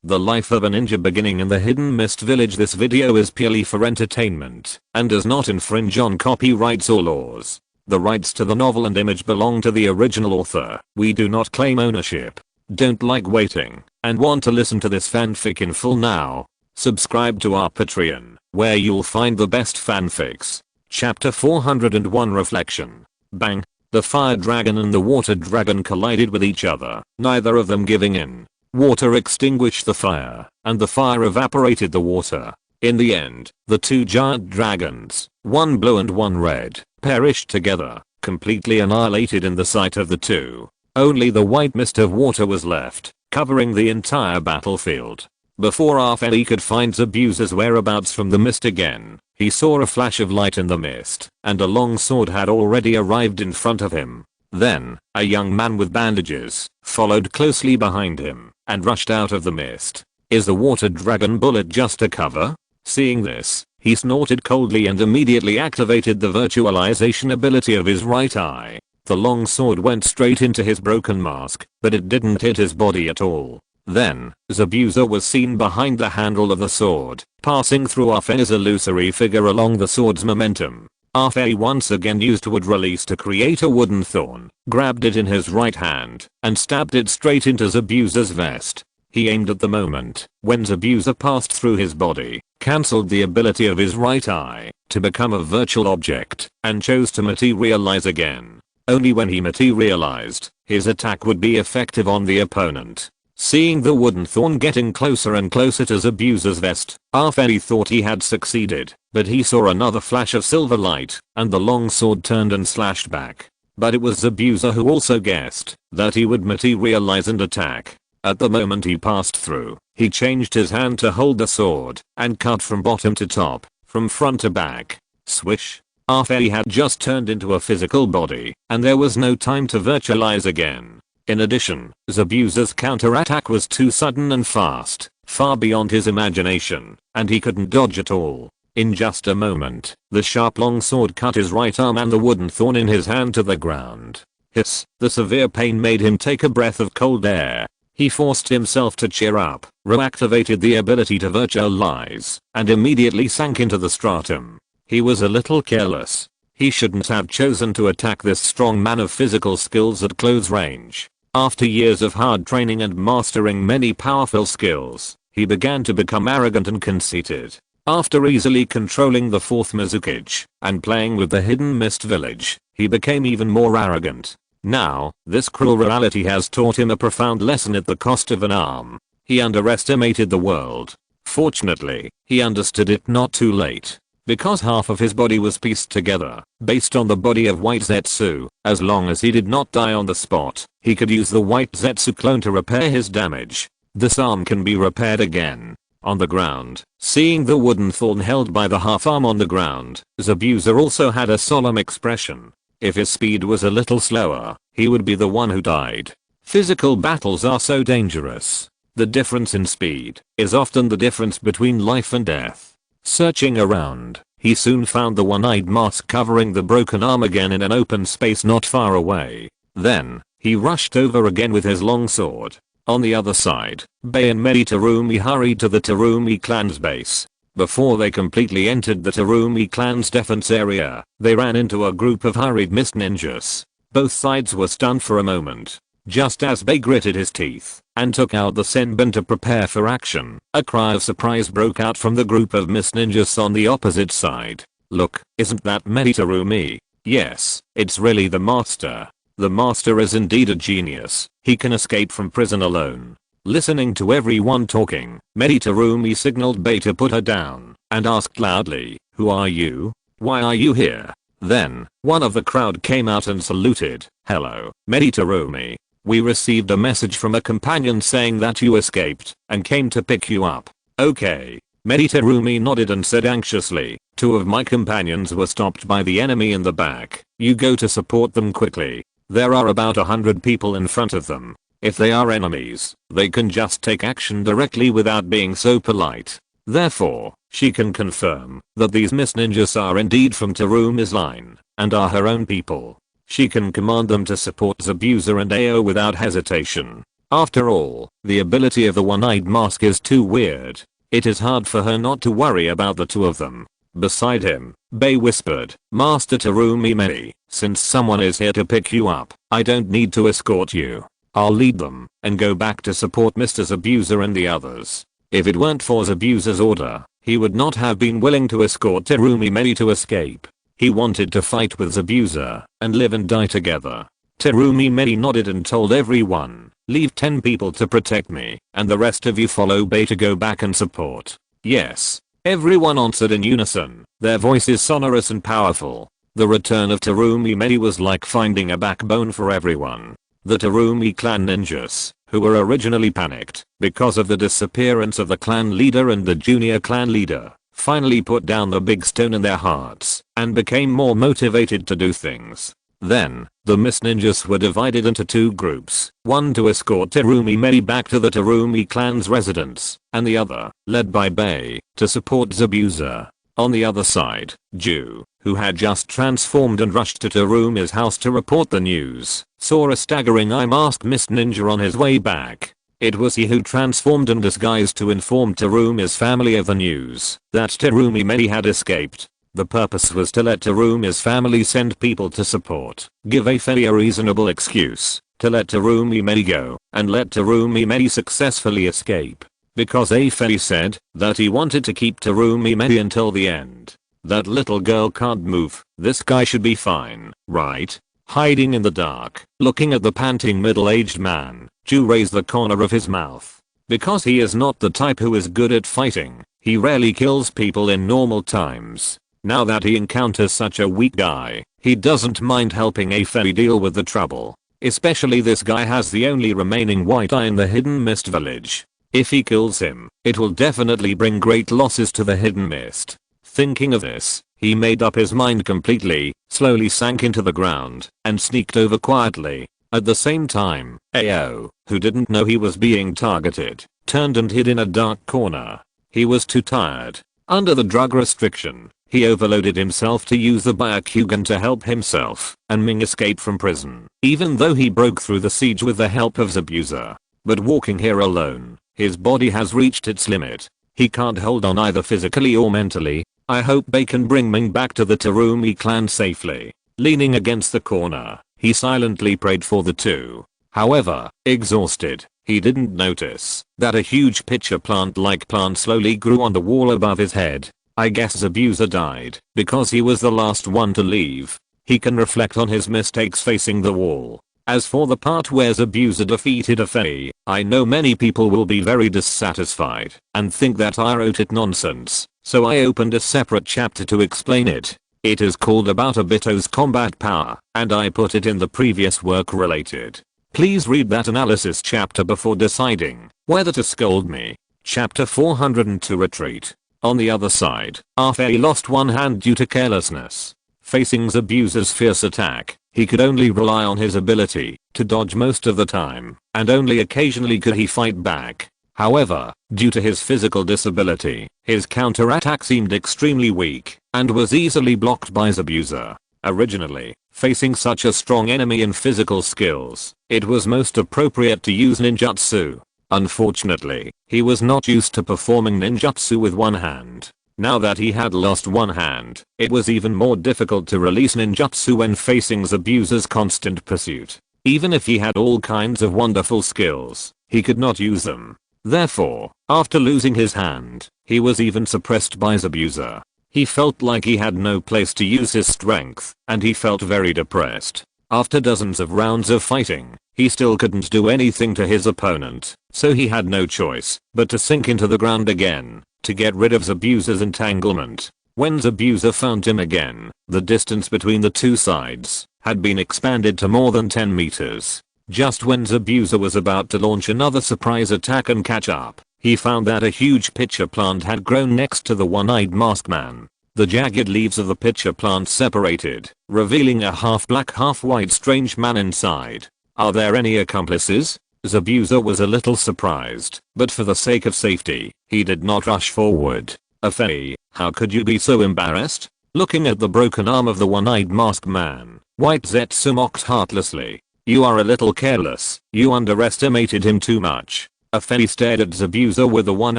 The life of a ninja beginning in the Hidden Mist Village. This video is purely for entertainment and does not infringe on copyrights or laws. The rights to the novel and image belong to the original author. We do not claim ownership. Don't like waiting and want to listen to this fanfic in full now? Subscribe to our Patreon, where you'll find the best fanfics. Chapter 401 Reflection. Bang. The fire dragon and the water dragon collided with each other, neither of them giving in. Water extinguished the fire, and the fire evaporated the water. In the end, the two giant dragons, one blue and one red, perished together, completely annihilated in the sight of the two. Only the white mist of water was left, covering the entire battlefield. Before Arfeli could find Zabuza's whereabouts from the mist again, he saw a flash of light in the mist, and a long sword had already arrived in front of him. Then, a young man with bandages followed closely behind him and rushed out of the mist. Is the water dragon bullet just a cover? Seeing this, he snorted coldly and immediately activated the virtualization ability of his right eye. The long sword went straight into his broken mask, but it didn't hit his body at all. Then, Zabuza was seen behind the handle of the sword, passing through Arfei's illusory figure along the sword's momentum. Arfei once again used wood release to create a wooden thorn, grabbed it in his right hand, and stabbed it straight into Zabuza's vest. He aimed at the moment when Zabuza passed through his body, cancelled the ability of his right eye to become a virtual object, and chose to materialize again. Only when he materialized, his attack would be effective on the opponent. Seeing the wooden thorn getting closer and closer to Zabuza's vest, Arfei thought he had succeeded, but he saw another flash of silver light, and the long sword turned and slashed back. But it was Zabuza who also guessed that he would materialize and attack. At the moment he passed through, he changed his hand to hold the sword, and cut from bottom to top, from front to back. Swish. Arfei had just turned into a physical body, and there was no time to virtualize again. In addition, Zabuza's counterattack was too sudden and fast, far beyond his imagination, and he couldn't dodge at all. In just a moment, the sharp long sword cut his right arm and the wooden thorn in his hand to the ground. Hiss, the severe pain made him take a breath of cold air. He forced himself to cheer up, reactivated the ability to virtualize, and immediately sank into the stratum. He was a little careless. He shouldn't have chosen to attack this strong man of physical skills at close range. After years of hard training and mastering many powerful skills, he began to become arrogant and conceited. After easily controlling the fourth Mizukage and playing with the Hidden Mist Village, he became even more arrogant. Now, this cruel reality has taught him a profound lesson at the cost of an arm. He underestimated the world. Fortunately, he understood it not too late. Because half of his body was pieced together, based on the body of White Zetsu, as long as he did not die on the spot, he could use the White Zetsu clone to repair his damage. This arm can be repaired again. On the ground, seeing the wooden thorn held by the half arm on the ground, Zabuza also had a solemn expression. If his speed was a little slower, he would be the one who died. Physical battles are so dangerous. The difference in speed is often the difference between life and death. Searching around, he soon found the one-eyed mask covering the broken arm again in an open space not far away. Then, he rushed over again with his long sword. On the other side, Bei and Meditarumi hurried to the Terumi clan's base. Before they completely entered the Terumi clan's defense area, they ran into a group of hurried mist ninjas. Both sides were stunned for a moment. Just as Bei gritted his teeth and took out the senbon to prepare for action, a cry of surprise broke out from the group of mist ninjas on the opposite side. Look, isn't that Meditarumi? Yes, it's really the master. The master is indeed a genius. He can escape from prison alone. Listening to everyone talking, Meditarumi signaled Bei to put her down and asked loudly, "Who are you? Why are you here?" Then, one of the crowd came out and saluted. "Hello, Meditarumi. We received a message from a companion saying that you escaped and came to pick you up." "Okay." Meditarumi nodded and said anxiously, "Two of my companions were stopped by the enemy in the back. You go to support them quickly. There are about 100 people in front of them. If they are enemies, they can just take action directly without being so polite." Therefore, she can confirm that these mist ninjas are indeed from Terumi's line and are her own people. She can command them to support Zabuza and Ao without hesitation. After all, the ability of the one-eyed mask is too weird. It is hard for her not to worry about the two of them. Beside him, Bei whispered, "Master Terumi Mei, since someone is here to pick you up, I don't need to escort you. I'll lead them and go back to support Mr. Zabuza and the others." If it weren't for Zabuza's order, he would not have been willing to escort Terumi Mei to escape. He wanted to fight with Zabuza and live and die together. Terumi Mei nodded and told everyone, "Leave 10 people to protect me, and the rest of you follow Bei to go back and support." Yes. Everyone answered in unison, their voices sonorous and powerful. The return of Terumi Mei was like finding a backbone for everyone. The Terumi clan ninjas, who were originally panicked because of the disappearance of the clan leader and the junior clan leader, finally put down the big stone in their hearts and became more motivated to do things. Then, the Miss Ninjas were divided into 2 groups, one to escort Terumi Mei back to the Terumi clan's residence, and the other, led by Bei, to support Zabuza. On the other side, Ju, who had just transformed and rushed to Terumi's house to report the news, saw a staggering eye-masked Miss Ninja on his way back. It was he who transformed and disguised to inform Terumi's family of the news that Terumi Mei had escaped. The purpose was to let Terumi's family send people to support, give a reasonable excuse to let Terumi Mei go, and let Terumi Mei successfully escape. Because Afei said that he wanted to keep Terumi Mei until the end. That little girl can't move, this guy should be fine, right? Hiding in the dark, looking at the panting middle-aged man, Ju raised the corner of his mouth. Because he is not the type who is good at fighting, he rarely kills people in normal times. Now that he encounters such a weak guy, he doesn't mind helping Afei deal with the trouble. Especially this guy has the only remaining white eye in the Hidden Mist village. If he kills him, it will definitely bring great losses to the Hidden Mist. Thinking of this, he made up his mind completely, slowly sank into the ground, and sneaked over quietly. At the same time, Ao, who didn't know he was being targeted, turned and hid in a dark corner. He was too tired. Under the drug restriction, he overloaded himself to use the Byakugan to help himself and Ming escape from prison, even though he broke through the siege with the help of Zabuza. But walking here alone, his body has reached its limit. He can't hold on either physically or mentally. I hope they can bring Ming back to the Terumi clan safely. Leaning against the corner, he silently prayed for the two. However, exhausted, he didn't notice that a huge pitcher plant-like plant slowly grew on the wall above his head. I guess Zabuza died because he was the last one to leave. He can reflect on his mistakes facing the wall. As for the part where Zabuza defeated Afei, I know many people will be very dissatisfied and think that I wrote it nonsense, so I opened a separate chapter to explain it. It is called About Obito's Combat Power, and I put it in the previous work related. Please read that analysis chapter before deciding whether to scold me. Chapter 402 Retreat. On the other side, Afei lost one hand due to carelessness. Facing Zabuza's fierce attack, he could only rely on his ability to dodge most of the time, and only occasionally could he fight back. However, due to his physical disability, his counterattack seemed extremely weak and was easily blocked by Zabuza. Originally, facing such a strong enemy in physical skills, it was most appropriate to use ninjutsu. Unfortunately, he was not used to performing ninjutsu with one hand. Now that he had lost one hand, it was even more difficult to release ninjutsu when facing Zabuza's constant pursuit. Even if he had all kinds of wonderful skills, he could not use them. Therefore, after losing his hand, he was even suppressed by Zabuza. He felt like he had no place to use his strength, and he felt very depressed. After dozens of rounds of fighting, he still couldn't do anything to his opponent, so he had no choice but to sink into the ground again to get rid of Zabuza's entanglement. When Zabuza found him again, the distance between the two sides had been expanded to more than 10 meters. Just when Zabuza was about to launch another surprise attack and catch up, he found that a huge pitcher plant had grown next to the one-eyed masked man. The jagged leaves of the pitcher plant separated, revealing a half-black half-white strange man inside. Are there any accomplices? Zabuza was a little surprised, but for the sake of safety, he did not rush forward. Afei, how could you be so embarrassed? Looking at the broken arm of the one-eyed masked man, White Zetsu mocked heartlessly. You are a little careless. You underestimated him too much. Afei stared at Zabuza with the one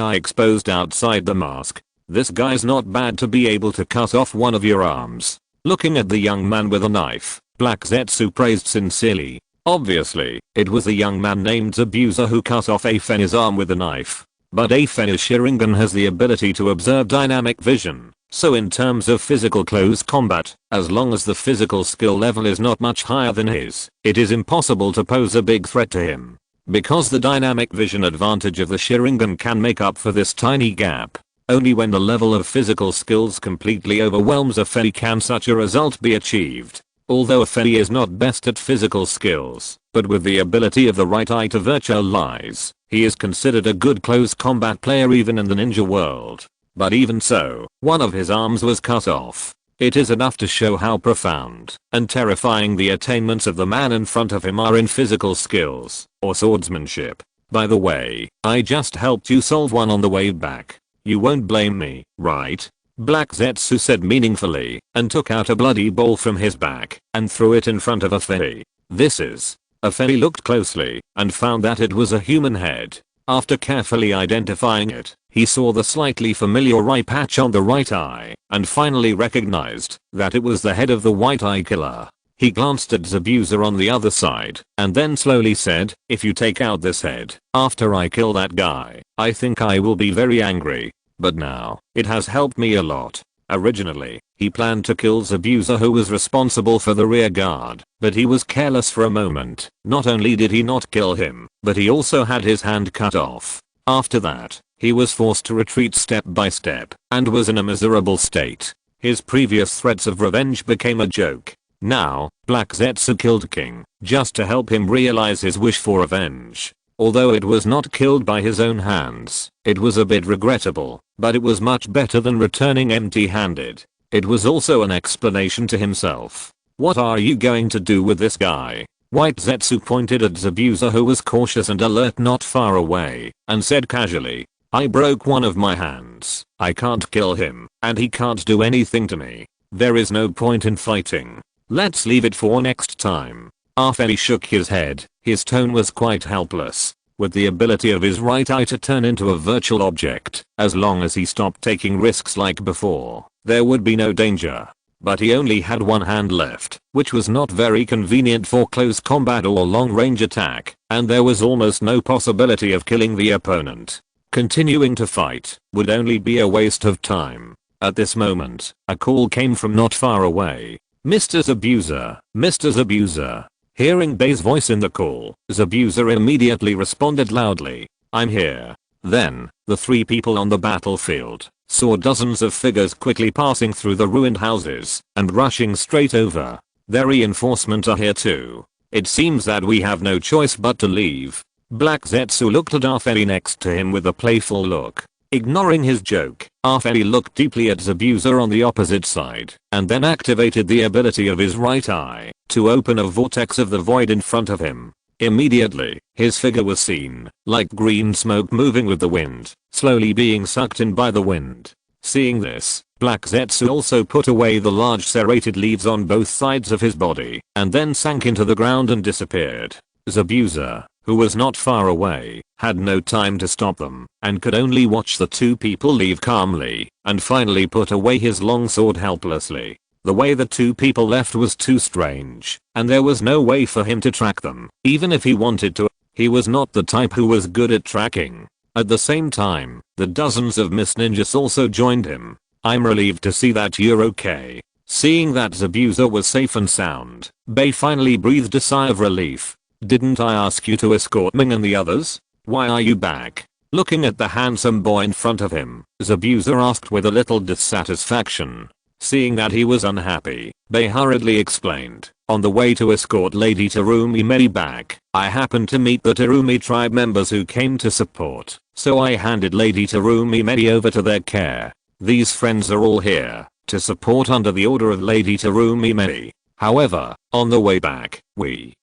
eye exposed outside the mask. This guy's not bad to be able to cut off one of your arms. Looking at the young man with a knife, Black Zetsu praised sincerely. Obviously, it was the young man named Zabuza who cut off Afei's arm with a knife. But Afei's Sharingan has the ability to observe dynamic vision. So in terms of physical close combat, as long as the physical skill level is not much higher than his, it is impossible to pose a big threat to him. Because the dynamic vision advantage of the Sharingan can make up for this tiny gap. Only when the level of physical skills completely overwhelms Afei can such a result be achieved. Although Afei is not best at physical skills, but with the ability of the right eye to virtualize, he is considered a good close combat player even in the ninja world. But even so, one of his arms was cut off. It is enough to show how profound and terrifying the attainments of the man in front of him are in physical skills or swordsmanship. By the way, I just helped you solve one on the way back. You won't blame me, right? Black Zetsu said meaningfully and took out a bloody ball from his back and threw it in front of Afei. This is. Afei looked closely and found that it was a human head. After carefully identifying it, he saw the slightly familiar eye patch on the right eye and finally recognized that it was the head of the white eye killer. He glanced at Zabuza on the other side and then slowly said, if you take out this head after I kill that guy, I think I will be very angry. But now, it has helped me a lot. Originally, he planned to kill Zabuza who was responsible for the rear guard, but he was careless for a moment. Not only did he not kill him, but he also had his hand cut off. After that, he was forced to retreat step by step and was in a miserable state. His previous threats of revenge became a joke. Now, Black Zetsu killed King just to help him realize his wish for revenge. Although it was not killed by his own hands, it was a bit regrettable, but it was much better than returning empty-handed. It was also an explanation to himself. What are you going to do with this guy? White Zetsu pointed at Zabuza who was cautious and alert not far away, and said casually, I broke one of my hands. I can't kill him, and he can't do anything to me. There is no point in fighting. Let's leave it for next time. Afei shook his head. His tone was quite helpless. With the ability of his right eye to turn into a virtual object, as long as he stopped taking risks like before, there would be no danger. But he only had one hand left, which was not very convenient for close combat or long-range attack, and there was almost no possibility of killing the opponent. Continuing to fight would only be a waste of time. At this moment, a call came from not far away. Mr. Zabuza, Mr. Zabuza. Hearing Bei's voice in the call, Zabuza immediately responded loudly, I'm here. Then, the three people on the battlefield saw dozens of figures quickly passing through the ruined houses and rushing straight over. Their reinforcements are here too. It seems that we have no choice but to leave. Black Zetsu looked at Afei next to him with a playful look. Ignoring his joke, Afei looked deeply at Zabuza on the opposite side and then activated the ability of his right eye to open a vortex of the void in front of him. Immediately, his figure was seen, like green smoke moving with the wind, slowly being sucked in by the wind. Seeing this, Black Zetsu also put away the large serrated leaves on both sides of his body and then sank into the ground and disappeared. Zabuza, who was not far away, had no time to stop them and could only watch the two people leave calmly and finally put away his long sword helplessly. The way the two people left was too strange, and there was no way for him to track them, even if he wanted to. He was not the type who was good at tracking. At the same time, the dozens of Miss Ninjas also joined him. I'm relieved to see that you're okay. Seeing that Zabuza was safe and sound, Bei finally breathed a sigh of relief. Didn't I ask you to escort Ming and the others? Why are you back? Looking at the handsome boy in front of him, Zabuza asked with a little dissatisfaction. Seeing that he was unhappy, Bei hurriedly explained, on the way to escort Lady Terumi Mei back, I happened to meet the Terumi tribe members who came to support, so I handed Lady Terumi Mei over to their care. These friends are all here to support under the order of Lady Terumi Mei. However, on the way back, we.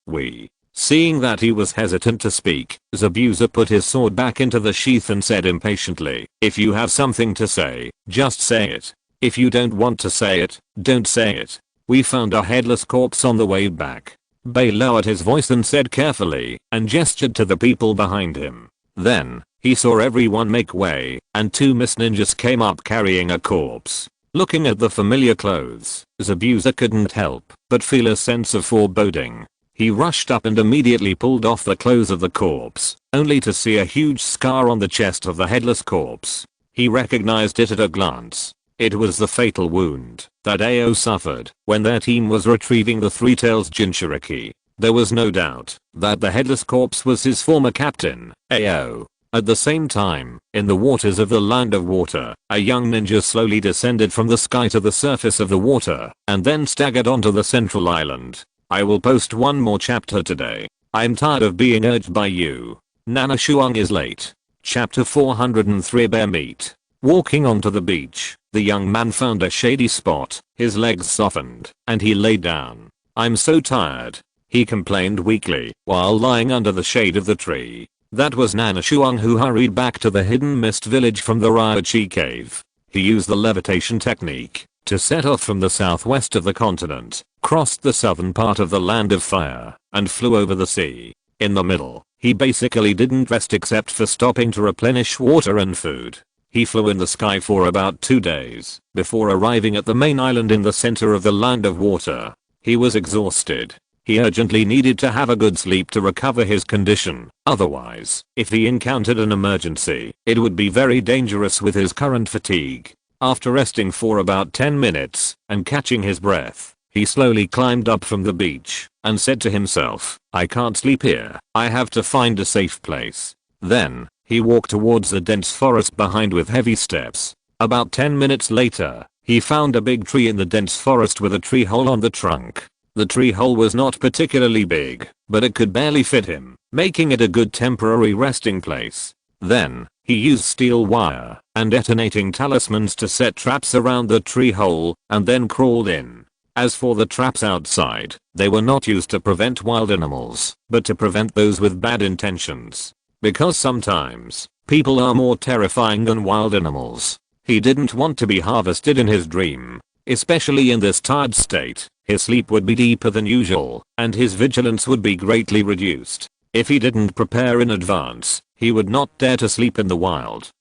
Seeing that he was hesitant to speak, Zabuza put his sword back into the sheath and said impatiently, if you have something to say, just say it. If you don't want to say it, don't say it. We found a headless corpse on the way back. Bei lowered his voice and said carefully and gestured to the people behind him. Then, he saw everyone make way, and 2 mist ninjas came up carrying a corpse. Looking at the familiar clothes, Zabuza couldn't help but feel a sense of foreboding. He rushed up and immediately pulled off the clothes of the corpse, only to see a huge scar on the chest of the headless corpse. He recognized it at a glance. It was the fatal wound that Ao suffered when their team was retrieving the Three Tails Jinchuriki. There was no doubt that the headless corpse was his former captain, Ao. At the same time, in the waters of the Land of Water, a young ninja slowly descended from the sky to the surface of the water, and then staggered onto the central island. I will post one more chapter today. I'm tired of being urged by you. Qishuang is late. Chapter 403 Bear Meat. Walking onto the beach, the young man found a shady spot, his legs softened, and he lay down. I'm so tired, he complained weakly, while lying under the shade of the tree. That was Qishuang, who hurried back to the hidden mist village from the Ryochi cave. He used the levitation technique to set off from the southwest of the continent, crossed the southern part of the Land of Fire, and flew over the sea. In the middle, he basically didn't rest except for stopping to replenish water and food. He flew in the sky for about 2 days before arriving at the main island in the center of the Land of Water. He was exhausted. He urgently needed to have a good sleep to recover his condition. Otherwise, if he encountered an emergency, it would be very dangerous with his current fatigue. After resting for about 10 minutes and catching his breath, he slowly climbed up from the beach and said to himself, I can't sleep here. I have to find a safe place. Then, he walked towards the dense forest behind with heavy steps. About 10 minutes later, he found a big tree in the dense forest with a tree hole on the trunk. The tree hole was not particularly big, but it could barely fit him, making it a good temporary resting place. Then, he used steel wire and detonating talismans to set traps around the tree hole, and then crawled in. As for the traps outside, they were not used to prevent wild animals, but to prevent those with bad intentions. Because sometimes, people are more terrifying than wild animals. He didn't want to be harvested in his dream. Especially in this tired state, his sleep would be deeper than usual, and his vigilance would be greatly reduced. If he didn't prepare in advance, he would not dare to sleep in the wild.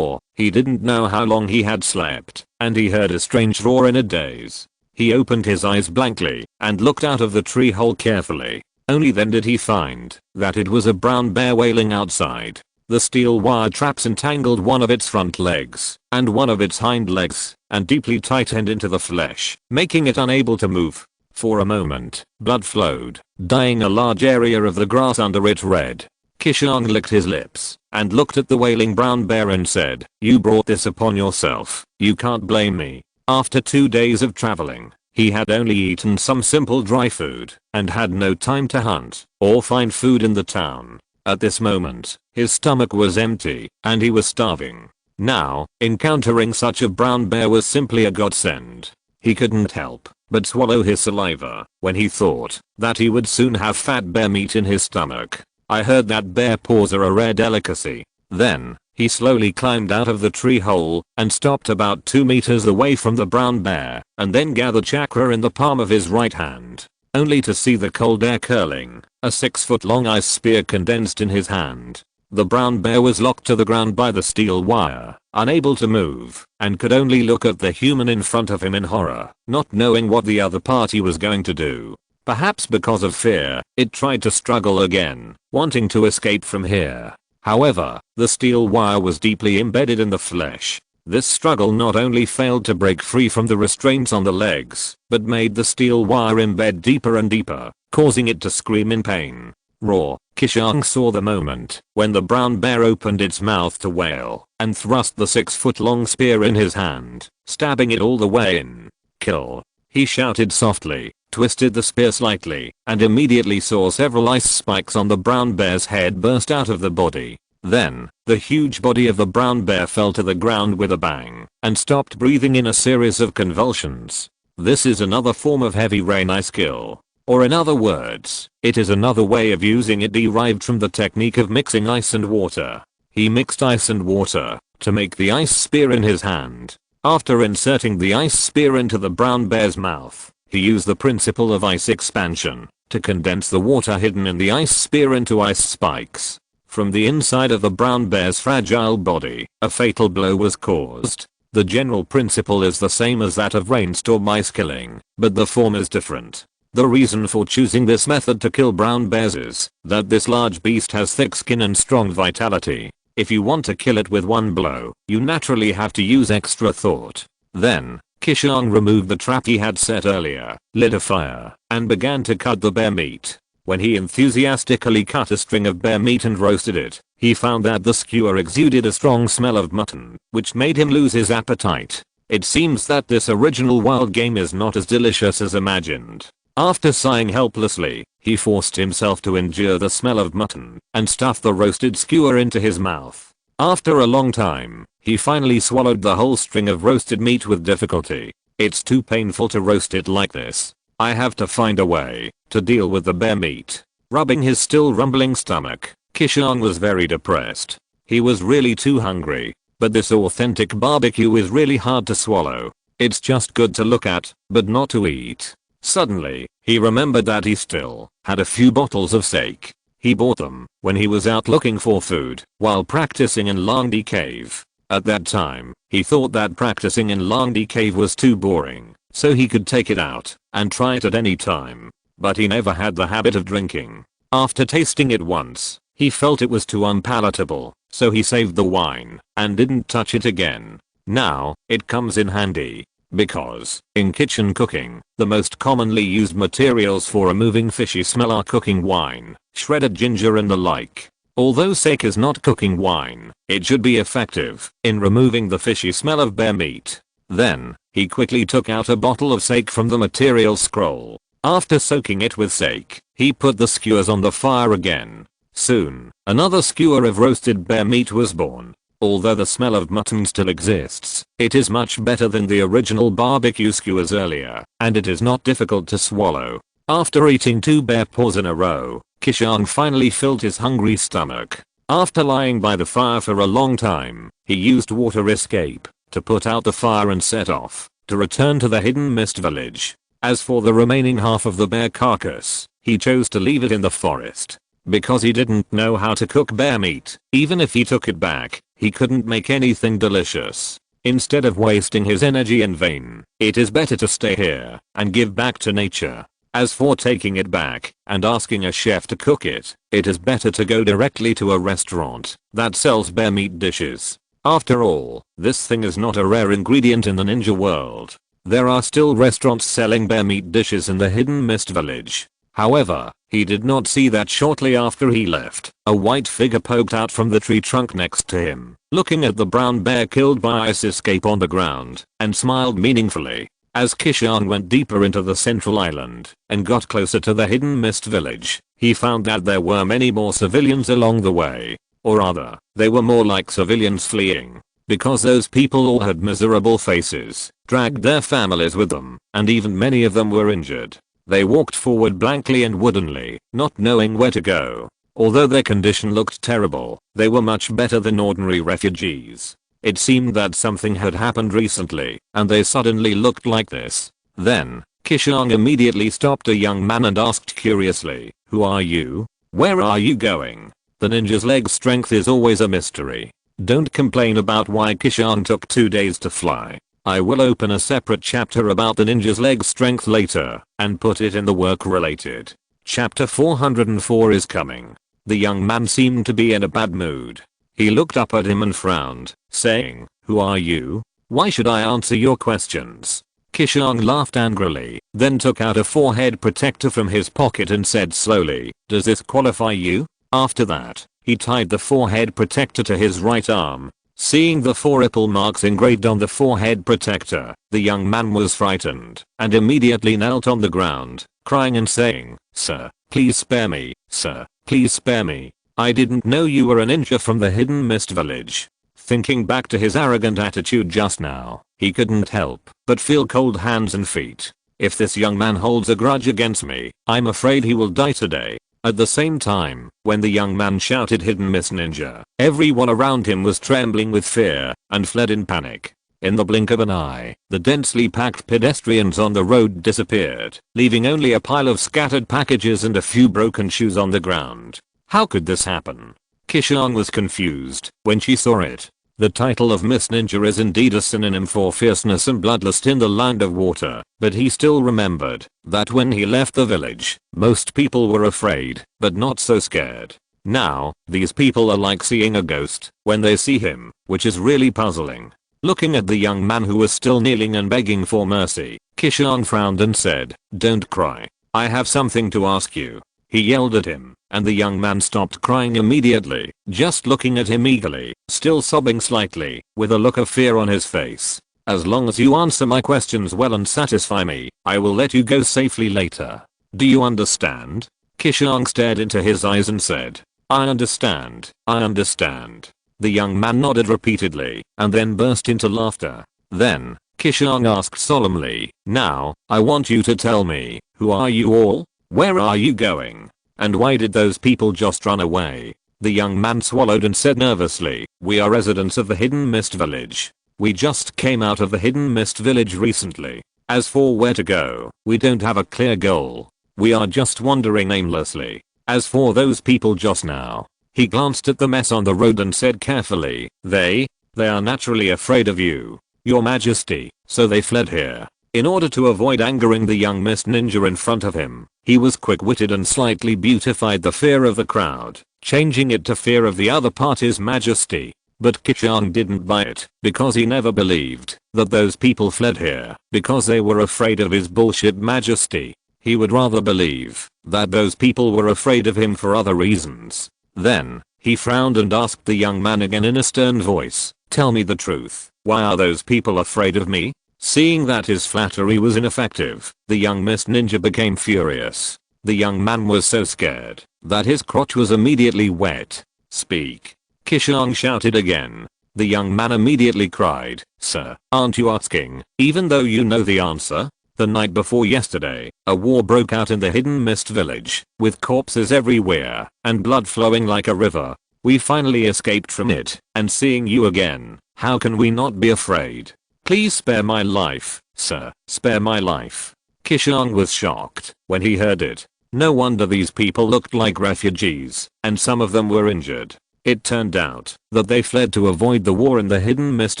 He didn't know how long he had slept, and he heard a strange roar in a daze. He opened his eyes blankly, and looked out of the tree hole carefully. Only then did he find that it was a brown bear wailing outside. The steel wire traps entangled one of its front legs and one of its hind legs and deeply tightened into the flesh, making it unable to move. For a moment, blood flowed, dyeing a large area of the grass under it red. Qishuang licked his lips and looked at the wailing brown bear and said, You brought this upon yourself. You can't blame me. After 2 days of traveling, he had only eaten some simple dry food and had no time to hunt or find food in the town. At this moment, his stomach was empty and he was starving. Now, encountering such a brown bear was simply a godsend. He couldn't help but swallow his saliva when he thought that he would soon have fat bear meat in his stomach. I heard that bear paws are a rare delicacy. Then, he slowly climbed out of the tree hole and stopped about 2 meters away from the brown bear, and then gathered chakra in the palm of his right hand, only to see the cold air curling. A 6-foot-long ice spear condensed in his hand. The brown bear was locked to the ground by the steel wire, unable to move, and could only look at the human in front of him in horror, not knowing what the other party was going to do. Perhaps because of fear, it tried to struggle again, wanting to escape from here. However, the steel wire was deeply embedded in the flesh. This struggle not only failed to break free from the restraints on the legs, but made the steel wire embed deeper and deeper, causing it to scream in pain. Qishuang saw the moment when the brown bear opened its mouth to wail and thrust the 6-foot-long spear in his hand, stabbing it all the way in. Kill. He shouted softly, twisted the spear slightly, and immediately saw several ice spikes on the brown bear's head burst out of the body. Then, the huge body of the brown bear fell to the ground with a bang and stopped breathing in a series of convulsions. This is another form of heavy rain ice skill. Or in other words, it is another way of using it derived from the technique of mixing ice and water. He mixed ice and water to make the ice spear in his hand. After inserting the ice spear into the brown bear's mouth, he used the principle of ice expansion to condense the water hidden in the ice spear into ice spikes. From the inside of the brown bear's fragile body, a fatal blow was caused. The general principle is the same as that of rainstorm ice killing, but the form is different. The reason for choosing this method to kill brown bears is that this large beast has thick skin and strong vitality. If you want to kill it with one blow, you naturally have to use extra thought. Then, Qishuang removed the trap he had set earlier, lit a fire, and began to cut the bear meat. When he enthusiastically cut a string of bear meat and roasted it, he found that the skewer exuded a strong smell of mutton, which made him lose his appetite. It seems that this original wild game is not as delicious as imagined. After sighing helplessly, he forced himself to endure the smell of mutton and stuffed the roasted skewer into his mouth. After a long time, he finally swallowed the whole string of roasted meat with difficulty. It's too painful to roast it like this. I have to find a way to deal with the bear meat. Rubbing his still rumbling stomach, Qishuang was very depressed. He was really too hungry, but this authentic barbecue is really hard to swallow. It's just good to look at, but not to eat. Suddenly, he remembered that he still had a few bottles of sake. He bought them when he was out looking for food while practicing in Longdi Cave. At that time, he thought that practicing in Longdi Cave was too boring, so he could take it out and try it at any time. But he never had the habit of drinking. After tasting it once, he felt it was too unpalatable, so he saved the wine and didn't touch it again. Now, it comes in handy. Because, in kitchen cooking, the most commonly used materials for removing fishy smell are cooking wine, shredded ginger and the like. Although sake is not cooking wine, it should be effective in removing the fishy smell of bear meat. Then, he quickly took out a bottle of sake from the material scroll. After soaking it with sake, he put the skewers on the fire again. Soon, another skewer of roasted bear meat was born. Although the smell of mutton still exists, it is much better than the original barbecue skewers earlier, and it is not difficult to swallow. After eating 2 bear paws in a row, Qishuang finally filled his hungry stomach. After lying by the fire for a long time, he used water escape to put out the fire and set off to return to the hidden mist village. As for the remaining half of the bear carcass, he chose to leave it in the forest. Because he didn't know how to cook bear meat, even if he took it back, he couldn't make anything delicious. Instead of wasting his energy in vain, it is better to stay here and give back to nature. As for taking it back and asking a chef to cook it, it is better to go directly to a restaurant that sells bear meat dishes. After all, this thing is not a rare ingredient in the ninja world. There are still restaurants selling bear meat dishes in the hidden mist village. However, he did not see that shortly after he left, a white figure poked out from the tree trunk next to him, looking at the brown bear killed by ice escape on the ground, and smiled meaningfully. As Qishuang went deeper into the central island and got closer to the hidden mist village, he found that there were many more civilians along the way. Or rather, they were more like civilians fleeing. Because those people all had miserable faces, dragged their families with them, and even many of them were injured. They walked forward blankly and woodenly, not knowing where to go. Although their condition looked terrible, they were much better than ordinary refugees. It seemed that something had happened recently, and they suddenly looked like this. Then, Qishuang immediately stopped a young man and asked curiously, "Who are you? Where are you going?" The ninja's leg strength is always a mystery. Don't complain about why Qishuang took 2 days to fly. I will open a separate chapter about the ninja's leg strength later, and put it in the work related. Chapter 404 is coming. The young man seemed to be in a bad mood. He looked up at him and frowned, saying, "Who are you? Why should I answer your questions?" Qishuang laughed angrily, then took out a forehead protector from his pocket and said slowly, "Does this qualify you?" After that, he tied the forehead protector to his right arm. Seeing the 4 ripple marks engraved on the forehead protector, the young man was frightened and immediately knelt on the ground, crying and saying, "Sir, please spare me, sir, please spare me. I didn't know you were a ninja from the hidden mist village." Thinking back to his arrogant attitude just now, he couldn't help but feel cold hands and feet. If this young man holds a grudge against me, I'm afraid he will die today. At the same time, when the young man shouted hidden mist ninja, everyone around him was trembling with fear and fled in panic. In the blink of an eye, the densely packed pedestrians on the road disappeared, leaving only a pile of scattered packages and a few broken shoes on the ground. How could this happen? Qishuang was confused when she saw it. The title of Miss Ninja is indeed a synonym for fierceness and bloodlust in the land of water, but he still remembered that when he left the village, most people were afraid, but not so scared. Now, these people are like seeing a ghost when they see him, which is really puzzling. Looking at the young man who was still kneeling and begging for mercy, Qishuang frowned and said, "Don't cry. I have something to ask you." He yelled at him, and the young man stopped crying immediately, just looking at him eagerly, still sobbing slightly, with a look of fear on his face. "As long as you answer my questions well and satisfy me, I will let you go safely later. Do you understand?" Qishuang stared into his eyes and said, "I understand, I understand." The young man nodded repeatedly, and then burst into laughter. Then, Qishuang asked solemnly, "Now, I want you to tell me, who are you all? Where are you going? And why did those people just run away?" The young man swallowed and said nervously, "We are residents of the Hidden Mist Village. We just came out of the Hidden Mist Village recently. As for where to go, we don't have a clear goal. We are just wandering aimlessly. As for those people just now," he glanced at the mess on the road and said carefully, They are naturally afraid of you, Your Majesty, so they fled here." In order to avoid angering the young mist ninja in front of him, he was quick-witted and slightly beautified the fear of the crowd, changing it to fear of the other party's majesty. But Qishuang didn't buy it, because he never believed that those people fled here because they were afraid of his bullshit majesty. He would rather believe that those people were afraid of him for other reasons. Then, he frowned and asked the young man again in a stern voice, "Tell me the truth, why are those people afraid of me?" Seeing that his flattery was ineffective, the young mist ninja became furious. The young man was so scared that his crotch was immediately wet. "Speak!" Qishuang shouted again. The young man immediately cried, "Sir, aren't you asking, even though you know the answer? The night before yesterday, a war broke out in the Hidden Mist Village, with corpses everywhere, and blood flowing like a river. We finally escaped from it, and seeing you again, how can we not be afraid? Please spare my life, sir, spare my life." Qishuang was shocked when he heard it. No wonder these people looked like refugees, and some of them were injured. It turned out that they fled to avoid the war in the Hidden Mist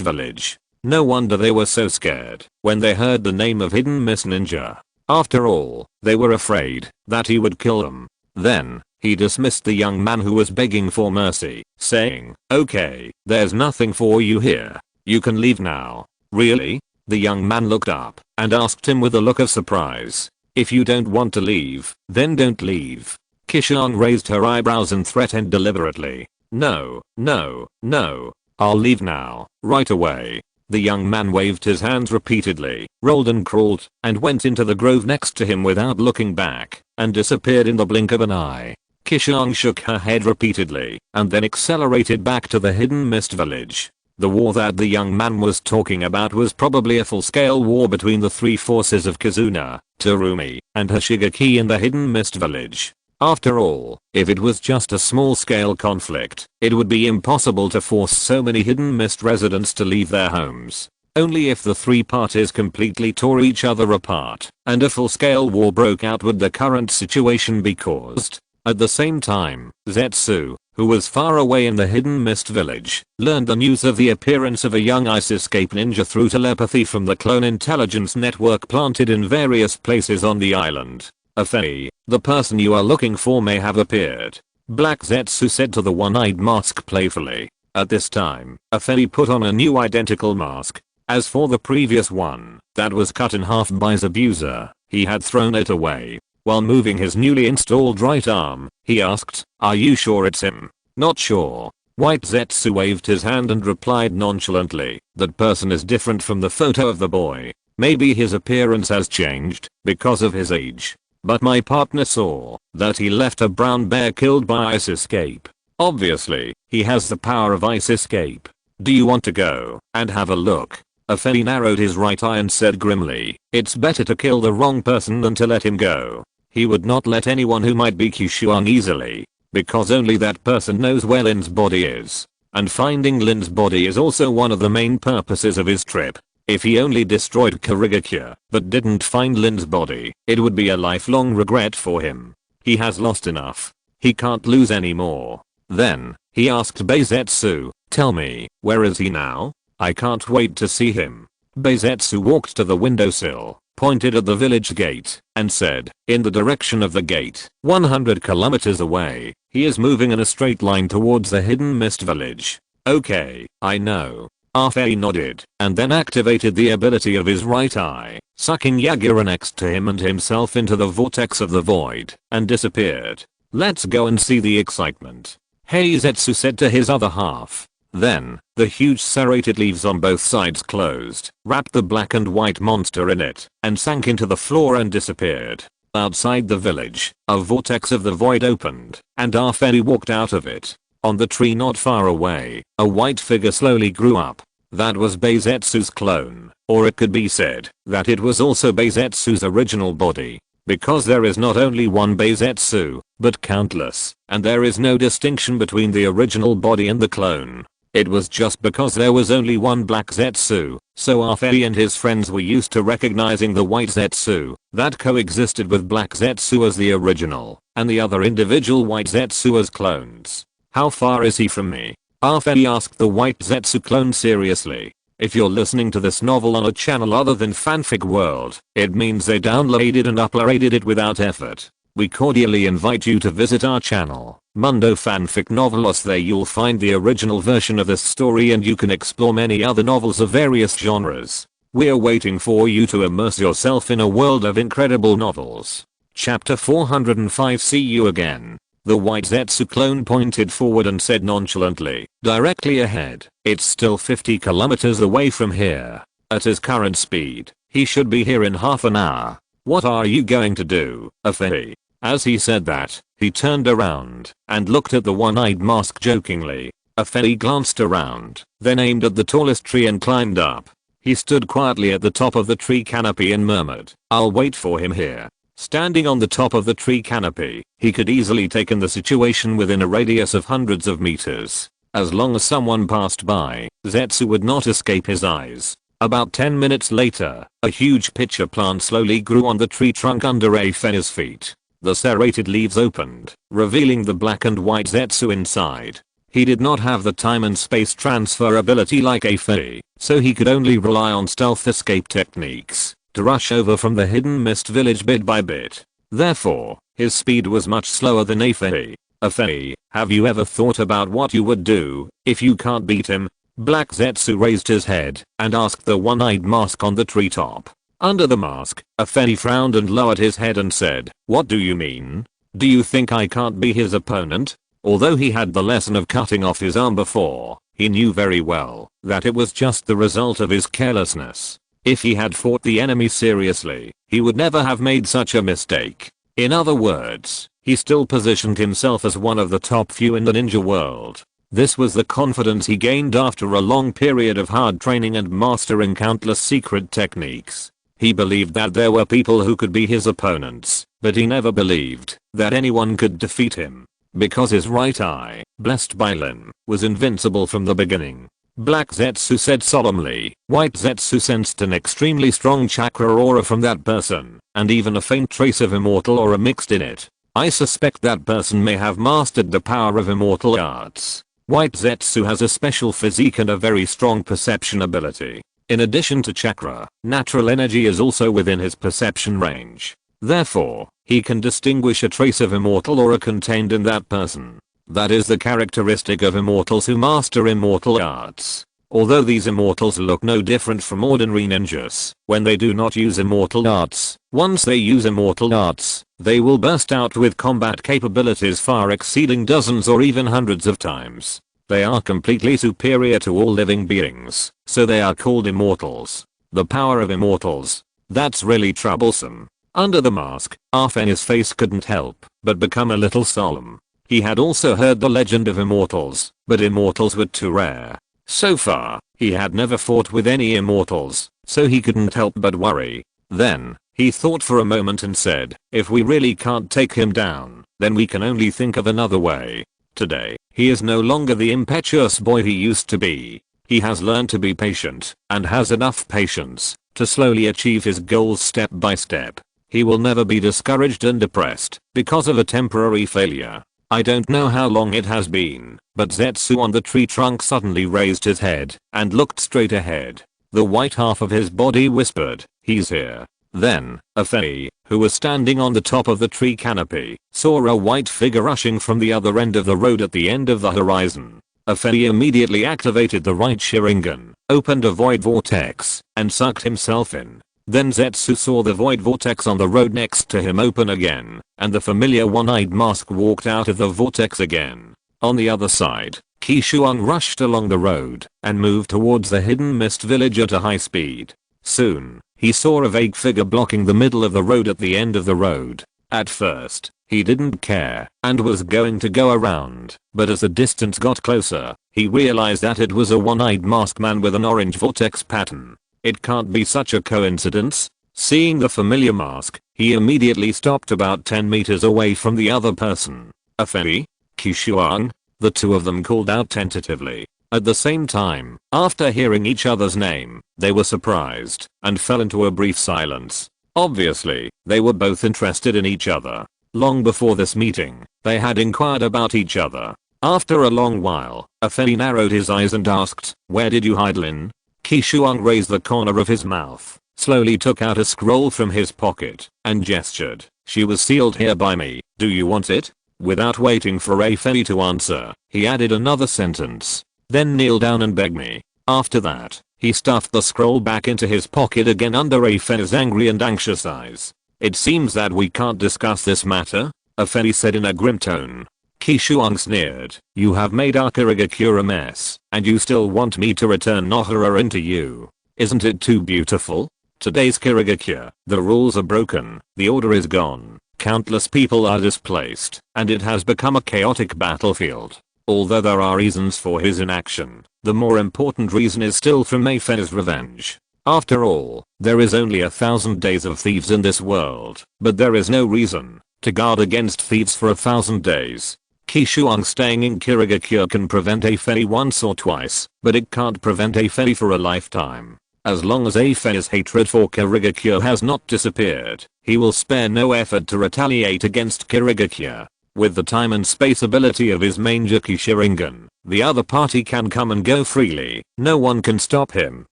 Village. No wonder they were so scared when they heard the name of Hidden Mist Ninja. After all, they were afraid that he would kill them. Then, he dismissed the young man who was begging for mercy, saying, "Okay, there's nothing for you here. You can leave now." "Really?" The young man looked up and asked him with a look of surprise. "If you don't want to leave, then don't leave." Qishuang raised her eyebrows and threatened deliberately, "No, no, no. I'll leave now, right away." The young man waved his hands repeatedly, rolled and crawled, and went into the grove next to him without looking back, and disappeared in the blink of an eye. Qishuang shook her head repeatedly, and then accelerated back to the Hidden Mist Village. The war that the young man was talking about was probably a full-scale war between the three forces of Kazuna, Terumi, and Hoshigaki in the Hidden Mist Village. After all, if it was just a small-scale conflict, it would be impossible to force so many Hidden Mist residents to leave their homes. Only if the three parties completely tore each other apart and a full-scale war broke out would the current situation be caused. At the same time, Zetsu, who was far away in the Hidden Mist Village, learned the news of the appearance of a young ice escape ninja through telepathy from the clone intelligence network planted in various places on the island. "Afei, the person you are looking for may have appeared," Black Zetsu said to the one-eyed mask playfully. At this time, Afei put on a new identical mask. As for the previous one, that was cut in half by Zabuza, he had thrown it away. While moving his newly installed right arm, he asked, "Are you sure it's him?" "Not sure." White Zetsu waved his hand and replied nonchalantly, "That person is different from the photo of the boy. Maybe his appearance has changed because of his age. But my partner saw that he left a brown bear killed by ice escape. Obviously, he has the power of ice escape. Do you want to go and have a look?" Afei narrowed his right eye and said grimly, "It's better to kill the wrong person than to let him go." He would not let anyone who might be Qishuang easily, because only that person knows where Lin's body is. and finding Lin's body is also one of the main purposes of his trip. If he only destroyed Kirigakure but didn't find Lin's body, it would be a lifelong regret for him. He has lost enough. He can't lose anymore. Then, he asked Beisetsu, "Tell me, where is he now? I can't wait to see him." Beisetsu walked to the windowsill, pointed at the village gate, and said, "In the direction of the gate, 100 kilometers away, he is moving in a straight line towards the hidden mist village." "Okay, I know." Arfei nodded, and then activated the ability of his right eye, sucking Yagura next to him and himself into the vortex of the void, and disappeared. "Let's go and see the excitement," Heizetsu said to his other half. Then, the huge serrated leaves on both sides closed, wrapped the black and white monster in it, and sank into the floor and disappeared. Outside the village, a vortex of the void opened, and Arfei walked out of it. On the tree not far away, a white figure slowly grew up. That was Beisetsu's clone, or it could be said that it was also Beisetsu's original body. Because there is not only one Beisetsu, but countless, and there is no distinction between the original body and the clone. It was just because there was only one black Zetsu, so Arfei and his friends were used to recognizing the white Zetsu that coexisted with black Zetsu as the original, and the other individual white Zetsu as clones. "How far is he from me?" Arfei asked the white Zetsu clone seriously. If you're listening to this novel on a channel other than Fanfic World, it means they downloaded and uploaded it without effort. We cordially invite you to visit our channel, Mundo Fanfic Novelos. There you'll find the original version of this story and you can explore many other novels of various genres. We're waiting for you to immerse yourself in a world of incredible novels. Chapter 405. See you again. The white Zetsu clone pointed forward and said nonchalantly, "Directly ahead. It's still 50 kilometers away from here. At his current speed, he should be here in half an hour. What are you going to do, Arfei?" As he said that, he turned around and looked at the one-eyed mask jokingly. Arfei glanced around, then aimed at the tallest tree and climbed up. He stood quietly at the top of the tree canopy and murmured, "I'll wait for him here." Standing on the top of the tree canopy, he could easily take in the situation within a radius of hundreds of meters. As long as someone passed by, Zetsu would not escape his eyes. About 10 minutes later, a huge pitcher plant slowly grew on the tree trunk under Arfei's feet. The serrated leaves opened, revealing the black and white Zetsu inside. He did not have the time and space transfer ability like Arfei, so he could only rely on stealth escape techniques to rush over from the hidden mist village bit by bit. Therefore, his speed was much slower than Arfei. "Arfei, have you ever thought about what you would do if you can't beat him?" Black Zetsu raised his head and asked the one-eyed mask on the treetop. Under the mask, Arfei frowned and lowered his head and said, "What do you mean? Do you think I can't be his opponent?" Although he had the lesson of cutting off his arm before, he knew very well that it was just the result of his carelessness. If he had fought the enemy seriously, he would never have made such a mistake. In other words, he still positioned himself as one of the top few in the ninja world. This was the confidence he gained after a long period of hard training and mastering countless secret techniques. He believed that there were people who could be his opponents, but he never believed that anyone could defeat him. Because his right eye, blessed by Lin, was invincible from the beginning. Black Zetsu said solemnly. White Zetsu sensed an extremely strong chakra aura from that person, and even a faint trace of immortal aura mixed in it. "I suspect that person may have mastered the power of immortal arts." White Zetsu has a special physique and a very strong perception ability. In addition to chakra, natural energy is also within his perception range. Therefore, he can distinguish a trace of immortal aura contained in that person. That is the characteristic of immortals who master immortal arts. Although these immortals look no different from ordinary ninjas, when they do not use immortal arts, once they use immortal arts, they will burst out with combat capabilities far exceeding dozens or even hundreds of times. They are completely superior to all living beings, so they are called immortals. The power of immortals. That's really troublesome. Under the mask, Arfei's face couldn't help but become a little solemn. He had also heard the legend of immortals, but immortals were too rare. So far, he had never fought with any immortals, so he couldn't help but worry. Then, he thought for a moment and said, "If we really can't take him down, then we can only think of another way." Today, he is no longer the impetuous boy he used to be. He has learned to be patient and has enough patience to slowly achieve his goals step by step. He will never be discouraged and depressed because of a temporary failure. I don't know how long it has been, but Zetsu on the tree trunk suddenly raised his head and looked straight ahead. The white half of his body whispered, "He's here." Then, a fairy, who was standing on the top of the tree canopy, saw a white figure rushing from the other end of the road at the end of the horizon. A fairy immediately activated the right Sharingan, opened a void vortex, and sucked himself in. Then Zetsu saw the void vortex on the road next to him open again, and the familiar one-eyed mask walked out of the vortex again. On the other side, Qishuang rushed along the road and moved towards the hidden mist village at a high speed. Soon, he saw a vague figure blocking the middle of the road at the end of the road. At first, he didn't care and was going to go around, but as the distance got closer, he realized that it was a one-eyed masked man with an orange vortex pattern. It can't be such a coincidence. Seeing the familiar mask, he immediately stopped about 10 meters away from the other person. A fairy? Qishuang? The two of them called out tentatively. At the same time, after hearing each other's name, they were surprised and fell into a brief silence. Obviously, they were both interested in each other. Long before this meeting, they had inquired about each other. After a long while, a fairy narrowed his eyes and asked, "Where did you hide, Lin?" Qishuang raised the corner of his mouth, slowly took out a scroll from his pocket, and gestured. "She was sealed here by me. Do you want it?" Without waiting for a fairy to answer, he added another sentence. "Then kneel down and beg me." After that, he stuffed the scroll back into his pocket again under a fairy's angry and anxious eyes. "It seems that we can't discuss this matter," a fairy said in a grim tone. Qishuang sneered. "You have made our Kirigakure a mess, and you still want me to return Nohara to you. Isn't it too beautiful? Today's Kirigakure, the rules are broken, the order is gone, countless people are displaced, and it has become a chaotic battlefield. Although there are reasons for his inaction, the more important reason is still from Mayfair's revenge. After all, there is only 1,000 days of thieves in this world, but there is no reason to guard against thieves for 1,000 days. Qishuang staying in Kirigakure can prevent a fairy once or twice, but it can't prevent a fairy for a lifetime. As long as a fairy's hatred for Kirigakure has not disappeared, he will spare no effort to retaliate against Kirigakure. With the time and space ability of his main Jiki Sharingan, the other party can come and go freely, no one can stop him,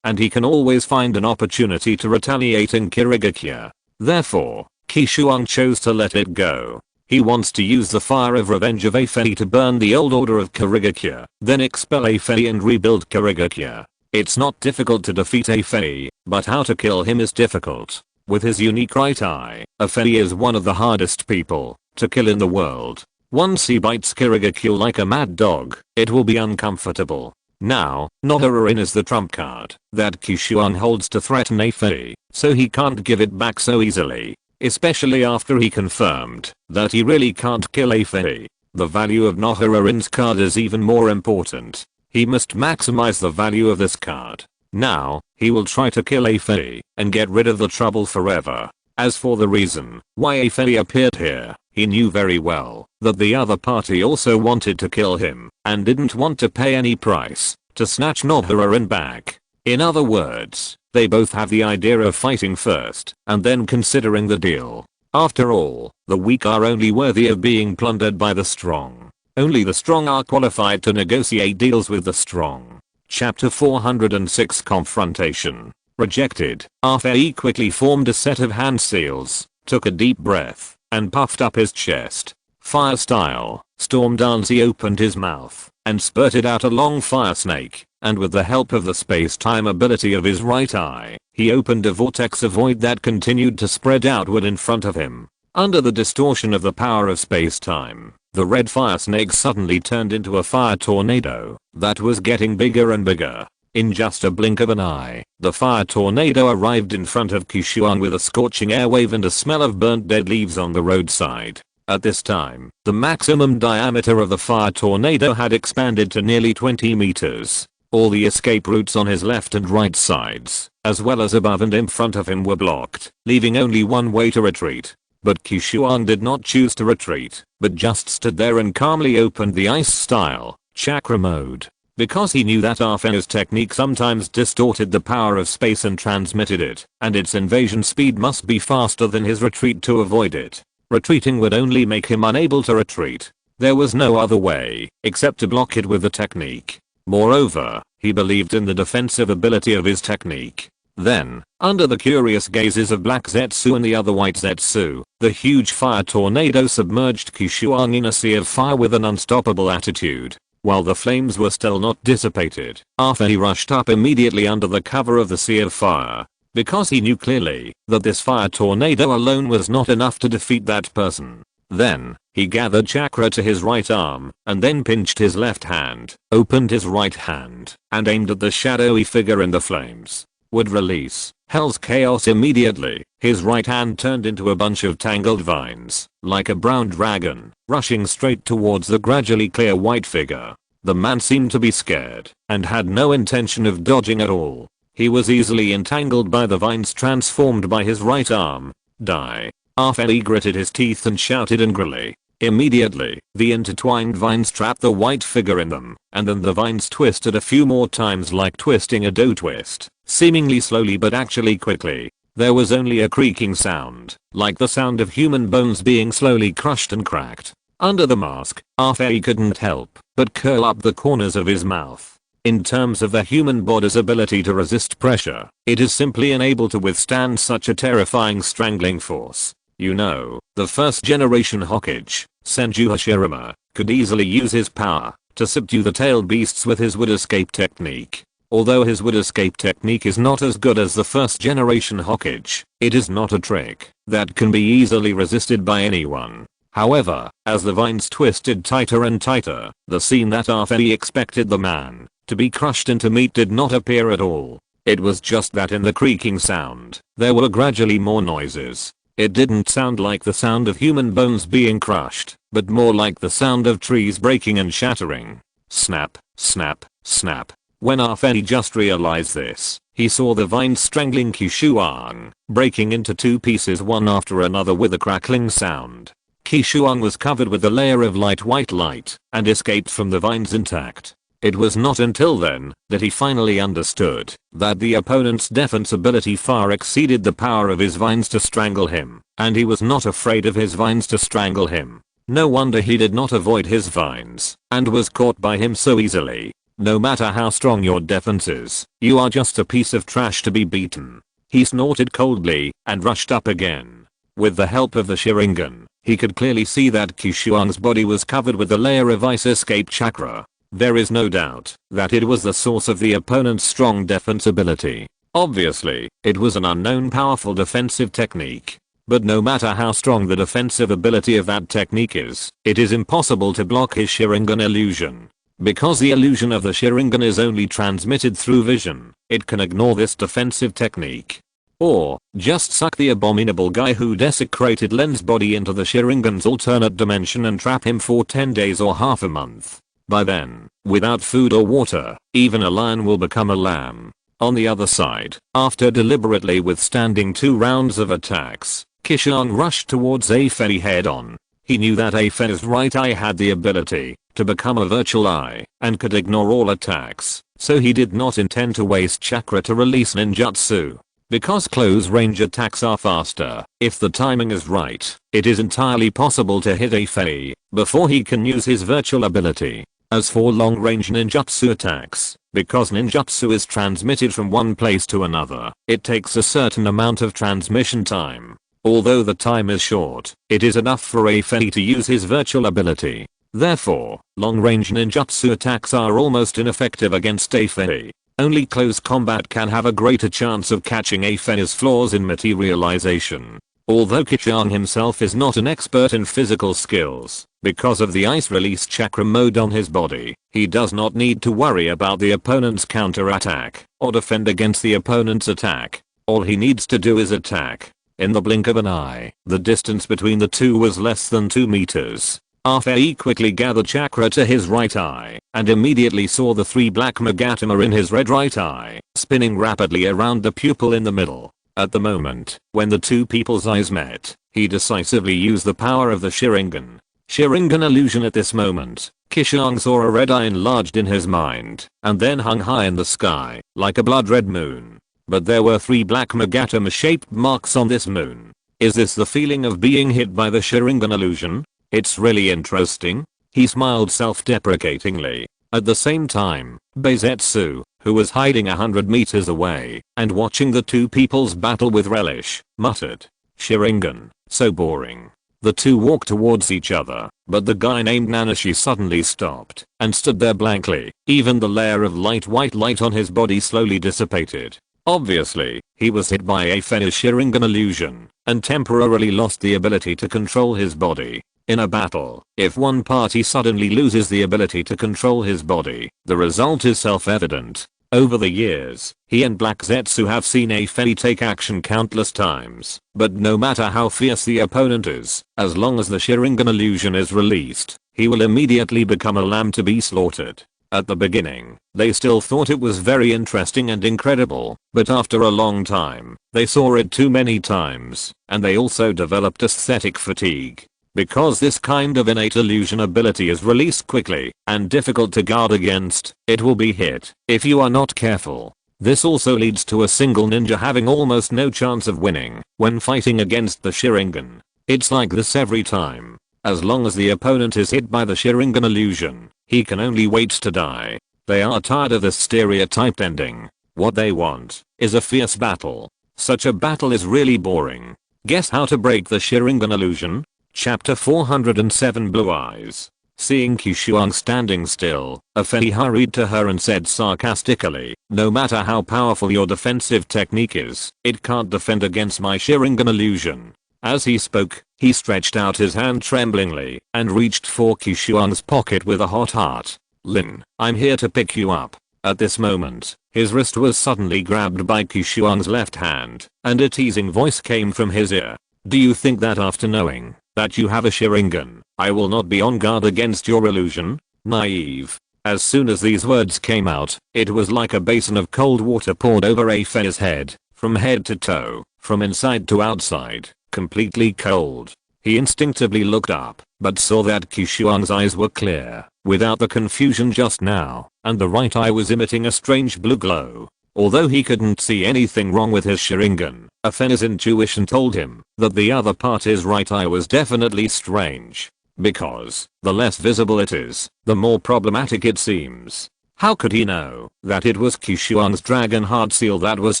and he can always find an opportunity to retaliate in Kirigakure. Therefore, Qishuang chose to let it go. He wants to use the fire of revenge of a fairy to burn the old order of Kirigakure, then expel a fairy and rebuild Kirigakure. It's not difficult to defeat a fairy, but how to kill him is difficult. With his unique right eye, a fairy is one of the hardest people to kill in the world. Once he bites Kirigakure like a mad dog, it will be uncomfortable. Now, Nohara is the trump card that Qishuang holds to threaten a fairy, so he can't give it back so easily. Especially after he confirmed that he really can't kill a fairy. The value of Nohara's card is even more important. He must maximize the value of this card. Now, he will try to kill a fairy and get rid of the trouble forever. As for the reason why a fairy appeared here, he knew very well that the other party also wanted to kill him and didn't want to pay any price to snatch Nohara back. In other words, they both have the idea of fighting first and then considering the deal. After all, the weak are only worthy of being plundered by the strong. Only the strong are qualified to negotiate deals with the strong. Chapter 406 Confrontation. Rejected. Arfei quickly formed a set of hand seals, took a deep breath, and puffed up his chest. Fire style, Storm Dance. He opened his mouth and spurted out a long fire snake, and with the help of the space-time ability of his right eye, he opened a vortex of void that continued to spread outward in front of him. Under the distortion of the power of space-time, the red fire snake suddenly turned into a fire tornado that was getting bigger and bigger. In just a blink of an eye, the fire tornado arrived in front of Qishuang with a scorching air wave and a smell of burnt dead leaves on the roadside. At this time, the maximum diameter of the fire tornado had expanded to nearly 20 meters. All the escape routes on his left and right sides, as well as above and in front of him, were blocked, leaving only one way to retreat. But Qishuang did not choose to retreat, but just stood there and calmly opened the ice-style chakra mode. Because he knew that Afei's technique sometimes distorted the power of space and transmitted it, and its invasion speed must be faster than his retreat to avoid it. Retreating would only make him unable to retreat. There was no other way, except to block it with the technique. Moreover, he believed in the defensive ability of his technique. Then, under the curious gazes of Black Zetsu and the other White Zetsu, the huge fire tornado submerged Qishuang in a sea of fire with an unstoppable attitude. While the flames were still not dissipated, Afei rushed up immediately under the cover of the sea of fire. Because he knew clearly that this fire tornado alone was not enough to defeat that person. Then, he gathered chakra to his right arm, and then pinched his left hand, opened his right hand, and aimed at the shadowy figure in the flames. Would release Hell's chaos immediately. His right hand turned into a bunch of tangled vines, like a brown dragon, rushing straight towards the gradually clear white figure. The man seemed to be scared, and had no intention of dodging at all. He was easily entangled by the vines transformed by his right arm. Die. Afei gritted his teeth and shouted angrily. Immediately, the intertwined vines trapped the white figure in them, and then the vines twisted a few more times like twisting a dough twist, seemingly slowly but actually quickly. There was only a creaking sound, like the sound of human bones being slowly crushed and cracked. Under the mask, Afei couldn't help but curl up the corners of his mouth. In terms of the human body's ability to resist pressure, it is simply unable to withstand such a terrifying strangling force. You know, the first generation Hokage, Senju Hashirama, could easily use his power to subdue the tailed beasts with his wood escape technique. Although his wood escape technique is not as good as the first generation Hokage, it is not a trick that can be easily resisted by anyone. However, as the vines twisted tighter and tighter, the scene that Afei expected the man to be crushed into meat did not appear at all. It was just that in the creaking sound, there were gradually more noises. It didn't sound like the sound of human bones being crushed, but more like the sound of trees breaking and shattering. Snap, snap, snap. When Afei just realized this, he saw the vines strangling Qishuang, breaking into two pieces one after another with a crackling sound. Qishuang was covered with a layer of light white light, and escaped from the vines intact. It was not until then that he finally understood that the opponent's defense ability far exceeded the power of his vines to strangle him, and he was not afraid of his vines to strangle him. No wonder he did not avoid his vines, and was caught by him so easily. No matter how strong your defense is, you are just a piece of trash to be beaten. He snorted coldly, and rushed up again. With the help of the Sharingan, he could clearly see that Qishuang's body was covered with a layer of ice escape chakra. There is no doubt that it was the source of the opponent's strong defense ability. Obviously, it was an unknown powerful defensive technique. But no matter how strong the defensive ability of that technique is, it is impossible to block his Sharingan illusion. Because the illusion of the Sharingan is only transmitted through vision, it can ignore this defensive technique. Or, just suck the abominable guy who desecrated Len's body into the Sharingan's alternate dimension and trap him for 10 days or half a month. By then, without food or water, even a lion will become a lamb. On the other side, after deliberately withstanding 2 rounds of attacks, Qishuang rushed towards Afei head on. He knew that Afei's right eye had the ability to become a virtual eye and could ignore all attacks, so he did not intend to waste chakra to release ninjutsu. Because close range attacks are faster, if the timing is right, it is entirely possible to hit Afei before he can use his virtual ability. As for long range ninjutsu attacks, because ninjutsu is transmitted from one place to another, it takes a certain amount of transmission time. Although the time is short, it is enough for Afei to use his virtual ability. Therefore, long-range ninjutsu attacks are almost ineffective against Afei. Only close combat can have a greater chance of catching Afei's flaws in materialization. Although Qishuang himself is not an expert in physical skills, because of the ice release chakra mode on his body, he does not need to worry about the opponent's counter-attack, or defend against the opponent's attack. All he needs to do is attack. In the blink of an eye, the distance between the two was less than 2 meters. Afei quickly gathered chakra to his right eye, and immediately saw the 3 black magatama in his red right eye, spinning rapidly around the pupil in the middle. At the moment, when the two people's eyes met, he decisively used the power of the Sharingan. Sharingan illusion. At this moment, Qishuang saw a red eye enlarged in his mind, and then hung high in the sky, like a blood-red moon. But there were 3 black Magatama-shaped marks on this moon. Is this the feeling of being hit by the Sharingan illusion? It's really interesting. He smiled self-deprecatingly. At the same time, Beizetsu, who was hiding 100 meters away and watching the two people's battle with relish, muttered, "Sharingan, so boring." The two walked towards each other, but the guy named Nanashi suddenly stopped and stood there blankly. Even the layer of white light on his body slowly dissipated. Obviously, he was hit by a Fenner's Sharingan illusion and temporarily lost the ability to control his body. In a battle, if one party suddenly loses the ability to control his body, the result is self-evident. Over the years, he and Black Zetsu have seen a Fenny take action countless times, but no matter how fierce the opponent is, as long as the Sharingan illusion is released, he will immediately become a lamb to be slaughtered. At the beginning, they still thought it was very interesting and incredible, but after a long time, they saw it too many times, and they also developed aesthetic fatigue. Because this kind of innate illusion ability is released quickly and difficult to guard against, it will be hit if you are not careful. This also leads to a single ninja having almost no chance of winning when fighting against the Sharingan. It's like this every time. As long as the opponent is hit by the Sharingan illusion, he can only wait to die. They are tired of this stereotyped ending. What they want is a fierce battle. Such a battle is really boring. Guess how to break the Sharingan illusion? Chapter 407 Blue Eyes. Seeing Qishuang standing still, Fei hurried to her and said sarcastically, "No matter how powerful your defensive technique is, it can't defend against my Sharingan illusion." As he spoke, he stretched out his hand tremblingly and reached for Qishuang's pocket with a hot heart. "Lin, I'm here to pick you up." At this moment, his wrist was suddenly grabbed by Qishuang's left hand, and a teasing voice came from his ear. "Do you think that after knowing that you have a Sharingan, I will not be on guard against your illusion? Naive." As soon as these words came out, it was like a basin of cold water poured over Fei's head, from head to toe, from inside to outside, completely cold. He instinctively looked up, but saw that Qishuang's eyes were clear, without the confusion just now, and the right eye was emitting a strange blue glow. Although he couldn't see anything wrong with his Sharingan, Fei's intuition told him that the other party's right eye was definitely strange. Because the less visible it is, the more problematic it seems. How could he know that it was Qishuang's dragon heart seal that was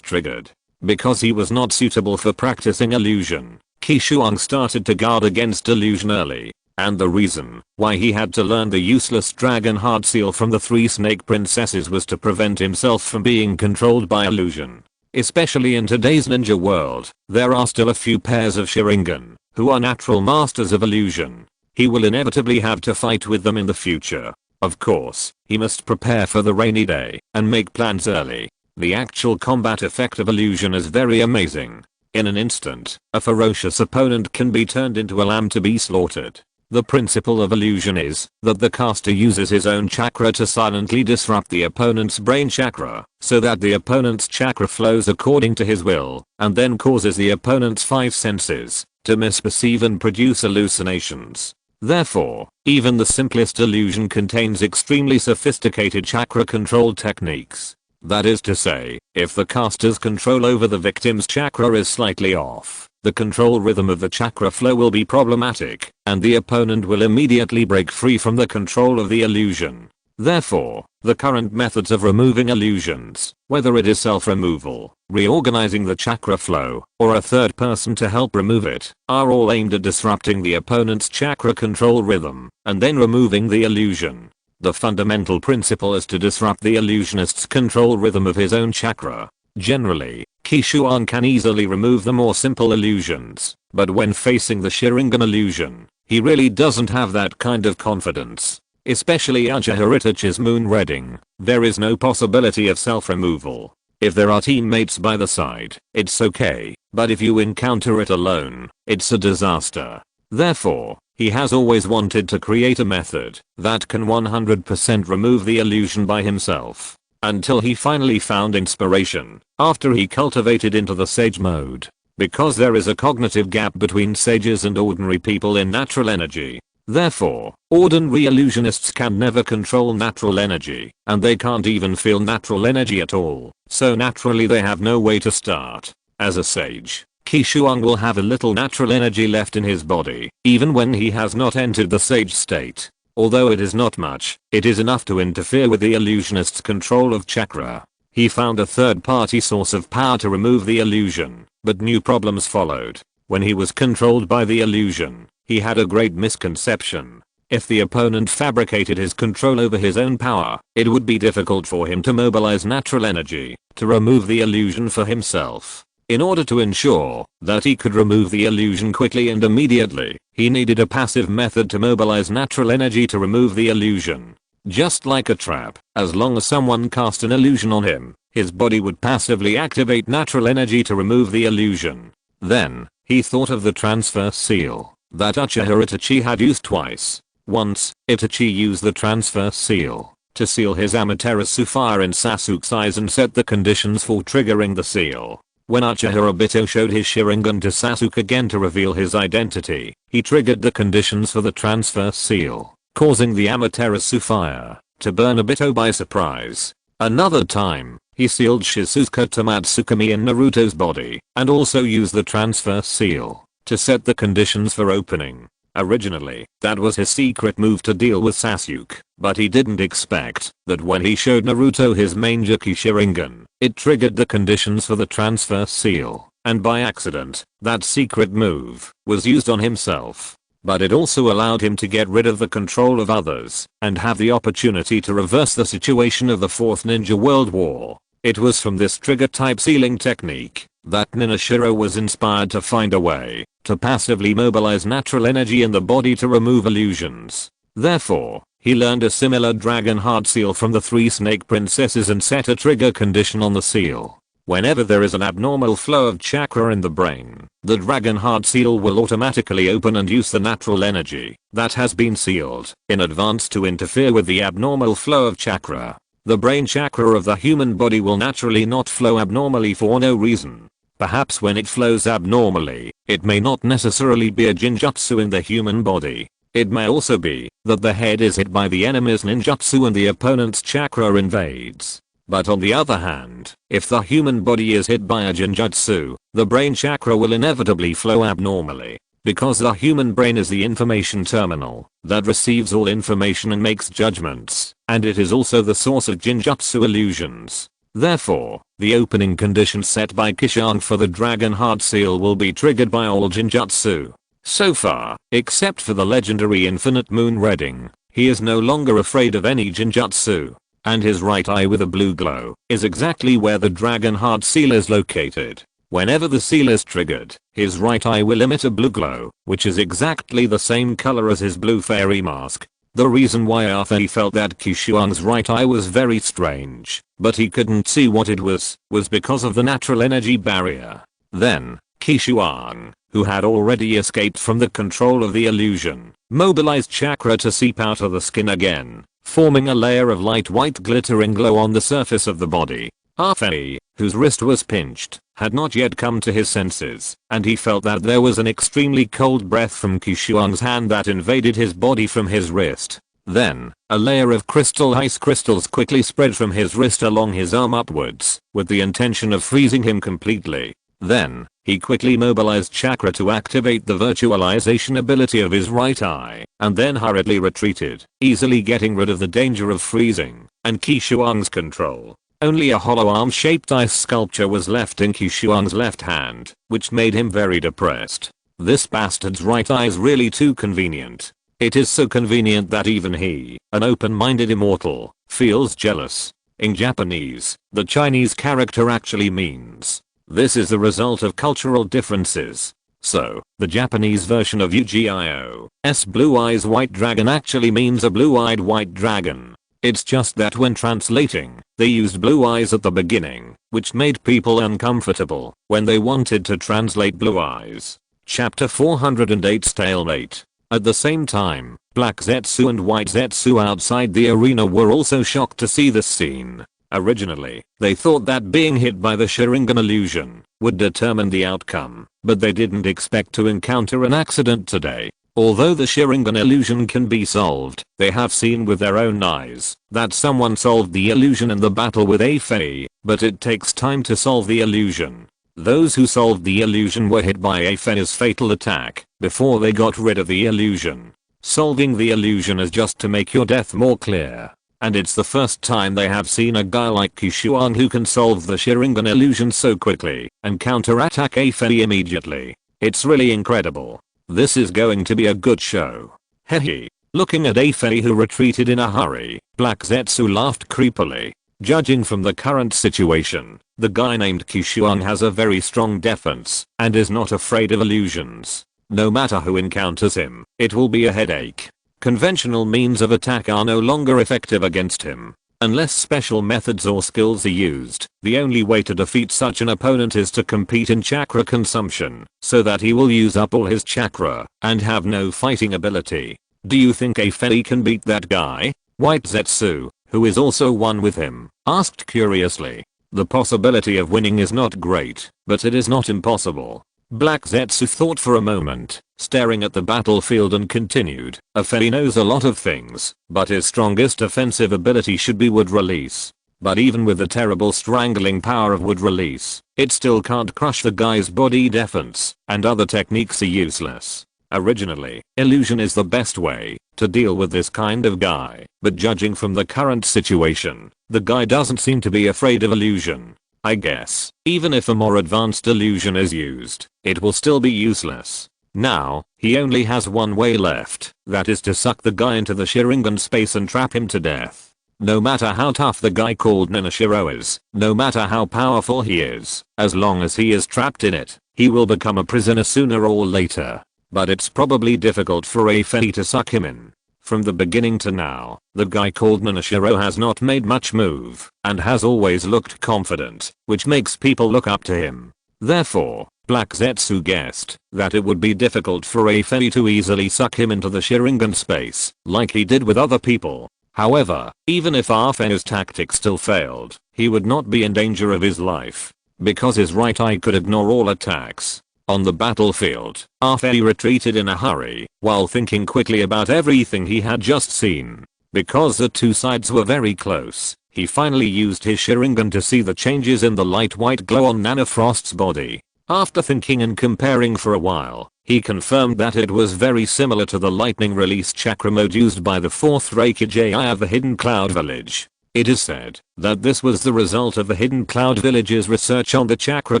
triggered? Because he was not suitable for practicing illusion, Qishuang started to guard against illusion early. And the reason why he had to learn the useless dragon heart seal from the 3 snake princesses was to prevent himself from being controlled by illusion. Especially in today's ninja world, there are still a few pairs of Sharingan who are natural masters of illusion. He will inevitably have to fight with them in the future. Of course, he must prepare for the rainy day and make plans early. The actual combat effect of illusion is very amazing. In an instant, a ferocious opponent can be turned into a lamb to be slaughtered. The principle of illusion is that the caster uses his own chakra to silently disrupt the opponent's brain chakra, so that the opponent's chakra flows according to his will, and then causes the opponent's 5 senses to misperceive and produce hallucinations. Therefore, even the simplest illusion contains extremely sophisticated chakra control techniques. That is to say, if the caster's control over the victim's chakra is slightly off, the control rhythm of the chakra flow will be problematic, and the opponent will immediately break free from the control of the illusion. Therefore, the current methods of removing illusions, whether it is self-removal, reorganizing the chakra flow, or a third person to help remove it, are all aimed at disrupting the opponent's chakra control rhythm, and then removing the illusion. The fundamental principle is to disrupt the illusionist's control rhythm of his own chakra. Generally, Qishuang can easily remove the more simple illusions, but when facing the Sharingan illusion, he really doesn't have that kind of confidence. Especially Uchiha Itachi's moon reading, there is no possibility of self-removal. If there are teammates by the side, it's okay, but if you encounter it alone, it's a disaster. Therefore, he has always wanted to create a method that can 100% remove the illusion by himself. until he finally found inspiration after he cultivated into the sage mode. Because there is a cognitive gap between sages and ordinary people in natural energy. Therefore, ordinary illusionists can never control natural energy, and they can't even feel natural energy at all, so naturally they have no way to start. As a sage, Qishuang will have a little natural energy left in his body, even when he has not entered the sage state. Although it is not much, it is enough to interfere with the illusionist's control of chakra. He found a third-party source of power to remove the illusion, but new problems followed. When he was controlled by the illusion, he had a great misconception. If the opponent fabricated his control over his own power, it would be difficult for him to mobilize natural energy to remove the illusion for himself. In order to ensure that he could remove the illusion quickly and immediately, he needed a passive method to mobilize natural energy to remove the illusion. Just like a trap, as long as someone cast an illusion on him, his body would passively activate natural energy to remove the illusion. Then, he thought of the transfer seal that Uchiha Itachi had used twice. Once, Itachi used the transfer seal to seal his Amaterasu fire in Sasuke's eyes and set the conditions for triggering the seal. When Uchiha Obito showed his Sharingan to Sasuke again to reveal his identity, he triggered the conditions for the transfer seal, causing the Amaterasu fire to burn Obito by surprise. Another time, he sealed Shizuka to Matsukami in Naruto's body, and also used the transfer seal to set the conditions for opening. Originally, that was his secret move to deal with Sasuke, but he didn't expect that when he showed Naruto his Mangekyou Sharingan, it triggered the conditions for the transfer seal, and by accident, that secret move was used on himself. But it also allowed him to get rid of the control of others, and have the opportunity to reverse the situation of the Fourth Ninja World War. It was from this trigger type sealing technique that Ninashiro was inspired to find a way to passively mobilize natural energy in the body to remove illusions. Therefore, he learned a similar dragon heart seal from the three snake princesses and set a trigger condition on the seal. Whenever there is an abnormal flow of chakra in the brain, the dragon heart seal will automatically open and use the natural energy that has been sealed in advance to interfere with the abnormal flow of chakra. The brain chakra of the human body will naturally not flow abnormally for no reason. Perhaps when it flows abnormally, it may not necessarily be a jinjutsu in the human body. It may also be that the head is hit by the enemy's ninjutsu and the opponent's chakra invades. But on the other hand, if the human body is hit by a jinjutsu, the brain chakra will inevitably flow abnormally. Because the human brain is the information terminal that receives all information and makes judgments, and it is also the source of jinjutsu illusions. Therefore, the opening condition set by Qishuang for the Dragon Heart Seal will be triggered by all jinjutsu. So far, except for the legendary Infinite Moon Reading, he is no longer afraid of any jinjutsu. And his right eye with a blue glow is exactly where the Dragon Heart Seal is located. Whenever the seal is triggered, his right eye will emit a blue glow, which is exactly the same color as his blue fairy mask. The reason why after he felt that Qishuang's right eye was very strange, but he couldn't see what it was because of the natural energy barrier. Then, Qishuang, who had already escaped from the control of the illusion, mobilized chakra to seep out of the skin again, forming a layer of light white glittering glow on the surface of the body. Arfei, whose wrist was pinched, had not yet come to his senses, and he felt that there was an extremely cold breath from Qishuang's hand that invaded his body from his wrist. Then, a layer of crystal ice crystals quickly spread from his wrist along his arm upwards, with the intention of freezing him completely. Then, he quickly mobilized chakra to activate the virtualization ability of his right eye, and then hurriedly retreated, easily getting rid of the danger of freezing and Qishuang's control. Only a hollow arm-shaped ice sculpture was left in Qishuang's left hand, which made him very depressed. This bastard's right eye is really too convenient. It is so convenient that even he, an open-minded immortal, feels jealous. In Japanese, the Chinese character actually means, "This is the result of cultural differences." So, the Japanese version of Yu-Gi-Oh's Blue Eyes White Dragon actually means a blue-eyed white dragon. It's just that when translating, they used blue eyes at the beginning, which made people uncomfortable when they wanted to translate blue eyes. Chapter 408 Stalemate. At the same time, Black Zetsu and White Zetsu outside the arena were also shocked to see this scene. Originally, they thought that being hit by the Sharingan illusion would determine the outcome, but they didn't expect to encounter an accident today. Although the Sharingan illusion can be solved, they have seen with their own eyes that someone solved the illusion in the battle with a Fei, but it takes time to solve the illusion. Those who solved the illusion were hit by a Fei's fatal attack before they got rid of the illusion. Solving the illusion is just to make your death more clear. And it's the first time they have seen a guy like Qishuang who can solve the Sharingan illusion so quickly and counterattack a Fei immediately. It's really incredible. This is going to be a good show. Hehe. Looking at a Fei who retreated in a hurry, Black Zetsu laughed creepily. Judging from the current situation, the guy named Qishuang has a very strong defense and is not afraid of illusions. No matter who encounters him, it will be a headache. Conventional means of attack are no longer effective against him. Unless special methods or skills are used, the only way to defeat such an opponent is to compete in chakra consumption, so that he will use up all his chakra and have no fighting ability. Do you think a Fei can beat that guy? White Zetsu, who is also one with him, asked curiously. The possibility of winning is not great, but it is not impossible. Black Zetsu thought for a moment, staring at the battlefield, and continued. A Fei knows a lot of things, but his strongest offensive ability should be wood release. But even with the terrible strangling power of wood release, it still can't crush the guy's body defense, and other techniques are useless. Originally, illusion is the best way to deal with this kind of guy, but judging from the current situation, the guy doesn't seem to be afraid of illusion. I guess, even if a more advanced illusion is used, it will still be useless. Now, he only has one way left, that is to suck the guy into the Sharingan space and trap him to death. No matter how tough the guy called Nanashiro is, no matter how powerful he is, as long as he is trapped in it, he will become a prisoner sooner or later. But it's probably difficult for a Fei to suck him in. From the beginning to now, the guy called Nanashiro has not made much move and has always looked confident, which makes people look up to him. Therefore, Black Zetsu guessed that it would be difficult for a Fei to easily suck him into the Sharingan space, like he did with other people. However, even if Fei's tactic still failed, he would not be in danger of his life, because his right eye could ignore all attacks. On the battlefield, Fei retreated in a hurry, while thinking quickly about everything he had just seen. Because the two sides were very close, he finally used his Sharingan to see the changes in the light white glow on Nanafrost's body. After thinking and comparing for a while, he confirmed that it was very similar to the lightning release chakra mode used by the 4th Raikage of the Hidden Cloud Village. It is said that this was the result of the Hidden Cloud Village's research on the chakra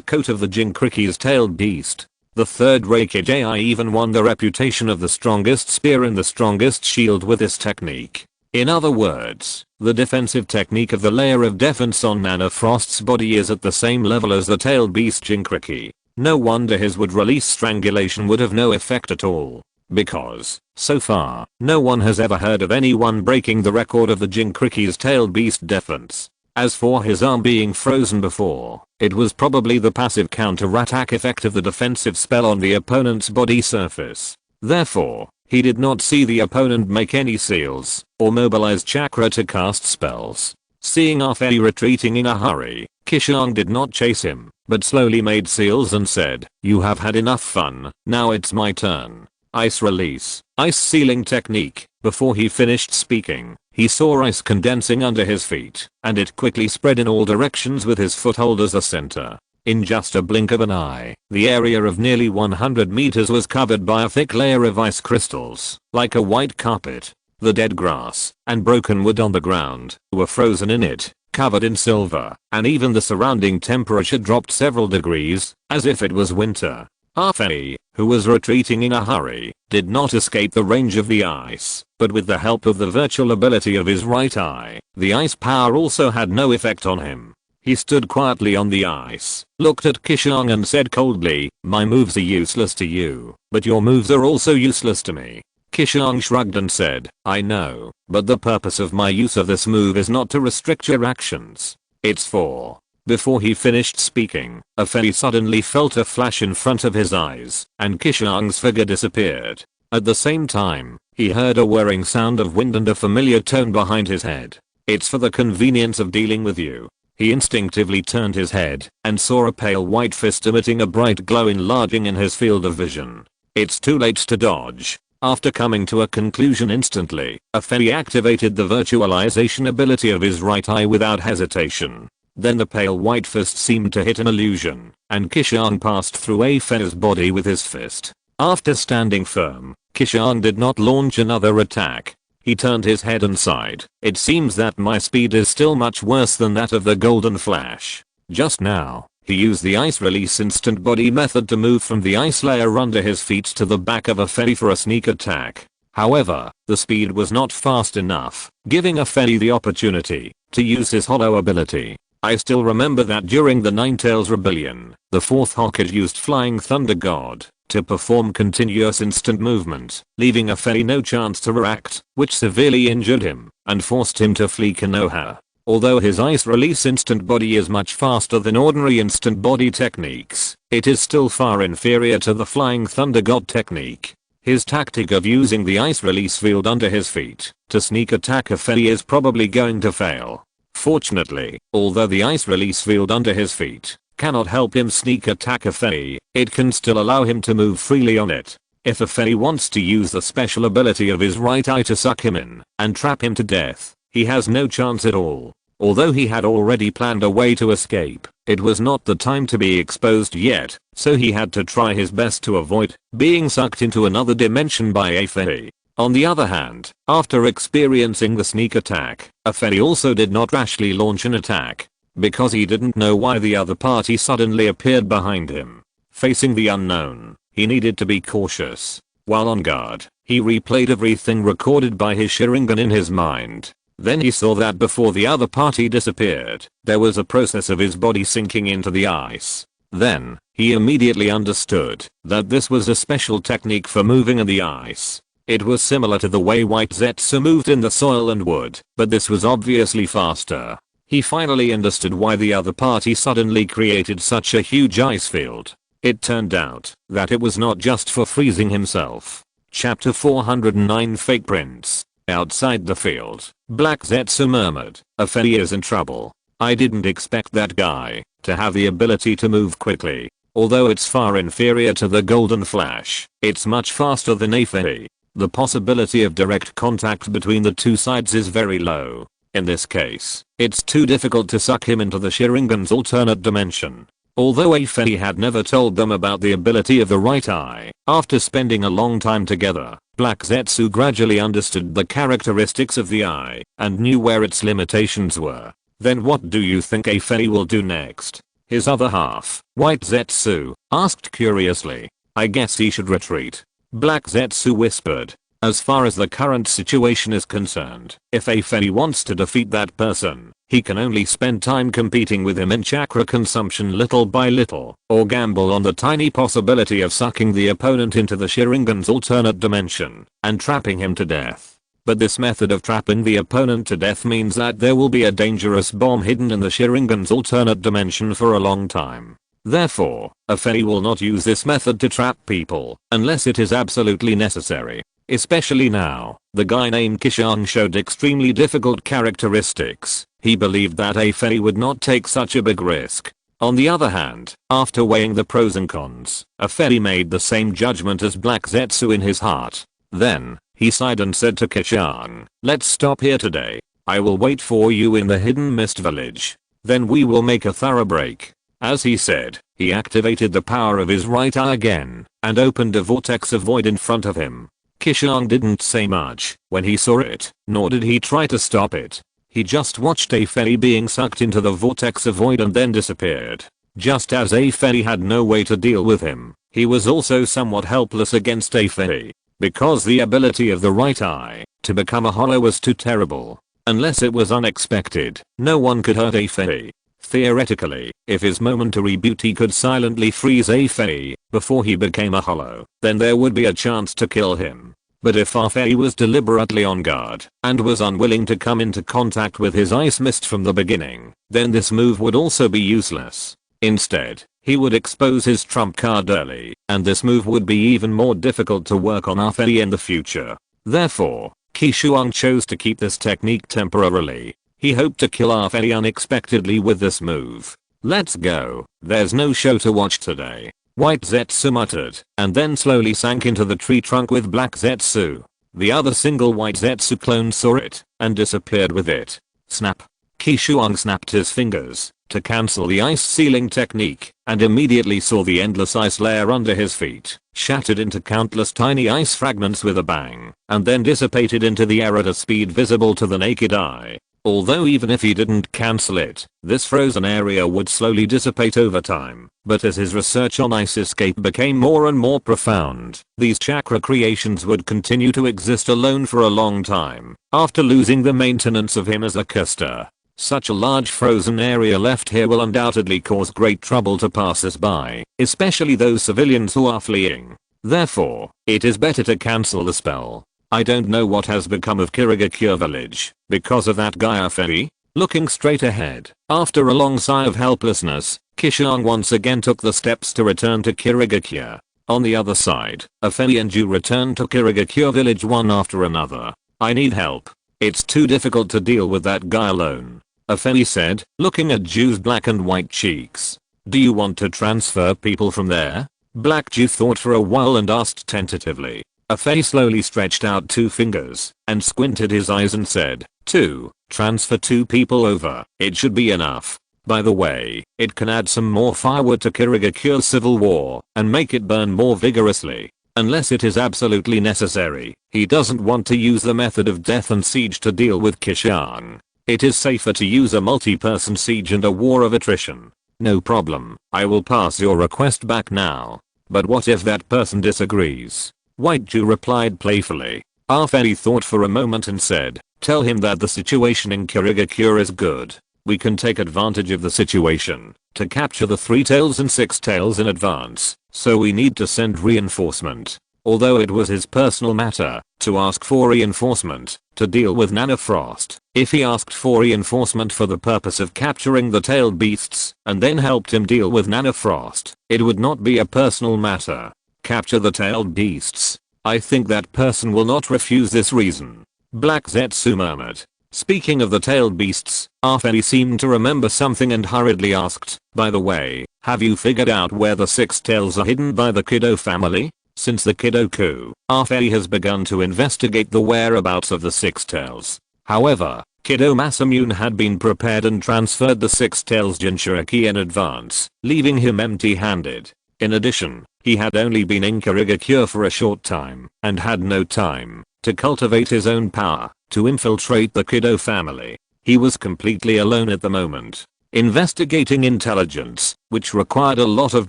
coat of the Jinchuriki's tailed beast. The 3rd Raikage even won the reputation of the strongest spear and the strongest shield with this technique. In other words, the defensive technique of the layer of defense on Nanafrost's body is at the same level as the tailed beast Jinchuriki. No wonder his wood release strangulation would have no effect at all. Because, so far, no one has ever heard of anyone breaking the record of the Jinchuriki's tailed beast defense. As for his arm being frozen before, it was probably the passive counter-attack effect of the defensive spell on the opponent's body surface. Therefore, he did not see the opponent make any seals or mobilize chakra to cast spells. Seeing Fei retreating in a hurry, Qishuang did not chase him, but slowly made seals and said, "You have had enough fun, now it's my turn. Ice release, ice sealing technique." Before he finished speaking, he saw ice condensing under his feet, and it quickly spread in all directions with his foothold as a center. In just a blink of an eye, the area of nearly 100 meters was covered by a thick layer of ice crystals, like a white carpet. The dead grass and broken wood on the ground were frozen in it, covered in silver, and even the surrounding temperature dropped several degrees, as if it was winter. Fei, who was retreating in a hurry, did not escape the range of the ice, but with the help of the virtual ability of his right eye, the ice power also had no effect on him. He stood quietly on the ice, looked at Qishuang and said coldly, "My moves are useless to you, but your moves are also useless to me." Qishuang shrugged and said, "I know, but the purpose of my use of this move is not to restrict your actions. It's for..." Before he finished speaking, Fei suddenly felt a flash in front of his eyes, and Qishuang's figure disappeared. At the same time, he heard a whirring sound of wind and a familiar tone behind his head. It's for the convenience of dealing with you. He instinctively turned his head and saw a pale white fist emitting a bright glow enlarging in his field of vision. It's too late to dodge. After coming to a conclusion instantly, Afei activated the virtualization ability of his right eye without hesitation. Then the pale white fist seemed to hit an illusion, and Qishuang passed through Afei's body with his fist. After standing firm, Qishuang did not launch another attack. He turned his head and sighed. It seems that my speed is still much worse than that of the Golden Flash. Just now, he used the ice release instant body method to move from the ice layer under his feet to the back of Afei for a sneak attack. However, the speed was not fast enough, giving Afei the opportunity to use his hollow ability. I still remember that during the Ninetales Rebellion, the 4th Hokage used Flying Thunder God to perform continuous instant movement, leaving Afei no chance to react, which severely injured him and forced him to flee Konoha. Although his ice release instant body is much faster than ordinary instant body techniques, it is still far inferior to the Flying Thunder God technique. His tactic of using the ice release field under his feet to sneak attack Afei is probably going to fail. Fortunately, although the ice release field under his feet cannot help him sneak attack Afei, it can still allow him to move freely on it. If Afei wants to use the special ability of his right eye to suck him in and trap him to death, he has no chance at all. Although he had already planned a way to escape, it was not the time to be exposed yet, so he had to try his best to avoid being sucked into another dimension by Afei. On the other hand, after experiencing the sneak attack, Afei also did not rashly launch an attack, because he didn't know why the other party suddenly appeared behind him. Facing the unknown, he needed to be cautious. While on guard, he replayed everything recorded by his Sharingan in his mind. Then he saw that before the other party disappeared, there was a process of his body sinking into the ice. Then, he immediately understood that this was a special technique for moving in the ice. It was similar to the way White Zetsu moved in the soil and wood, but this was obviously faster. He finally understood why the other party suddenly created such a huge ice field. It turned out that it was not just for freezing himself. Chapter 409 Fake Prince. Outside the field, Black Zetsu murmured, Afei is in trouble. I didn't expect that guy to have the ability to move quickly. Although it's far inferior to the Golden Flash, it's much faster than Afei. The possibility of direct contact between the two sides is very low. In this case, it's too difficult to suck him into the Sharingan's alternate dimension. Although Afei had never told them about the ability of the right eye, after spending a long time together, Black Zetsu gradually understood the characteristics of the eye and knew where its limitations were. Then what do you think Afei will do next? His other half, White Zetsu, asked curiously. I guess he should retreat. Black Zetsu whispered. As far as the current situation is concerned, if Afei wants to defeat that person, he can only spend time competing with him in chakra consumption little by little, or gamble on the tiny possibility of sucking the opponent into the Sharingan's alternate dimension and trapping him to death. But this method of trapping the opponent to death means that there will be a dangerous bomb hidden in the Sharingan's alternate dimension for a long time. Therefore, Afei will not use this method to trap people unless it is absolutely necessary. Especially now, the guy named Qishuang showed extremely difficult characteristics. He believed that Afei would not take such a big risk. On the other hand, after weighing the pros and cons, Afei made the same judgment as Black Zetsu in his heart. Then, he sighed and said to Qishuang, let's stop here today. I will wait for you in the Hidden Mist Village. Then we will make a thorough break. As he said, he activated the power of his right eye again and opened a vortex of void in front of him. Qishuang didn't say much when he saw it, nor did he try to stop it. He just watched Afei being sucked into the vortex of void and then disappeared. Just as Afei had no way to deal with him, he was also somewhat helpless against Afei, because the ability of the right eye to become a hollow was too terrible. Unless it was unexpected, no one could hurt Afei. Theoretically, if his momentary beauty could silently freeze Afei before he became a hollow, then there would be a chance to kill him. But if Afei was deliberately on guard and was unwilling to come into contact with his ice mist from the beginning, then this move would also be useless. Instead, he would expose his trump card early, and this move would be even more difficult to work on Afei in the future. Therefore, Qishuang chose to keep this technique temporarily. He hoped to kill Arfei unexpectedly with this move. Let's go, there's no show to watch today, White Zetsu muttered, and then slowly sank into the tree trunk with Black Zetsu. The other single White Zetsu clone saw it, and disappeared with it. Snap. Qishuang snapped his fingers to cancel the ice sealing technique, and immediately saw the endless ice layer under his feet, shattered into countless tiny ice fragments with a bang, and then dissipated into the air at a speed visible to the naked eye. Although even if he didn't cancel it, this frozen area would slowly dissipate over time, but as his research on ice escape became more and more profound, these chakra creations would continue to exist alone for a long time, after losing the maintenance of him as a caster. Such a large frozen area left here will undoubtedly cause great trouble to passers-by, especially those civilians who are fleeing. Therefore, it is better to cancel the spell. I don't know what has become of Kirigakure village, because of that guy Arfei. Looking straight ahead, after a long sigh of helplessness, Qishuang once again took the steps to return to Kirigakure. On the other side, Arfei and Ju returned to Kirigakure village one after another. I need help. It's too difficult to deal with that guy alone, Arfei said, looking at Ju's black and white cheeks. Do you want to transfer people from there? Black Ju thought for a while and asked tentatively. Arfei slowly stretched out 2 fingers and squinted his eyes and said, 2, transfer 2 people over, it should be enough. By the way, it can add some more firewood to Kirigakure's civil war and make it burn more vigorously. Unless it is absolutely necessary, he doesn't want to use the method of death and siege to deal with Qishuang. It is safer to use a multi-person siege and a war of attrition. No problem, I will pass your request back now. But what if that person disagrees? White Ju replied playfully. Arfei thought for a moment and said, tell him that the situation in Kirigakure is good. We can take advantage of the situation to capture the 3 tails and 6 tails in advance, so we need to send reinforcement. Although it was his personal matter to ask for reinforcement to deal with Nanofrost, if he asked for reinforcement for the purpose of capturing the tailed beasts and then helped him deal with Nanofrost, it would not be a personal matter. Capture the tailed beasts. I think that person will not refuse this reason. Black Zetsu murmured. Speaking of the tailed beasts, Arfei seemed to remember something and hurriedly asked, by the way, have you figured out where the 6 tails are hidden by the Kiddo family? Since the Kiddo coup, Arfei has begun to investigate the whereabouts of the 6 tails. However, Kiddo Masamune had been prepared and transferred the 6 tails Jinchuriki in advance, leaving him empty-handed. In addition, he had only been in Kirigakure for a short time and had no time to cultivate his own power to infiltrate the Kiddo family. He was completely alone at the moment. Investigating intelligence, which required a lot of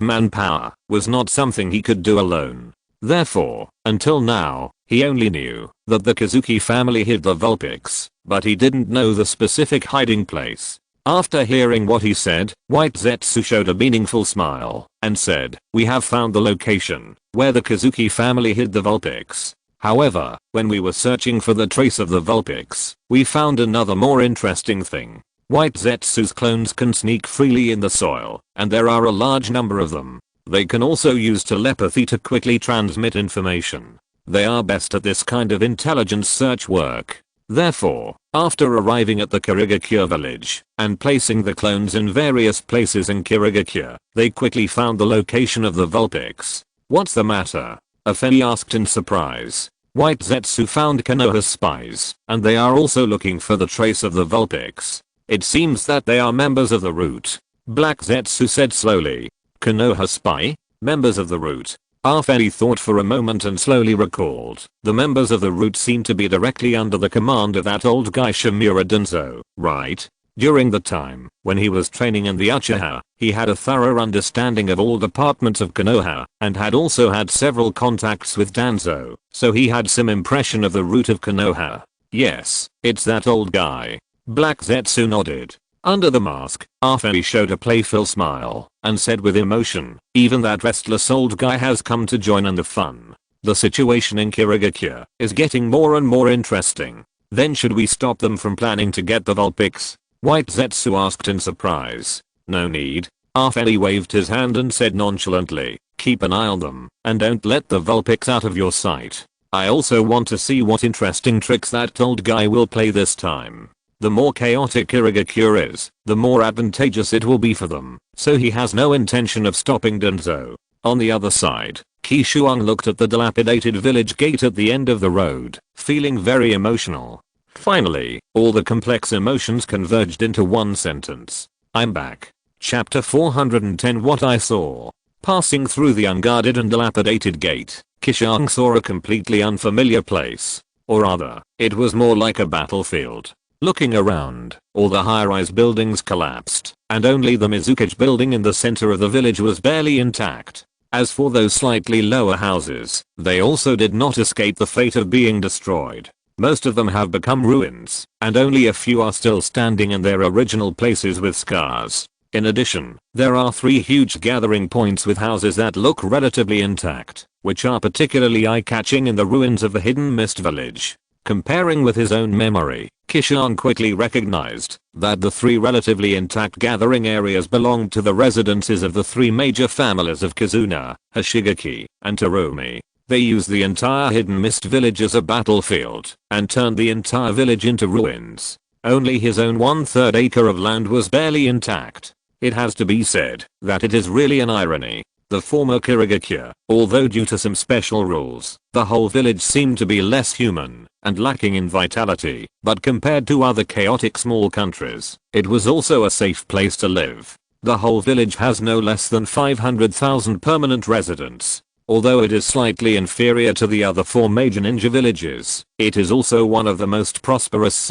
manpower, was not something he could do alone. Therefore, until now, he only knew that the Kazuki family hid the Vulpix, but he didn't know the specific hiding place. After hearing what he said, White Zetsu showed a meaningful smile and said, we have found the location where the Kazuki family hid the Vulpix. However, when we were searching for the trace of the Vulpix, we found another more interesting thing. White Zetsu's clones can sneak freely in the soil, and there are a large number of them. They can also use telepathy to quickly transmit information. They are best at this kind of intelligence search work. Therefore, after arriving at the Kirigakure village and placing the clones in various places in Kirigakure, they quickly found the location of the Vulpix. What's the matter? Arfei asked in surprise. White Zetsu found Konoha's spies, and they are also looking for the trace of the Vulpix. It seems that they are members of the Root. Black Zetsu said slowly. Konoha spy? Members of the Root? Arfei thought for a moment and slowly recalled. The members of the Root seem to be directly under the command of that old guy Shimura Dunzo, right? During the time when he was training in the Uchiha, he had a thorough understanding of all departments of Konoha and had also had several contacts with Danzo, so he had some impression of the Root of Konoha. Yes, it's that old guy. Black Zetsu nodded. Under the mask, Arfei showed a playful smile and said with emotion, even that restless old guy has come to join in the fun. The situation in Kirigakure is getting more and more interesting. Then should we stop them from planning to get the Vulpix? White Zetsu asked in surprise. No need. Arfei waved his hand and said nonchalantly, keep an eye on them and don't let the Vulpix out of your sight. I also want to see what interesting tricks that old guy will play this time. The more chaotic Kirigakure is, the more advantageous it will be for them, so he has no intention of stopping Danzo. On the other side, Qishuang looked at the dilapidated village gate at the end of the road, feeling very emotional. Finally, all the complex emotions converged into one sentence. I'm back. Chapter 410 What I Saw. Passing through the unguarded and dilapidated gate, Qishuang saw a completely unfamiliar place. Or rather, it was more like a battlefield. Looking around, all the high-rise buildings collapsed, and only the Mizukage building in the center of the village was barely intact. As for those slightly lower houses, they also did not escape the fate of being destroyed. Most of them have become ruins, and only a few are still standing in their original places with scars. In addition, there are 3 huge gathering points with houses that look relatively intact, which are particularly eye-catching in the ruins of the Hidden Mist village. Comparing with his own memory, Qishuang quickly recognized that the 3 relatively intact gathering areas belonged to the residences of the 3 major families of Kizuna, Hoshigaki, and Terumi. They used the entire Hidden Mist village as a battlefield and turned the entire village into ruins. Only his own 1/3 acre of land was barely intact. It has to be said that it is really an irony. The former Kirigakure, although due to some special rules, the whole village seemed to be less human and lacking in vitality, but compared to other chaotic small countries, it was also a safe place to live. The whole village has no less than 500,000 permanent residents. Although it is slightly inferior to the other 4 major ninja villages, it is also one of the most prosperous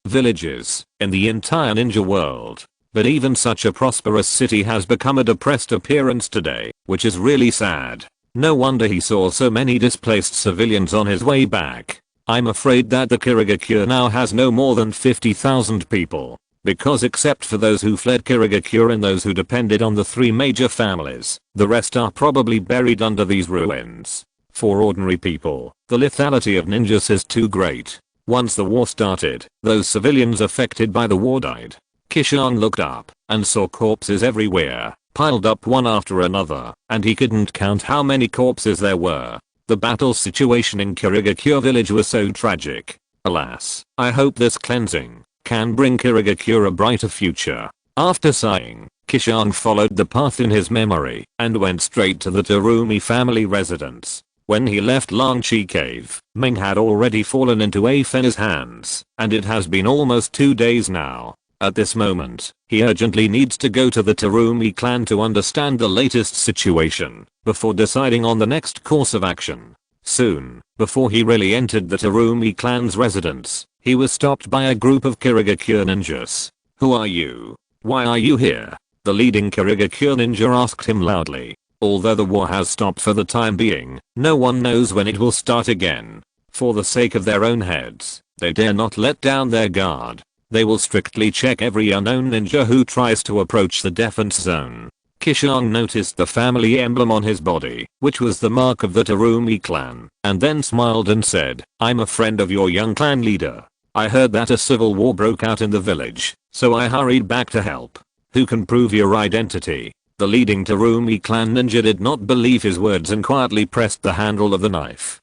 villages, in the entire ninja world. But even such a prosperous city has become a depressed appearance today, which is really sad. No wonder he saw so many displaced civilians on his way back. I'm afraid that the Kirigakure now has no more than 50,000 people. Because except for those who fled Kirigakure and those who depended on the 3 major families, the rest are probably buried under these ruins. For ordinary people, the lethality of ninjas is too great. Once the war started, those civilians affected by the war died. Qishuang looked up and saw corpses everywhere, piled up one after another, and he couldn't count how many corpses there were. The battle situation in Kirigakure village was so tragic. Alas, I hope this cleansing can bring Kirigakure a brighter future. After sighing, Qishuang followed the path in his memory and went straight to the Terumi family residence. When he left Langchi Cave, Ming had already fallen into Afen's hands, and it has been almost 2 days now. At this moment, he urgently needs to go to the Terumi clan to understand the latest situation before deciding on the next course of action. Soon, before he really entered the Terumi clan's residence, he was stopped by a group of Kirigakure ninjas. Who are you? Why are you here? The leading Kirigakure ninja asked him loudly. Although the war has stopped for the time being, no one knows when it will start again. For the sake of their own heads, they dare not let down their guard. They will strictly check every unknown ninja who tries to approach the defense zone. Qishuang noticed the family emblem on his body, which was the mark of the Terumi clan, and then smiled and said, I'm a friend of your young clan leader. I heard that a civil war broke out in the village, so I hurried back to help. Who can prove your identity? The leading Terumi clan ninja did not believe his words and quietly pressed the handle of the knife.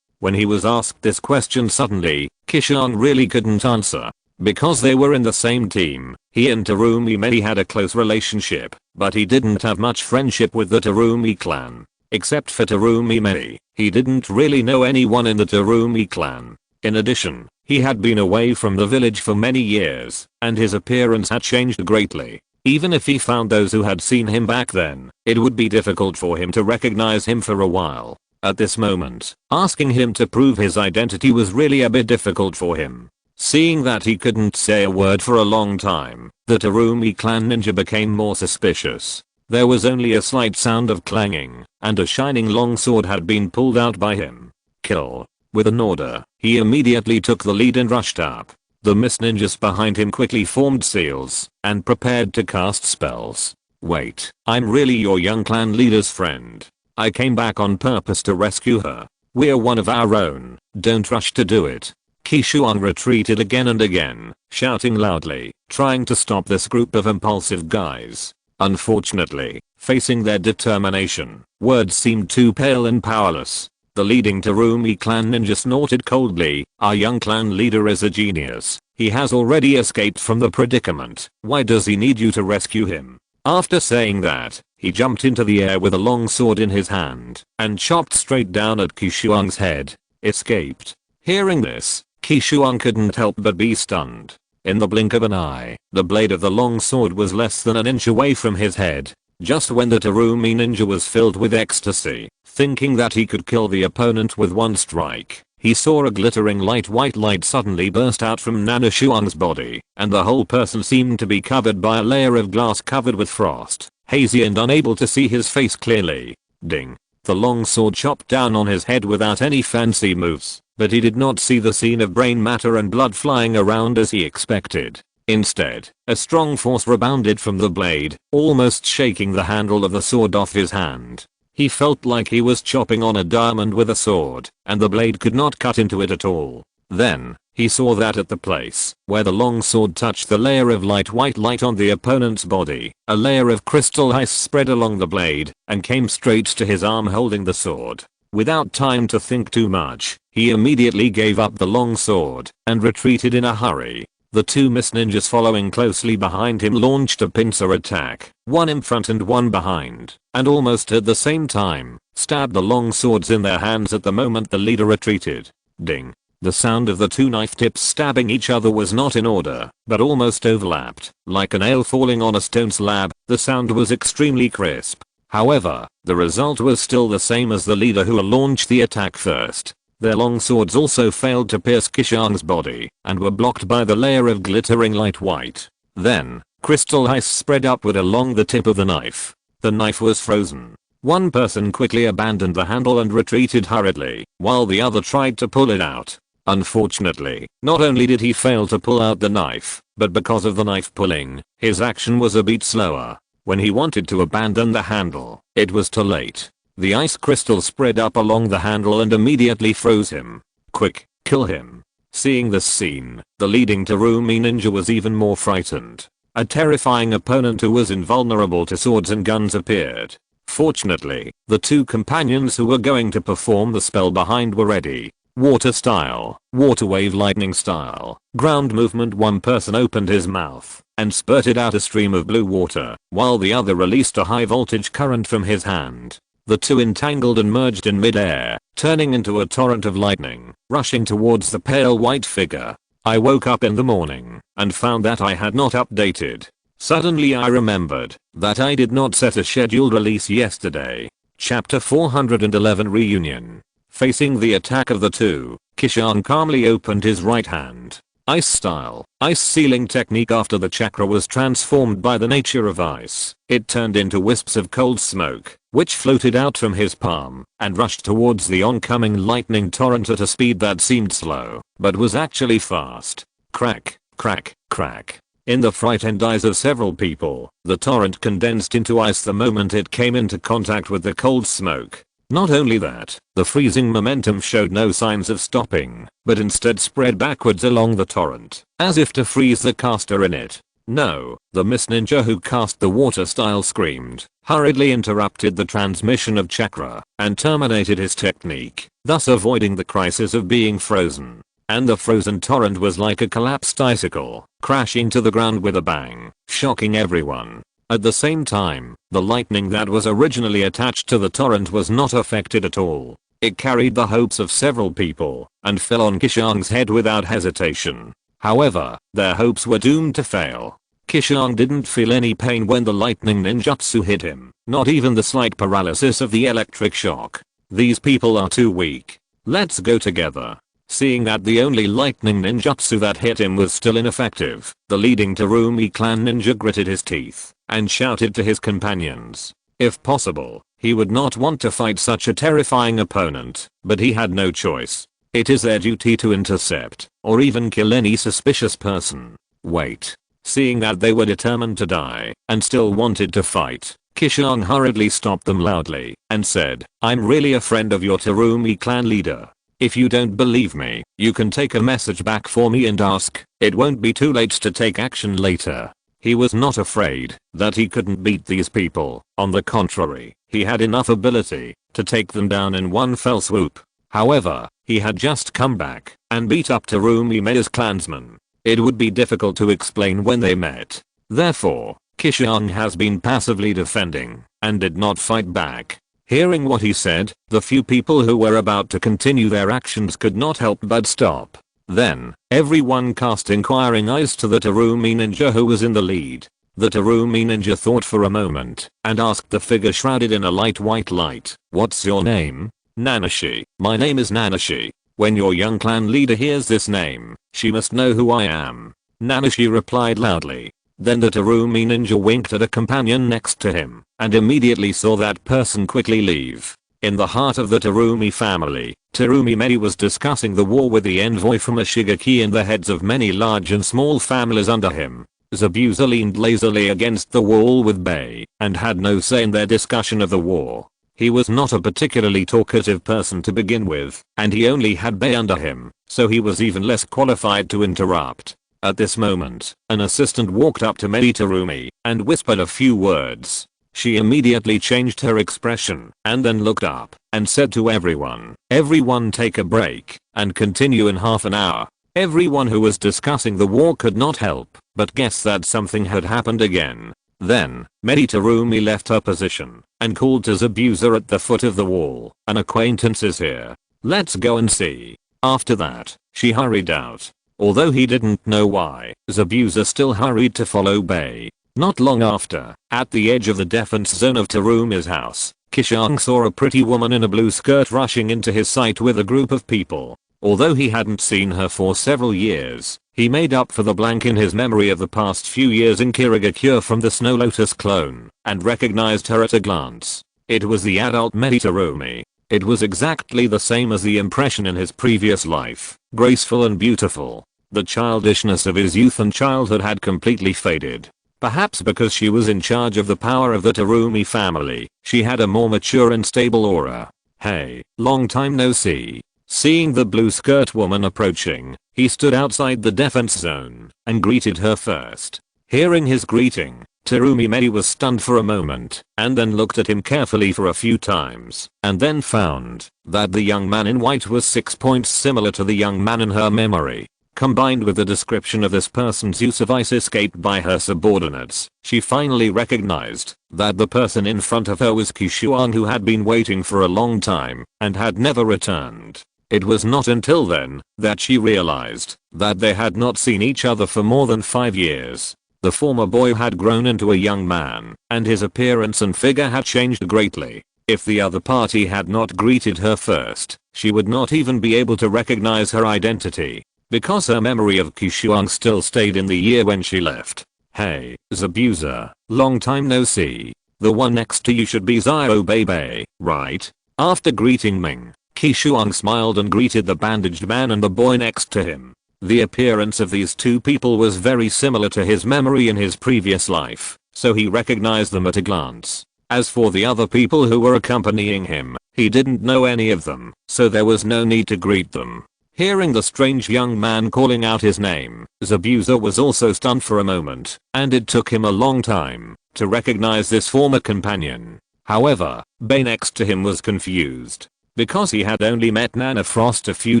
When he was asked this question suddenly, Qishuang really couldn't answer. Because they were in the same team, he and Terumi Mei had a close relationship, but he didn't have much friendship with the Terumi clan. Except for Terumi Mei, he didn't really know anyone in the Terumi clan. In addition, he had been away from the village for many years, and his appearance had changed greatly. Even if he found those who had seen him back then, it would be difficult for him to recognize him for a while. At this moment, asking him to prove his identity was really a bit difficult for him. Seeing that he couldn't say a word for a long time, the Terumi clan ninja became more suspicious. There was only a slight sound of clanging, and a shining long sword had been pulled out by him. Kill. With an order, he immediately took the lead and rushed up. The mist ninjas behind him quickly formed seals, and prepared to cast spells. Wait, I'm really your young clan leader's friend. I came back on purpose to rescue her. We're one of our own, don't rush to do it. Qishuang retreated again and again, shouting loudly, trying to stop this group of impulsive guys. Unfortunately, facing their determination, words seemed too pale and powerless. The leading Terumi clan ninja snorted coldly. Our young clan leader is a genius. He has already escaped from the predicament. Why does he need you to rescue him? After saying that, he jumped into the air with a long sword in his hand and chopped straight down at Qishuang's head. Escaped. Hearing this, Qishuang couldn't help but be stunned. In the blink of an eye, the blade of the long sword was less than an inch away from his head. Just when the Terumi ninja was filled with ecstasy, thinking that he could kill the opponent with one strike, he saw a glittering white light suddenly burst out from Nanoshuang's body, and the whole person seemed to be covered by a layer of glass covered with frost, hazy and unable to see his face clearly. Ding. The long sword chopped down on his head without any fancy moves, but he did not see the scene of brain matter and blood flying around as he expected. Instead, a strong force rebounded from the blade, almost shaking the handle of the sword off his hand. He felt like he was chopping on a diamond with a sword, and the blade could not cut into it at all. Then, he saw that at the place where the long sword touched the layer of white light on the opponent's body, a layer of crystal ice spread along the blade and came straight to his arm holding the sword. Without time to think too much, he immediately gave up the long sword and retreated in a hurry. The two Miss Ninjas following closely behind him launched a pincer attack, one in front and one behind, and almost at the same time, stabbed the long swords in their hands at the moment the leader retreated. Ding. The sound of the two knife tips stabbing each other was not in order, but almost overlapped. Like a nail falling on a stone slab, the sound was extremely crisp. However, the result was still the same as the leader who launched the attack first. Their long swords also failed to pierce Qishuang's body and were blocked by the layer of glittering white. Then, crystal ice spread upward along the tip of the knife. The knife was frozen. One person quickly abandoned the handle and retreated hurriedly, while the other tried to pull it out. Unfortunately, not only did he fail to pull out the knife, but because of the knife pulling, his action was a bit slower. When he wanted to abandon the handle, it was too late. The ice crystal spread up along the handle and immediately froze him. Quick, kill him. Seeing this scene, the leading Terumi ninja was even more frightened. A terrifying opponent who was invulnerable to swords and guns appeared. Fortunately, the two companions who were going to perform the spell behind were ready. Water style, water wave lightning style, ground movement. One person opened his mouth and spurted out a stream of blue water, while the other released a high voltage current from his hand. The two entangled and merged in mid-air, turning into a torrent of lightning, rushing towards the pale white figure. I woke up in the morning and found that I had not updated. Suddenly I remembered that I did not set a scheduled release yesterday. Chapter 411 Reunion. Facing the attack of the two, Qishuang calmly opened his right hand. Ice style, ice sealing technique. After the chakra was transformed by the nature of ice, it turned into wisps of cold smoke, which floated out from his palm and rushed towards the oncoming lightning torrent at a speed that seemed slow, but was actually fast. Crack, crack, crack. In the frightened eyes of several people, the torrent condensed into ice the moment it came into contact with the cold smoke. Not only that, the freezing momentum showed no signs of stopping, but instead spread backwards along the torrent, as if to freeze the caster in it. No, the Miss Ninja who cast the water style screamed, hurriedly interrupted the transmission of chakra, and terminated his technique, thus avoiding the crisis of being frozen. And the frozen torrent was like a collapsed icicle, crashing to the ground with a bang, shocking everyone. At the same time, the lightning that was originally attached to the torrent was not affected at all. It carried the hopes of several people and fell on Qishuang's head without hesitation. However, their hopes were doomed to fail. Qishuang didn't feel any pain when the lightning ninjutsu hit him, not even the slight paralysis of the electric shock. These people are too weak. Let's go together. Seeing that the only lightning ninjutsu that hit him was still ineffective, the leading Terumi clan ninja gritted his teeth and shouted to his companions. If possible, he would not want to fight such a terrifying opponent, but he had no choice. It is their duty to intercept or even kill any suspicious person. Wait. Seeing that they were determined to die and still wanted to fight, Qishuang hurriedly stopped them loudly and said, "I'm really a friend of your Terumi clan leader. If you don't believe me, you can take a message back for me and ask. It won't be too late to take action later." He was not afraid that he couldn't beat these people. On the contrary, he had enough ability to take them down in one fell swoop. However, he had just come back and beat up Terumi Medi's clansmen. It would be difficult to explain when they met. Therefore, Qishuang has been passively defending and did not fight back. Hearing what he said, the few people who were about to continue their actions could not help but stop. Then, everyone cast inquiring eyes to the Terumi ninja who was in the lead. The Terumi ninja thought for a moment and asked the figure shrouded in a light white light, "What's your name?" "Nanashi. My name is Nanashi. When your young clan leader hears this name, she must know who I am." Nanashi replied loudly. Then the Terumi ninja winked at a companion next to him and immediately saw that person quickly leave. In the heart of the Terumi family, Terumi Medi was discussing the war with the envoy from Ashigaki and the heads of many large and small families under him. Zabuza leaned lazily against the wall with Bei and had no say in their discussion of the war. He was not a particularly talkative person to begin with, and he only had Bei under him, so he was even less qualified to interrupt. At this moment, an assistant walked up to Medi Terumi and whispered a few words. She immediately changed her expression and then looked up and said to everyone, "Everyone take a break and continue in half an hour." Everyone who was discussing the war could not help but guess that something had happened again. Then, Medi Terumi left her position and called to Zabuza at the foot of the wall, "An acquaintance is here. Let's go and see." After that, she hurried out. Although he didn't know why, Zabuza still hurried to follow Bei. Not long after, at the edge of the defense zone of Terumi's house, Qishuang saw a pretty woman in a blue skirt rushing into his sight with a group of people. Although he hadn't seen her for several years, he made up for the blank in his memory of the past few years in Kirigakure from the Snow Lotus clone, and recognized her at a glance. It was the adult Medi Terumi. It was exactly the same as the impression in his previous life, graceful and beautiful. The childishness of his youth and childhood had completely faded. Perhaps because she was in charge of the power of the Terumi family, she had a more mature and stable aura. "Hey, long time no see." Seeing the blue skirt woman approaching, he stood outside the defense zone and greeted her first. Hearing his greeting, Terumi Medi was stunned for a moment and then looked at him carefully for a few times and then found that the young man in white was 6 points similar to the young man in her memory. Combined with the description of this person's use of ice escaped by her subordinates, she finally recognized that the person in front of her was Qishuang, who had been waiting for a long time and had never returned. It was not until then that she realized that they had not seen each other for more than 5 years. The former boy had grown into a young man, and his appearance and figure had changed greatly. If the other party had not greeted her first, she would not even be able to recognize her identity, because her memory of Qishuang still stayed in the year when she left. "Hey, Zabuza, long time no see. The one next to you should be Zio Bebe, right?" After greeting Ming, Qishuang smiled and greeted the bandaged man and the boy next to him. The appearance of these two people was very similar to his memory in his previous life, so he recognized them at a glance. As for the other people who were accompanying him, he didn't know any of them, so there was no need to greet them. Hearing the strange young man calling out his name, Zabuza was also stunned for a moment, and it took him a long time to recognize this former companion. However, Bei next to him was confused. Because he had only met Nana Frost a few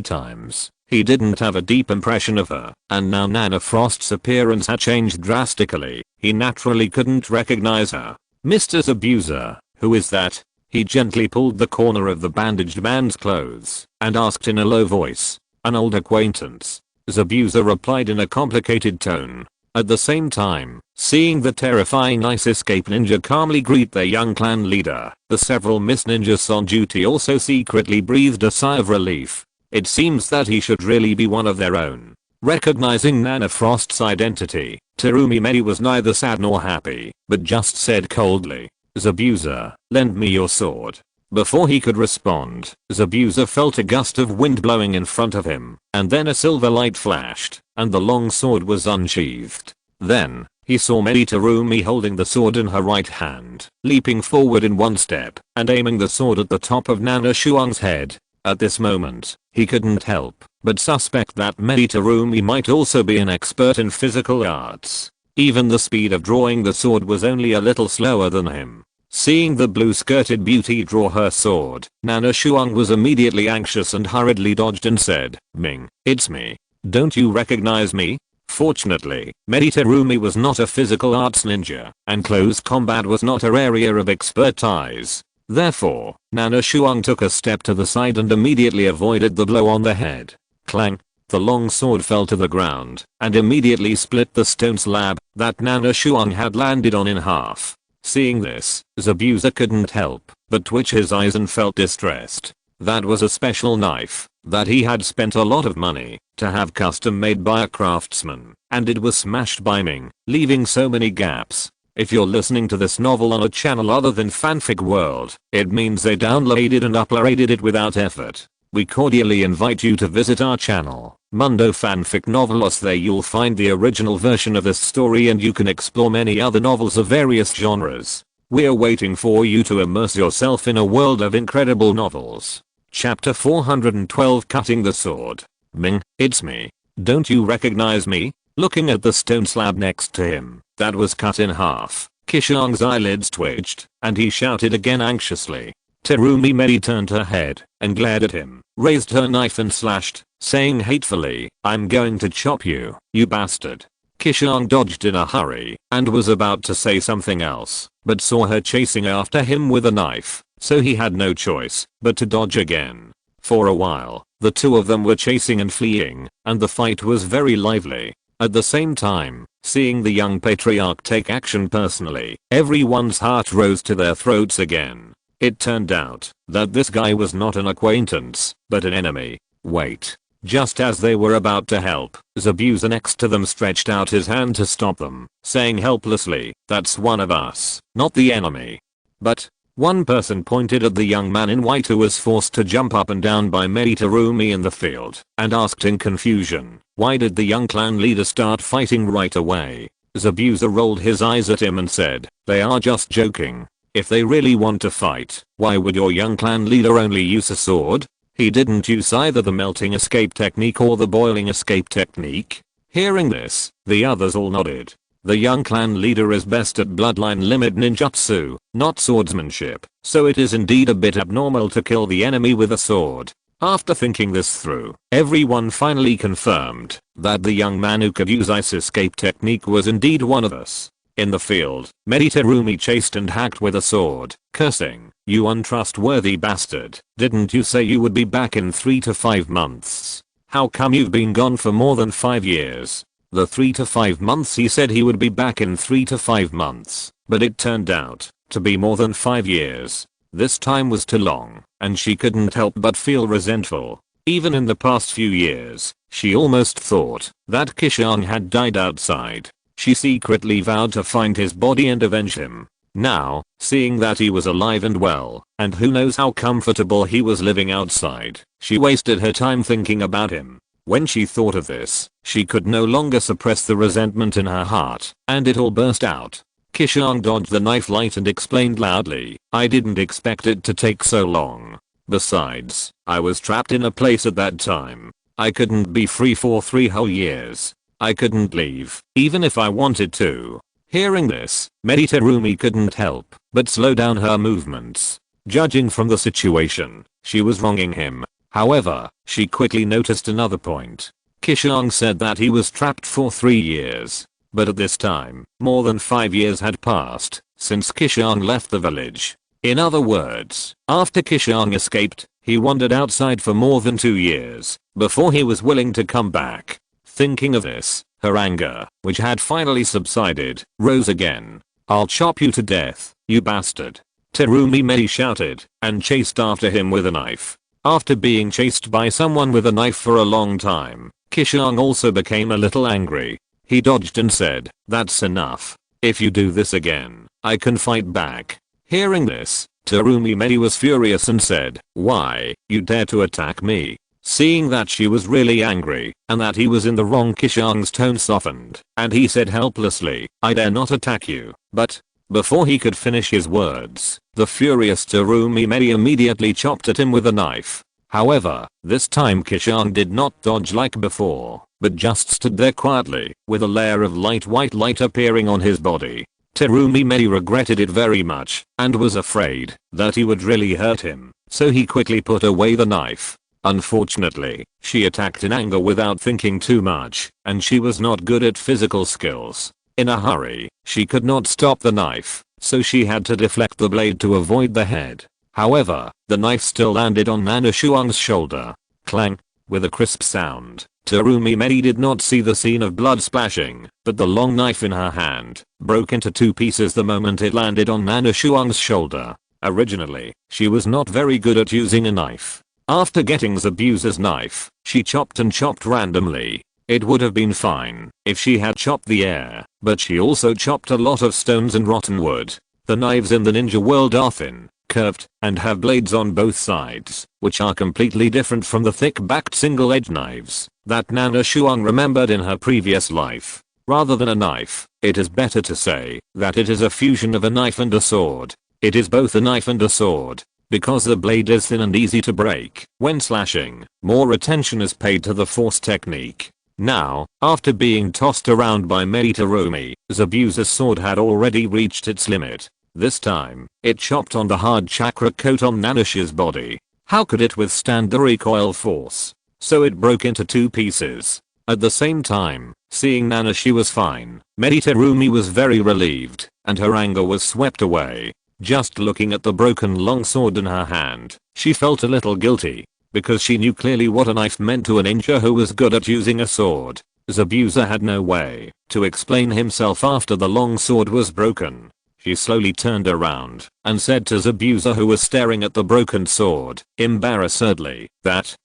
times, he didn't have a deep impression of her, and now Nana Frost's appearance had changed drastically. He naturally couldn't recognize her. "Mr. Zabuza, who is that?" He gently pulled the corner of the bandaged man's clothes and asked in a low voice. "An old acquaintance," Zabuza replied in a complicated tone. At the same time, seeing the terrifying ice escape ninja calmly greet their young clan leader, the several Miss Ninjas on duty also secretly breathed a sigh of relief. It seems that he should really be one of their own. Recognizing Nana Frost's identity, Terumi Medi was neither sad nor happy, but just said coldly, "Zabuza, lend me your sword." Before he could respond, Zabuza felt a gust of wind blowing in front of him, and then a silver light flashed, and the long sword was unsheathed. Then, he saw Medi Terumi holding the sword in her right hand, leaping forward in one step, and aiming the sword at the top of Nana Shuang's head. At this moment, he couldn't help but suspect that Medi Terumi might also be an expert in physical arts. Even the speed of drawing the sword was only a little slower than him. Seeing the blue-skirted beauty draw her sword, Nana Qishuang was immediately anxious and hurriedly dodged and said, "Ming, it's me. Don't you recognize me?" Fortunately, Terumi was not a physical arts ninja, and close combat was not her area of expertise. Therefore, Nana Qishuang took a step to the side and immediately avoided the blow on the head. Clang! The long sword fell to the ground, and immediately split the stone slab that Nana Qishuang had landed on in half. Seeing this, Zabuza couldn't help but twitch his eyes and felt distressed. That was a special knife that he had spent a lot of money to have custom made by a craftsman, and it was smashed by Ming, leaving so many gaps. If you're listening to this novel on a channel other than Fanfic World, it means they downloaded and uploaded it without effort. We cordially invite you to visit our channel, Mundo Fanfic Novelos. There you'll find the original version of this story and you can explore many other novels of various genres. We're waiting for you to immerse yourself in a world of incredible novels. Chapter 412, Cutting the Sword. Ming, it's me. Don't you recognize me? Looking at the stone slab next to him that was cut in half, Qishuang's eyelids twitched, and he shouted again anxiously. Terumi turned her head and glared at him, raised her knife and slashed, saying hatefully, "I'm going to chop you, you bastard." Qishuang dodged in a hurry and was about to say something else, but saw her chasing after him with a knife, so he had no choice but to dodge again. For a while, the two of them were chasing and fleeing, and the fight was very lively. At the same time, seeing the young patriarch take action personally, everyone's heart rose to their throats again. It turned out that this guy was not an acquaintance, but an enemy. Wait. Just as they were about to help, Zabuza next to them stretched out his hand to stop them, saying helplessly, "That's one of us, not the enemy." But one person pointed at the young man in white who was forced to jump up and down by Terumi in the field, and asked in confusion, "Why did the young clan leader start fighting right away?" Zabuza rolled his eyes at him and said, "They are just joking. If they really want to fight, why would your young clan leader only use a sword? He didn't use either the melting escape technique or the boiling escape technique." Hearing this, the others all nodded. The young clan leader is best at bloodline limit ninjutsu, not swordsmanship, so it is indeed a bit abnormal to kill the enemy with a sword. After thinking this through, everyone finally confirmed that the young man who could use ice escape technique was indeed one of us. In the field, Terumi chased and hacked with a sword, cursing, "You untrustworthy bastard, didn't you say you would be back in 3 to 5 months? How come you've been gone for more than 5 years? The 3 to 5 months he said he would be back in 3 to 5 months, but it turned out to be more than 5 years. This time was too long, and she couldn't help but feel resentful. Even in the past few years, she almost thought that Qishuang had died outside. She secretly vowed to find his body and avenge him. Now, seeing that he was alive and well, and who knows how comfortable he was living outside, she wasted her time thinking about him. When she thought of this, she could no longer suppress the resentment in her heart, and it all burst out. Qishuang dodged the knife light and explained loudly, "I didn't expect it to take so long. Besides, I was trapped in a place at that time. I couldn't be free for 3 whole years. I couldn't leave, even if I wanted to." Hearing this, Terumi couldn't help but slow down her movements. Judging from the situation, she was wronging him. However, she quickly noticed another point. Qishuang said that he was trapped for 3 years. But at this time, more than 5 years had passed since Qishuang left the village. In other words, after Qishuang escaped, he wandered outside for more than 2 years before he was willing to come back. Thinking of this, her anger, which had finally subsided, rose again. "I'll chop you to death, you bastard." Terumi shouted and chased after him with a knife. After being chased by someone with a knife for a long time, Qishuang also became a little angry. He dodged and said, "That's enough. If you do this again, I can fight back." Hearing this, Terumi was furious and said, "Why, you dare to attack me?" Seeing that she was really angry, and that he was in the wrong, Qishuang's tone softened, and he said helplessly, "I dare not attack you, but..." Before he could finish his words, the furious Terumi immediately chopped at him with a knife. However, this time Qishuang did not dodge like before, but just stood there quietly, with a layer of light white light appearing on his body. Terumi Mei regretted it very much and was afraid that he would really hurt him, so he quickly put away the knife. Unfortunately, she attacked in anger without thinking too much, and she was not good at physical skills. In a hurry, she could not stop the knife, so she had to deflect the blade to avoid the head. However, the knife still landed on Nana Shuang's shoulder. Clang! With a crisp sound. Terumi Mei did not see the scene of blood splashing, but the long knife in her hand broke into 2 pieces the moment it landed on Nana Shuang's shoulder. Originally, she was not very good at using a knife. After getting Zabuza's knife, she chopped and chopped randomly. It would have been fine if she had chopped the air, but she also chopped a lot of stones and rotten wood. The knives in the ninja world are thin, curved, and have blades on both sides, which are completely different from the thick-backed single-edged knives that Nana Shuang remembered in her previous life. Rather than a knife, it is better to say that it is a fusion of a knife and a sword. It is both a knife and a sword. Because the blade is thin and easy to break, when slashing, more attention is paid to the force technique. Now, after being tossed around by Terumi, Zabuza's sword had already reached its limit. This time, it chopped on the hard chakra coat on Nanashi's body. How could it withstand the recoil force? So it broke into 2 pieces. At the same time, seeing Nanashi was fine, Terumi was very relieved, and her anger was swept away. Just looking at the broken long sword in her hand, she felt a little guilty, because she knew clearly what a knife meant to a ninja who was good at using a sword. Zabuza had no way to explain himself after the long sword was broken. She slowly turned around and said to Zabuza, who was staring at the broken sword, embarrassedly, that,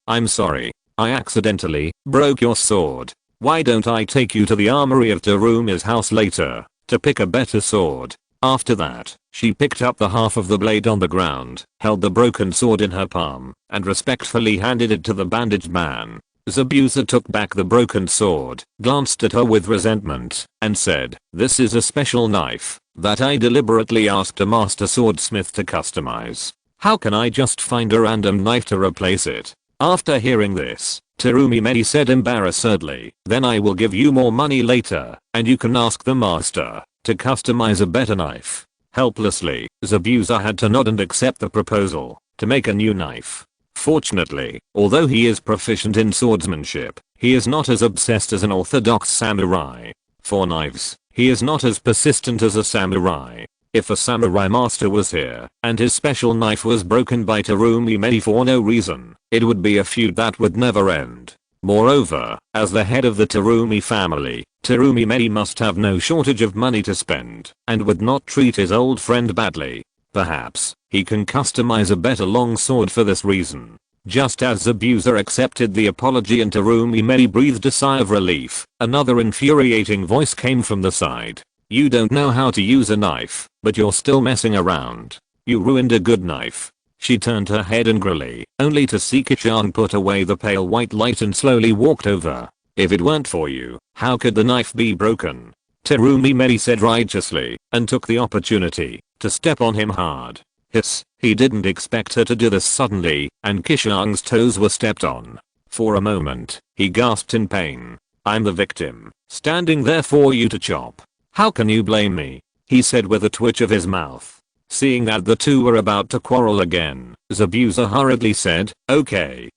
I'm sorry, I accidentally broke your sword. Why don't I take you to the armory of Terumi's house later to pick a better sword? After that, she picked up the half of the blade on the ground, held the broken sword in her palm, and respectfully handed it to the bandaged man. Zabuza took back the broken sword, glanced at her with resentment, and said, "This is a special knife that I deliberately asked a master swordsmith to customize. How can I just find a random knife to replace it?" After hearing this, Terumi Mei said embarrassedly, "Then I will give you more money later, and you can ask the master to customize a better knife." Helplessly, Zabuza had to nod and accept the proposal to make a new knife. Fortunately, although he is proficient in swordsmanship, he is not as obsessed as an orthodox samurai. For knives, he is not as persistent as a samurai. If a samurai master was here, and his special knife was broken by Terumi Mei for no reason, it would be a feud that would never end. Moreover, as the head of the Terumi family, Terumi Mei must have no shortage of money to spend, and would not treat his old friend badly. Perhaps, he can customize a better long sword for this reason. Just as Zabuza accepted the apology and Terumi Mei breathed a sigh of relief, another infuriating voice came from the side. "You don't know how to use a knife, but you're still messing around. You ruined a good knife." She turned her head angrily, only to see Qishuang put away the pale white light and slowly walked over. "If it weren't for you, how could the knife be broken?" Terumi Mei said righteously, and took the opportunity to step on him hard. Hiss, he didn't expect her to do this suddenly, and Qishuang's toes were stepped on. For a moment, he gasped in pain. "I'm the victim, standing there for you to chop. How can you blame me?" he said with a twitch of his mouth. Seeing that the two were about to quarrel again, Zabuza hurriedly said, Okay,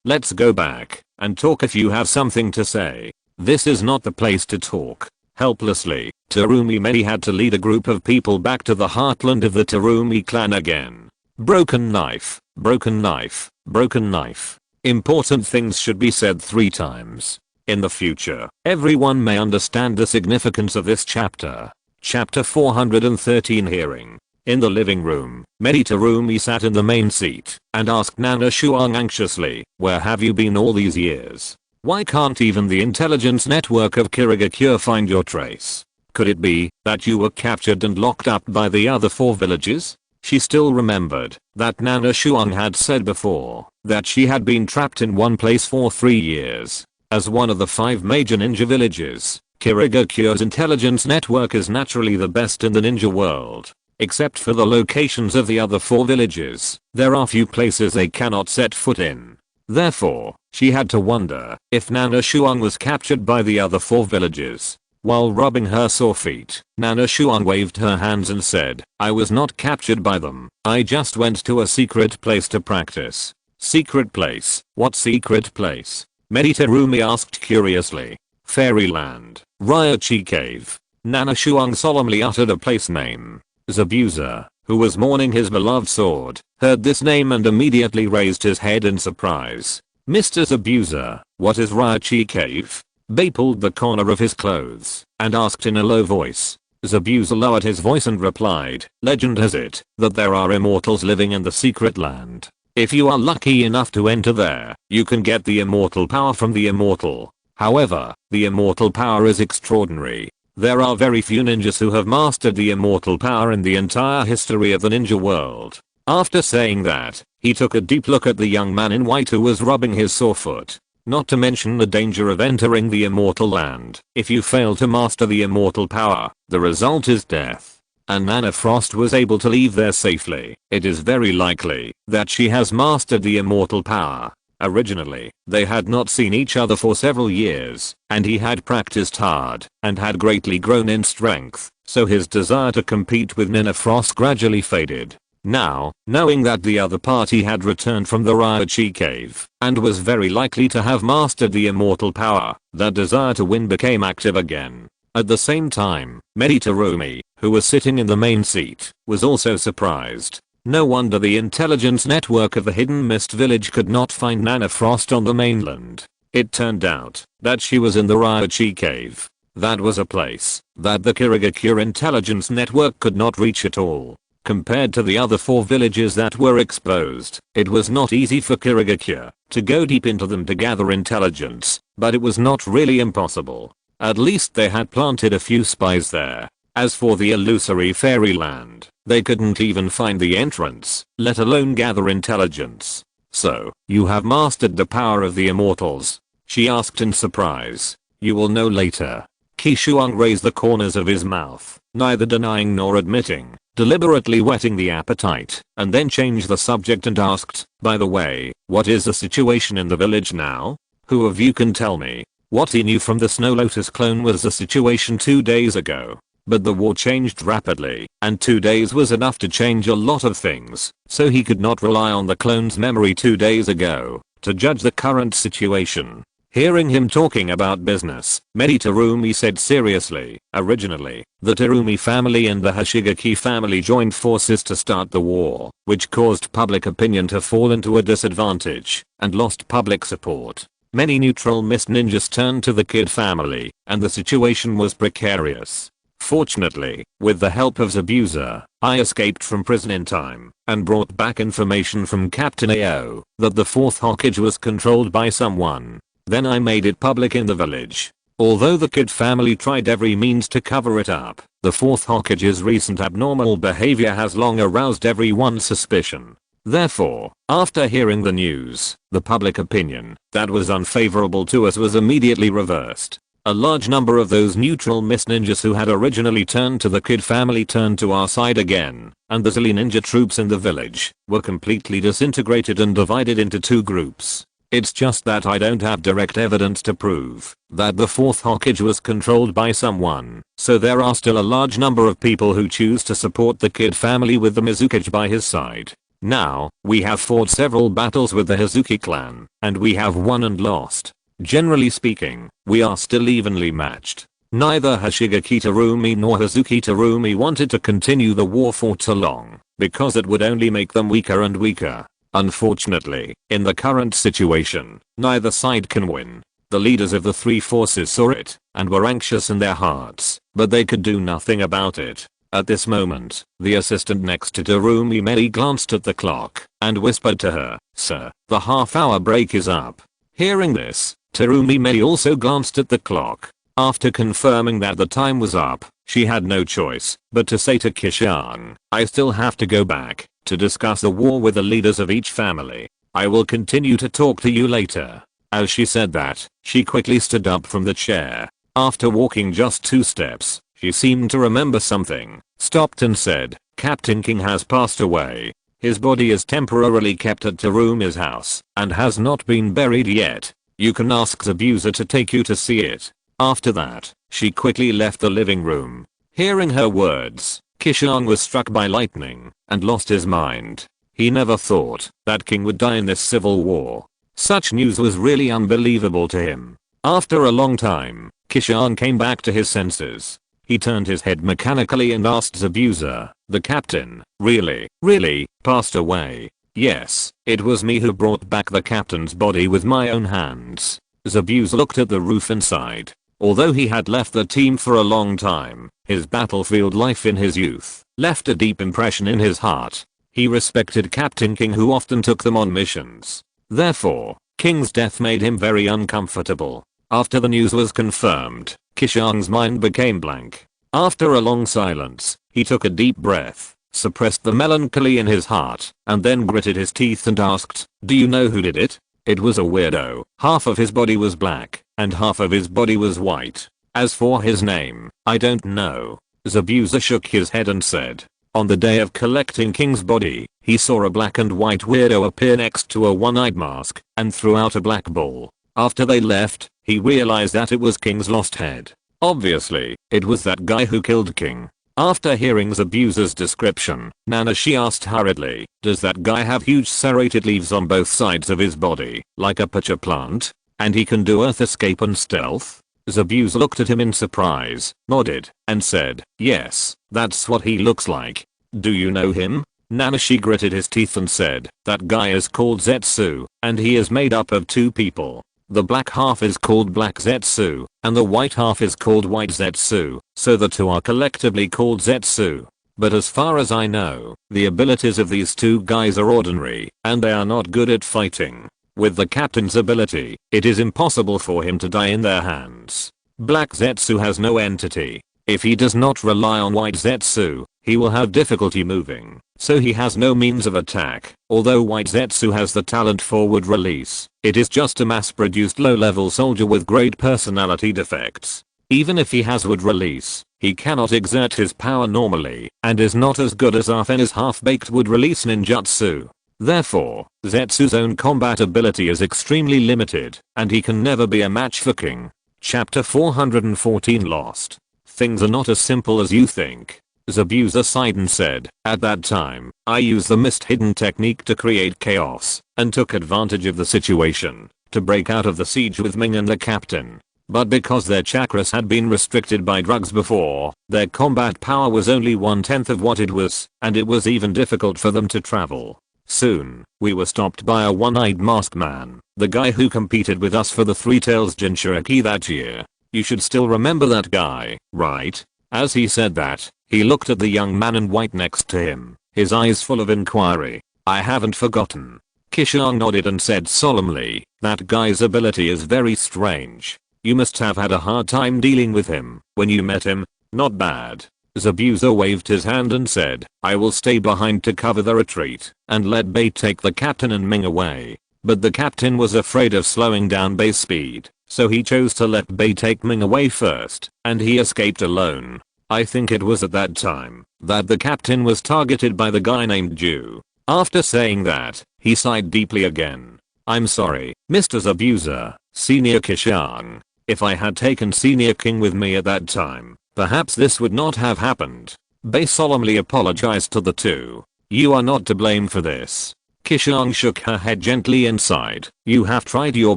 let's go back and talk if you have something to say. This is not the place to talk." Helplessly, Terumi Mei had to lead a group of people back to the heartland of the Terumi clan again. Broken knife, broken knife, broken knife. Important things should be said 3 times. In the future, everyone may understand the significance of this chapter. Chapter 413 Hearing. In the living room, Terumi sat in the main seat and asked Nana Shuang anxiously, "Where have you been all these years? Why can't even the intelligence network of Kirigakure find your trace? Could it be that you were captured and locked up by the other 4 villages?" She still remembered that Nana Shuang had said before that she had been trapped in one place for 3 years. As one of the 5 major ninja villages, Kirigakure's intelligence network is naturally the best in the ninja world. Except for the locations of the other 4 villages, there are few places they cannot set foot in. Therefore, she had to wonder if Nana Shuang was captured by the other 4 villages. While rubbing her sore feet, Nana Qishuang waved her hands and said, "I was not captured by them. I just went to a secret place to practice." Secret place? What secret place? Meditarumi asked curiously. Fairyland. Ryochi Cave. Nana Qishuang solemnly uttered a place name. Zabuza, who was mourning his beloved sword, heard this name and immediately raised his head in surprise. "Mr. Zabuza, what is Ryochi Cave?" Bei pulled the corner of his clothes and asked in a low voice. Zabuza lowered his voice and replied, "Legend has it that there are immortals living in the secret land. If you are lucky enough to enter there, you can get the immortal power from the immortal. However, the immortal power is extraordinary. There are very few ninjas who have mastered the immortal power in the entire history of the ninja world." After saying that, he took a deep look at the young man in white who was rubbing his sore foot. Not to mention the danger of entering the immortal land. If you fail to master the immortal power, the result is death. And Nana Frost was able to leave there safely. It is very likely that she has mastered the immortal power. Originally, they had not seen each other for several years, and he had practiced hard and had greatly grown in strength, so his desire to compete with Nana Frost gradually faded. Now, knowing that the other party had returned from the Ryochi Cave and was very likely to have mastered the immortal power, that desire to win became active again. At the same time, Meditarumi, who was sitting in the main seat, was also surprised. No wonder the intelligence network of the Hidden Mist Village could not find Nana Frost on the mainland. It turned out that she was in the Ryochi Cave. That was a place that the Kirigakure intelligence network could not reach at all. Compared to the other 4 villages that were exposed, it was not easy for Kirigakure to go deep into them to gather intelligence, but it was not really impossible. At least they had planted a few spies there. As for the illusory fairyland, they couldn't even find the entrance, let alone gather intelligence. "So, you have mastered the power of the immortals?" she asked in surprise. "You will know later." Qishuang raised the corners of his mouth, neither denying nor admitting, deliberately whetting the appetite, and then changed the subject and asked, "By the way, what is the situation in the village now? Who of you can tell me?" What he knew from the Snow Lotus clone was the situation 2 days ago. But the war changed rapidly, and 2 days was enough to change a lot of things, so he could not rely on the clone's memory 2 days ago to judge the current situation. Hearing him talking about business, Meditarumi said seriously, "Originally, the Terumi family and the Hoshigaki family joined forces to start the war, which caused public opinion to fall into a disadvantage and lost public support. Many neutral mist ninjas turned to the Kid family, and the situation was precarious. Fortunately, with the help of Zabuza, I escaped from prison in time and brought back information from Captain Ao that the 4th Hokage was controlled by someone. Then I made it public in the village. Although the Kid family tried every means to cover it up, the 4th Hokage's recent abnormal behavior has long aroused everyone's suspicion. Therefore, after hearing the news, the public opinion that was unfavorable to us was immediately reversed. A large number of those neutral mist ninjas who had originally turned to the Kid family turned to our side again, and the Zilly ninja troops in the village were completely disintegrated and divided into 2 groups. It's just that I don't have direct evidence to prove that the 4th Hokage was controlled by someone, so there are still a large number of people who choose to support the Kid family with the Mizukage by his side. Now, we have fought several battles with the Hazuki clan, and we have won and lost. Generally speaking, we are still evenly matched. Neither Hoshigaki Terumi nor Hazuki Terumi wanted to continue the war for too long, because it would only make them weaker and weaker. Unfortunately, in the current situation, neither side can win. The leaders of the 3 forces saw it, and were anxious in their hearts, but they could do nothing about it. At this moment, the assistant next to Terumi Mei glanced at the clock, and whispered to her, "Sir, the half-hour break is up." Hearing this, Terumi Mei also glanced at the clock. After confirming that the time was up, she had no choice but to say to Qishuang, "I still have to go back to discuss the war with the leaders of each family. I will continue to talk to you later." As she said that, she quickly stood up from the chair. After walking just 2 steps, she seemed to remember something, stopped and said, "Captain King has passed away. His body is temporarily kept at Terumi's house and has not been buried yet. You can ask Zabuza to take you to see it." After that, she quickly left the living room. Hearing her words, Qishuang was struck by lightning and lost his mind. He never thought that king would die in this civil war. Such news was really unbelievable to him. After a long time, Qishuang came back to his senses. He turned his head mechanically and asked Zabuza, the captain, really, passed away? Yes, it was me who brought back the captain's body with my own hands. Zabuza looked at the roof and sighed. Although he had left the team for a long time, his battlefield life in his youth left a deep impression in his heart. He respected Captain King, who often took them on missions. Therefore, King's death made him very uncomfortable. After the news was confirmed, Qishuang's mind became blank. After a long silence, he took a deep breath, suppressed the melancholy in his heart, and then gritted his teeth and asked, "Do you know who did it?" It was a weirdo. Half of his body was black, and half of his body was white. As for his name, I don't know. Zabuza shook his head and said, on the day of collecting King's body, he saw a black and white weirdo appear next to a one-eyed mask, and threw out a black ball. After they left, he realized that it was King's lost head. Obviously, it was that guy who killed King. After hearing Zabuza's description, Nanashi asked hurriedly, does that guy have huge serrated leaves on both sides of his body, like a pitcher plant? And he can do earth escape and stealth? Zabuza looked at him in surprise, nodded, and said, yes, that's what he looks like. Do you know him? Nanashi gritted his teeth and said, that guy is called Zetsu, and he is made up of two people. The black half is called Black Zetsu, and the white half is called White Zetsu, so the two are collectively called Zetsu. But as far as I know, the abilities of these two guys are ordinary, and they are not good at fighting. With the captain's ability, it is impossible for him to die in their hands. Black Zetsu has no entity. If he does not rely on White Zetsu, he will have difficulty moving, so he has no means of attack. Although White Zetsu has the talent for wood release, it is just a mass-produced low-level soldier with great personality defects. Even if he has wood release, he cannot exert his power normally, and is not as good as Arfen's half-baked wood release ninjutsu. Therefore, Zetsu's own combat ability is extremely limited, and he can never be a match for King. Chapter 414 Lost. Things are not as simple as you think. Zabuza sighed and said, at that time, I used the mist hidden technique to create chaos, and took advantage of the situation, to break out of the siege with Ming and the captain. But because their chakras had been restricted by drugs before, their combat power was only 1/10 of what it was, and it was even difficult for them to travel. Soon, we were stopped by a one-eyed masked man, the guy who competed with us for the Three Tails Jinchuriki that year. You should still remember that guy, right? As he said that, he looked at the young man in white next to him, his eyes full of inquiry. I haven't forgotten. Qishuang nodded and said solemnly, that guy's ability is very strange. You must have had a hard time dealing with him when you met him. Not bad. Zabuza waved his hand and said, I will stay behind to cover the retreat and let Bei take the captain and Ming away. But the captain was afraid of slowing down Bei's speed, so he chose to let Bei take Ming away first, and he escaped alone. I think it was at that time that the captain was targeted by the guy named Ju. After saying that, he sighed deeply again. I'm sorry, Mr. Zabuza, Senior Qishuang. If I had taken Senior King with me at that time, perhaps this would not have happened. Bei solemnly apologized to the two. You are not to blame for this. Qishuang shook her head gently and sighed. You have tried your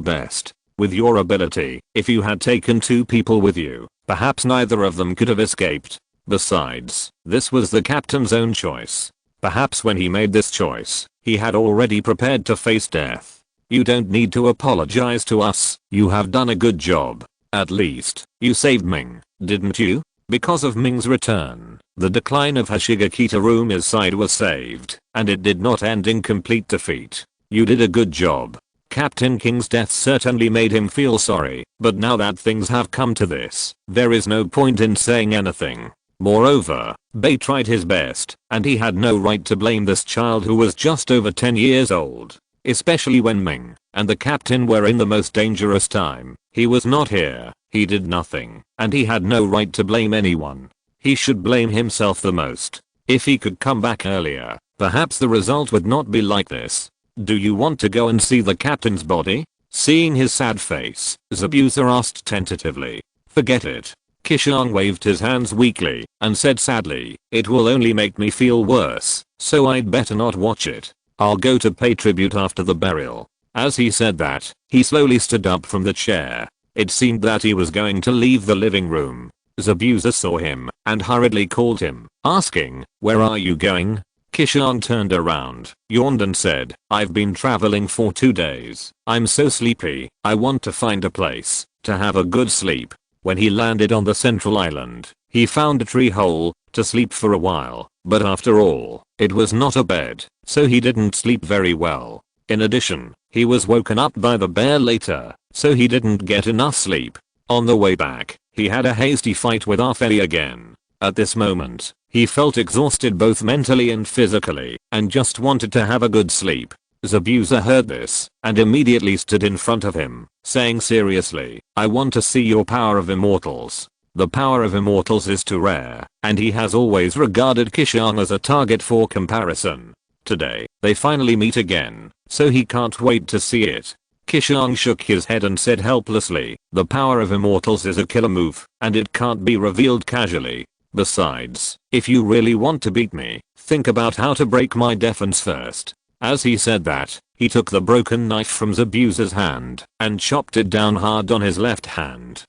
best. With your ability, if you had taken two people with you, perhaps neither of them could have escaped. Besides, this was the captain's own choice. Perhaps when he made this choice, he had already prepared to face death. You don't need to apologize to us. You have done a good job. At least, you saved Ming, didn't you? Because of Ming's return, the decline of Hashigakitarumi's side was saved, and it did not end in complete defeat. You did a good job. Captain King's death certainly made him feel sorry, but now that things have come to this, there is no point in saying anything. Moreover, Bei tried his best, and he had no right to blame this child who was just over 10 years old. Especially when Ming and the captain were in the most dangerous time. He was not here, he did nothing, and he had no right to blame anyone. He should blame himself the most. If he could come back earlier, perhaps the result would not be like this. Do you want to go and see the captain's body? Seeing his sad face, Zabuza asked tentatively. Forget it. Qishuang waved his hands weakly and said sadly, it will only make me feel worse, so I'd better not watch it. I'll go to pay tribute after the burial. As he said that, he slowly stood up from the chair. It seemed that he was going to leave the living room. Zabuza saw him and hurriedly called him, asking, where are you going? Qishuang turned around, yawned and said, I've been traveling for 2 days. I'm so sleepy, I want to find a place to have a good sleep. When he landed on the central island, he found a tree hole to sleep for a while, but after all, it was not a bed, so he didn't sleep very well. In addition, he was woken up by the bear later, so he didn't get enough sleep. On the way back, he had a hasty fight with Arfei again. At this moment, he felt exhausted both mentally and physically, and just wanted to have a good sleep. Zabuza heard this, and immediately stood in front of him, saying seriously, I want to see your power of immortals. The power of immortals is too rare, and he has always regarded Qishuang as a target for comparison. Today, they finally meet again, so he can't wait to see it. Qishuang shook his head and said helplessly, the power of immortals is a killer move, and it can't be revealed casually. Besides, if you really want to beat me, think about how to break my defense first. As he said that, he took the broken knife from Zabuza's hand and chopped it down hard on his left hand.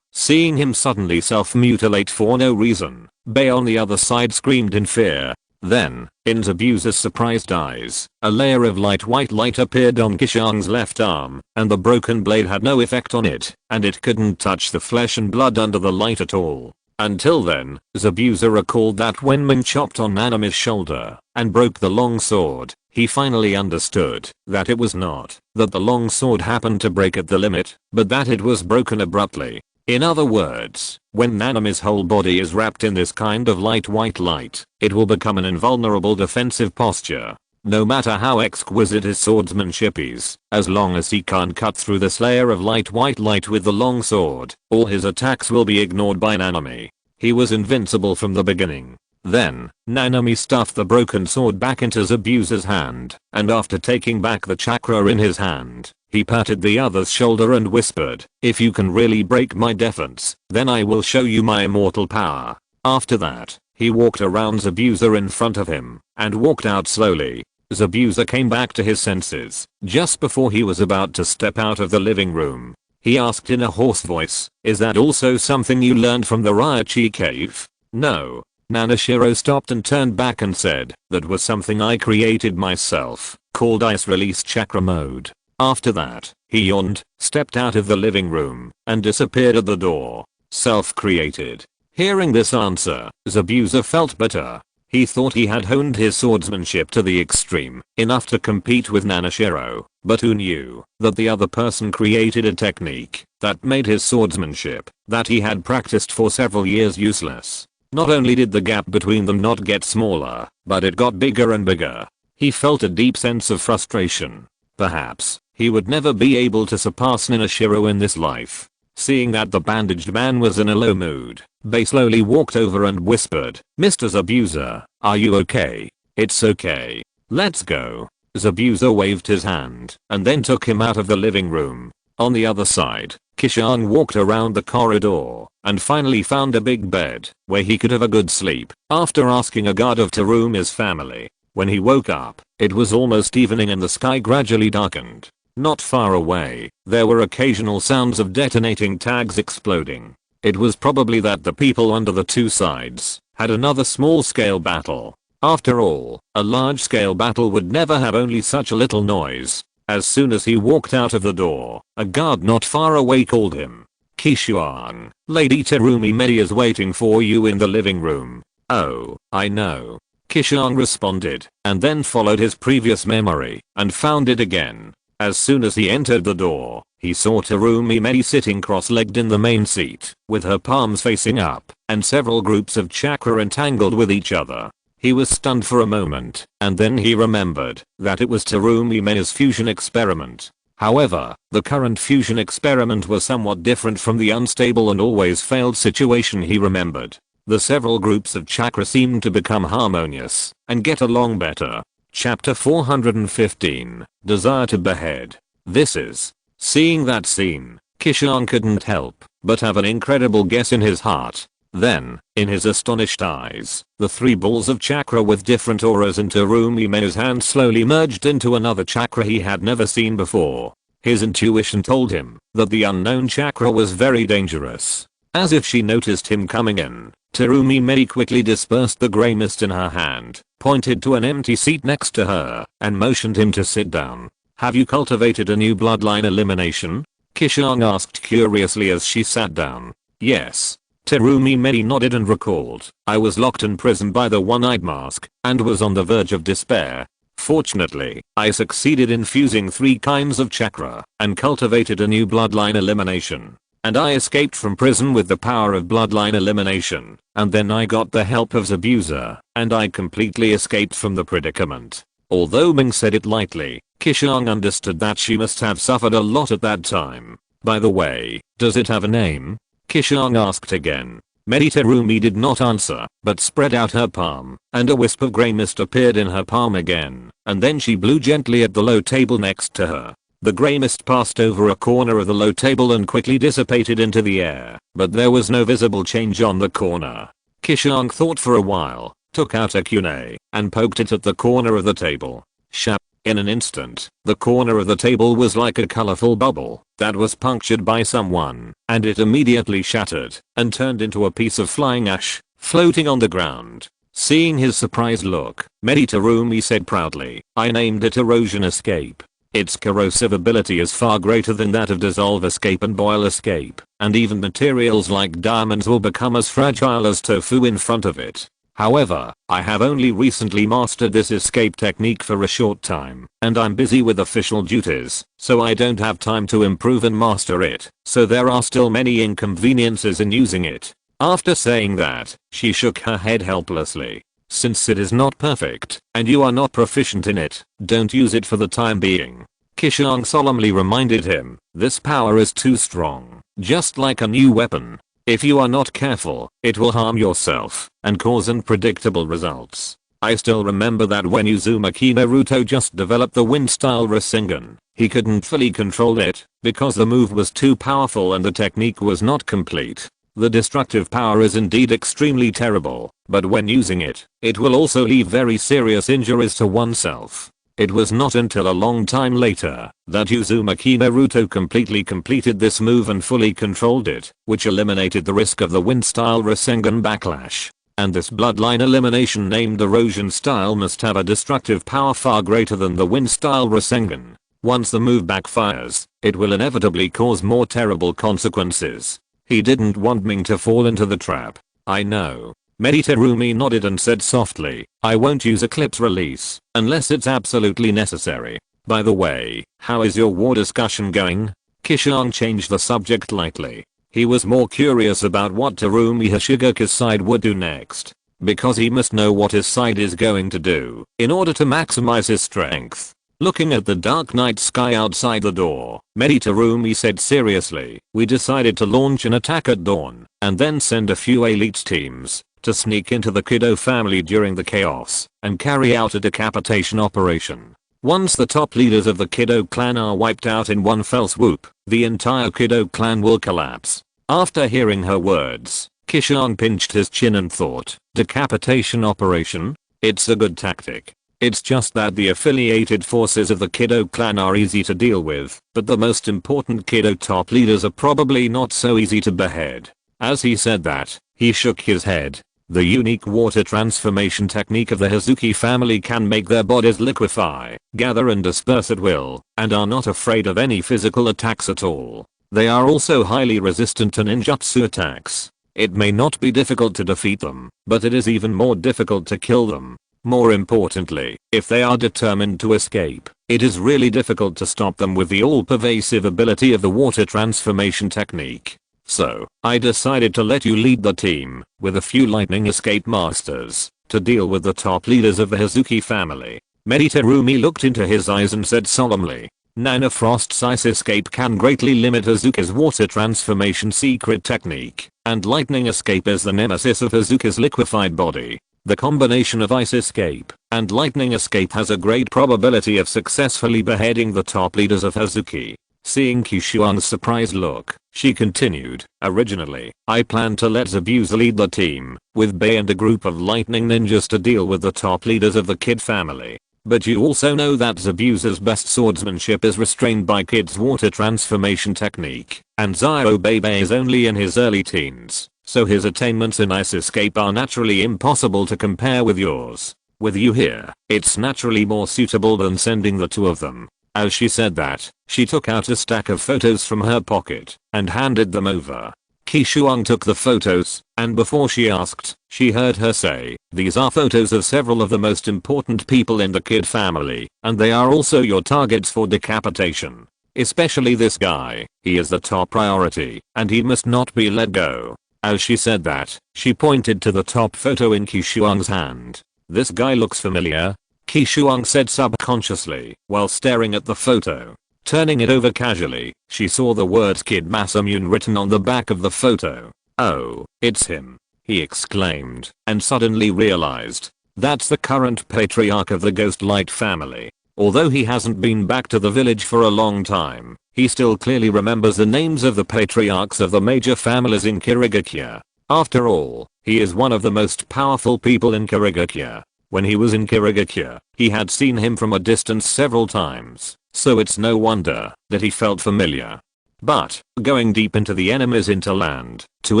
Seeing him suddenly self-mutilate for no reason, Bei on the other side screamed in fear. Then, in Zabuza's surprised eyes, a layer of light white light appeared on Qishuang's left arm, and the broken blade had no effect on it, and it couldn't touch the flesh and blood under the light at all. Until then, Zabuza recalled that when Min chopped on Nanami's shoulder and broke the long sword, he finally understood that it was not that the long sword happened to break at the limit, but that it was broken abruptly. In other words, when Nanami's whole body is wrapped in this kind of light white light, it will become an invulnerable defensive posture. No matter how exquisite his swordsmanship is, as long as he can't cut through this layer of light white light with the long sword, all his attacks will be ignored by Nanami. He was invincible from the beginning. Then, Nanami stuffed the broken sword back into Zabuza's hand, and after taking back the chakra in his hand, he patted the other's shoulder and whispered, if you can really break my defense, then I will show you my immortal power. After that, he walked around Zabuza in front of him, and walked out slowly. Zabuza came back to his senses, just before he was about to step out of the living room. He asked in a hoarse voice, is that also something you learned from the Raichi cave? No. Nanashiro stopped and turned back and said, that was something I created myself, called Ice Release Chakra Mode. After that, he yawned, stepped out of the living room, and disappeared at the door. Self-created. Hearing this answer, Zabuza felt bitter. He thought he had honed his swordsmanship to the extreme, enough to compete with Nanashiro, but who knew that the other person created a technique that made his swordsmanship, that he had practiced for several years, useless. Not only did the gap between them not get smaller, but it got bigger and bigger. He felt a deep sense of frustration. Perhaps, he would never be able to surpass Nanashiro in this life. Seeing that the bandaged man was in a low mood, Bei slowly walked over and whispered, Mr. Zabuza, are you okay? It's okay. Let's go. Zabuza waved his hand, and then took him out of the living room. On the other side, Qishuang walked around the corridor, and finally found a big bed, where he could have a good sleep, after asking a guard of Terumi's family. When he woke up, it was almost evening and the sky gradually darkened. Not far away, there were occasional sounds of detonating tags exploding. It was probably that the people under the two sides had another small-scale battle. After all, a large-scale battle would never have only such a little noise. As soon as he walked out of the door, a guard not far away called him. Qishuang, Lady Terumi Mei is waiting for you in the living room. Oh, I know. Qishuang responded, and then followed his previous memory, and found it again. As soon as he entered the door, he saw Terumi Mei sitting cross-legged in the main seat, with her palms facing up, and several groups of chakra entangled with each other. He was stunned for a moment, and then he remembered that it was Terumi Mei's fusion experiment. However, the current fusion experiment was somewhat different from the unstable and always failed situation he remembered. The several groups of chakra seemed to become harmonious and get along better. Chapter 415, Desire to Behead. This is. Seeing that scene, Qishuang couldn't help but have an incredible guess in his heart. Then, in his astonished eyes, the 3 balls of chakra with different auras in Terumi Me's hand slowly merged into another chakra he had never seen before. His intuition told him that the unknown chakra was very dangerous. As if she noticed him coming in, Terumi Me quickly dispersed the grey mist in her hand, pointed to an empty seat next to her, and motioned him to sit down. "Have you cultivated a new bloodline elimination?" Qishuang asked curiously as she sat down. "Yes." Terumi Me nodded and recalled, "I was locked in prison by the one-eyed mask, and was on the verge of despair. Fortunately, I succeeded in fusing 3 kinds of chakra, and cultivated a new bloodline elimination. And I escaped from prison with the power of bloodline elimination, and then I got the help of Zabuza, and I completely escaped from the predicament." Although Ming said it lightly, Qishuang understood that she must have suffered a lot at that time. "By the way, does it have a name?" Qishuang asked again. Terumi did not answer, but spread out her palm, and a wisp of grey mist appeared in her palm again, and then she blew gently at the low table next to her. The grey mist passed over a corner of the low table and quickly dissipated into the air, but there was no visible change on the corner. Qishuang thought for a while, took out a kunai, and poked it at the corner of the table. Shap! In an instant, the corner of the table was like a colorful bubble that was punctured by someone, and it immediately shattered and turned into a piece of flying ash, floating on the ground. Seeing his surprised look, Terumi said proudly, "I named it Erosion Escape. Its corrosive ability is far greater than that of Dissolve Escape and Boil Escape, and even materials like diamonds will become as fragile as tofu in front of it. However, I have only recently mastered this escape technique for a short time, and I'm busy with official duties, so I don't have time to improve and master it, so there are still many inconveniences in using it." After saying that, she shook her head helplessly. "Since it is not perfect, and you are not proficient in it, don't use it for the time being." Qishuang solemnly reminded him, "This power is too strong, just like a new weapon. If you are not careful, it will harm yourself and cause unpredictable results." I still remember that when Uzumaki Naruto just developed the wind-style Rasengan, he couldn't fully control it because the move was too powerful and the technique was not complete. The destructive power is indeed extremely terrible, but when using it, it will also leave very serious injuries to oneself. It was not until a long time later that Uzumaki Naruto completely completed this move and fully controlled it, which eliminated the risk of the wind-style Rasengan backlash. And this bloodline elimination named Erosion style must have a destructive power far greater than the wind-style Rasengan. Once the move backfires, it will inevitably cause more terrible consequences. He didn't want Ming to fall into the trap. "I know." Terumi nodded and said softly, "I won't use Eclipse Release unless it's absolutely necessary. By the way, how is your war discussion going?" Qishuang changed the subject lightly. He was more curious about what Terumi Hoshigaka's side would do next, because he must know what his side is going to do in order to maximize his strength. Looking at the dark night sky outside the door, Terumi said seriously, "We decided to launch an attack at dawn, and then send a few elite teams to sneak into the Kido family during the chaos and carry out a decapitation operation. Once the top leaders of the Kido clan are wiped out in one fell swoop, the entire Kido clan will collapse." After hearing her words, Qishuang pinched his chin and thought, decapitation operation? It's a good tactic. It's just that the affiliated forces of the Kido clan are easy to deal with, but the most important Kido top leaders are probably not so easy to behead. As he said that, he shook his head. The unique water transformation technique of the Hazuki family can make their bodies liquefy, gather and disperse at will, and are not afraid of any physical attacks at all. They are also highly resistant to ninjutsu attacks. It may not be difficult to defeat them, but it is even more difficult to kill them. More importantly, if they are determined to escape, it is really difficult to stop them with the all-pervasive ability of the water transformation technique. So, I decided to let you lead the team, with a few lightning escape masters, to deal with the top leaders of the Hazuki family. Terumi looked into his eyes and said solemnly, "Nana Frost's ice escape can greatly limit Hazuki's water transformation secret technique, and lightning escape is the nemesis of Hazuki's liquefied body. The combination of ice escape and lightning escape has a great probability of successfully beheading the top leaders of Hazuki. Seeing Qishuang's surprised look, she continued, originally, I planned to let Zabuza lead the team, with Bei and a group of lightning ninjas to deal with the top leaders of the Kid family. But you also know that Zabuza's best swordsmanship is restrained by Kid's water transformation technique, and Zio Bebe is only in his early teens, so his attainments in Ice Escape are naturally impossible to compare with yours. With you here, it's naturally more suitable than sending the two of them. As she said that, she took out a stack of photos from her pocket and handed them over. Qishuang took the photos, and before she asked, she heard her say, these are photos of several of the most important people in the Kid family, and they are also your targets for decapitation. Especially this guy, he is the top priority, and he must not be let go. As she said that, she pointed to the top photo in Qishuang's hand. This guy looks familiar, Qishuang said subconsciously, while staring at the photo. Turning it over casually, she saw the words Kid Masamune written on the back of the photo. Oh, it's him, he exclaimed, and suddenly realized. That's the current patriarch of the Ghostlight family. Although he hasn't been back to the village for a long time, he still clearly remembers the names of the patriarchs of the major families in Kirigakure. After all, he is one of the most powerful people in Kirigakure. When he was in Kirigakure, he had seen him from a distance several times, so it's no wonder that he felt familiar. But, going deep into the enemy's hinterland, to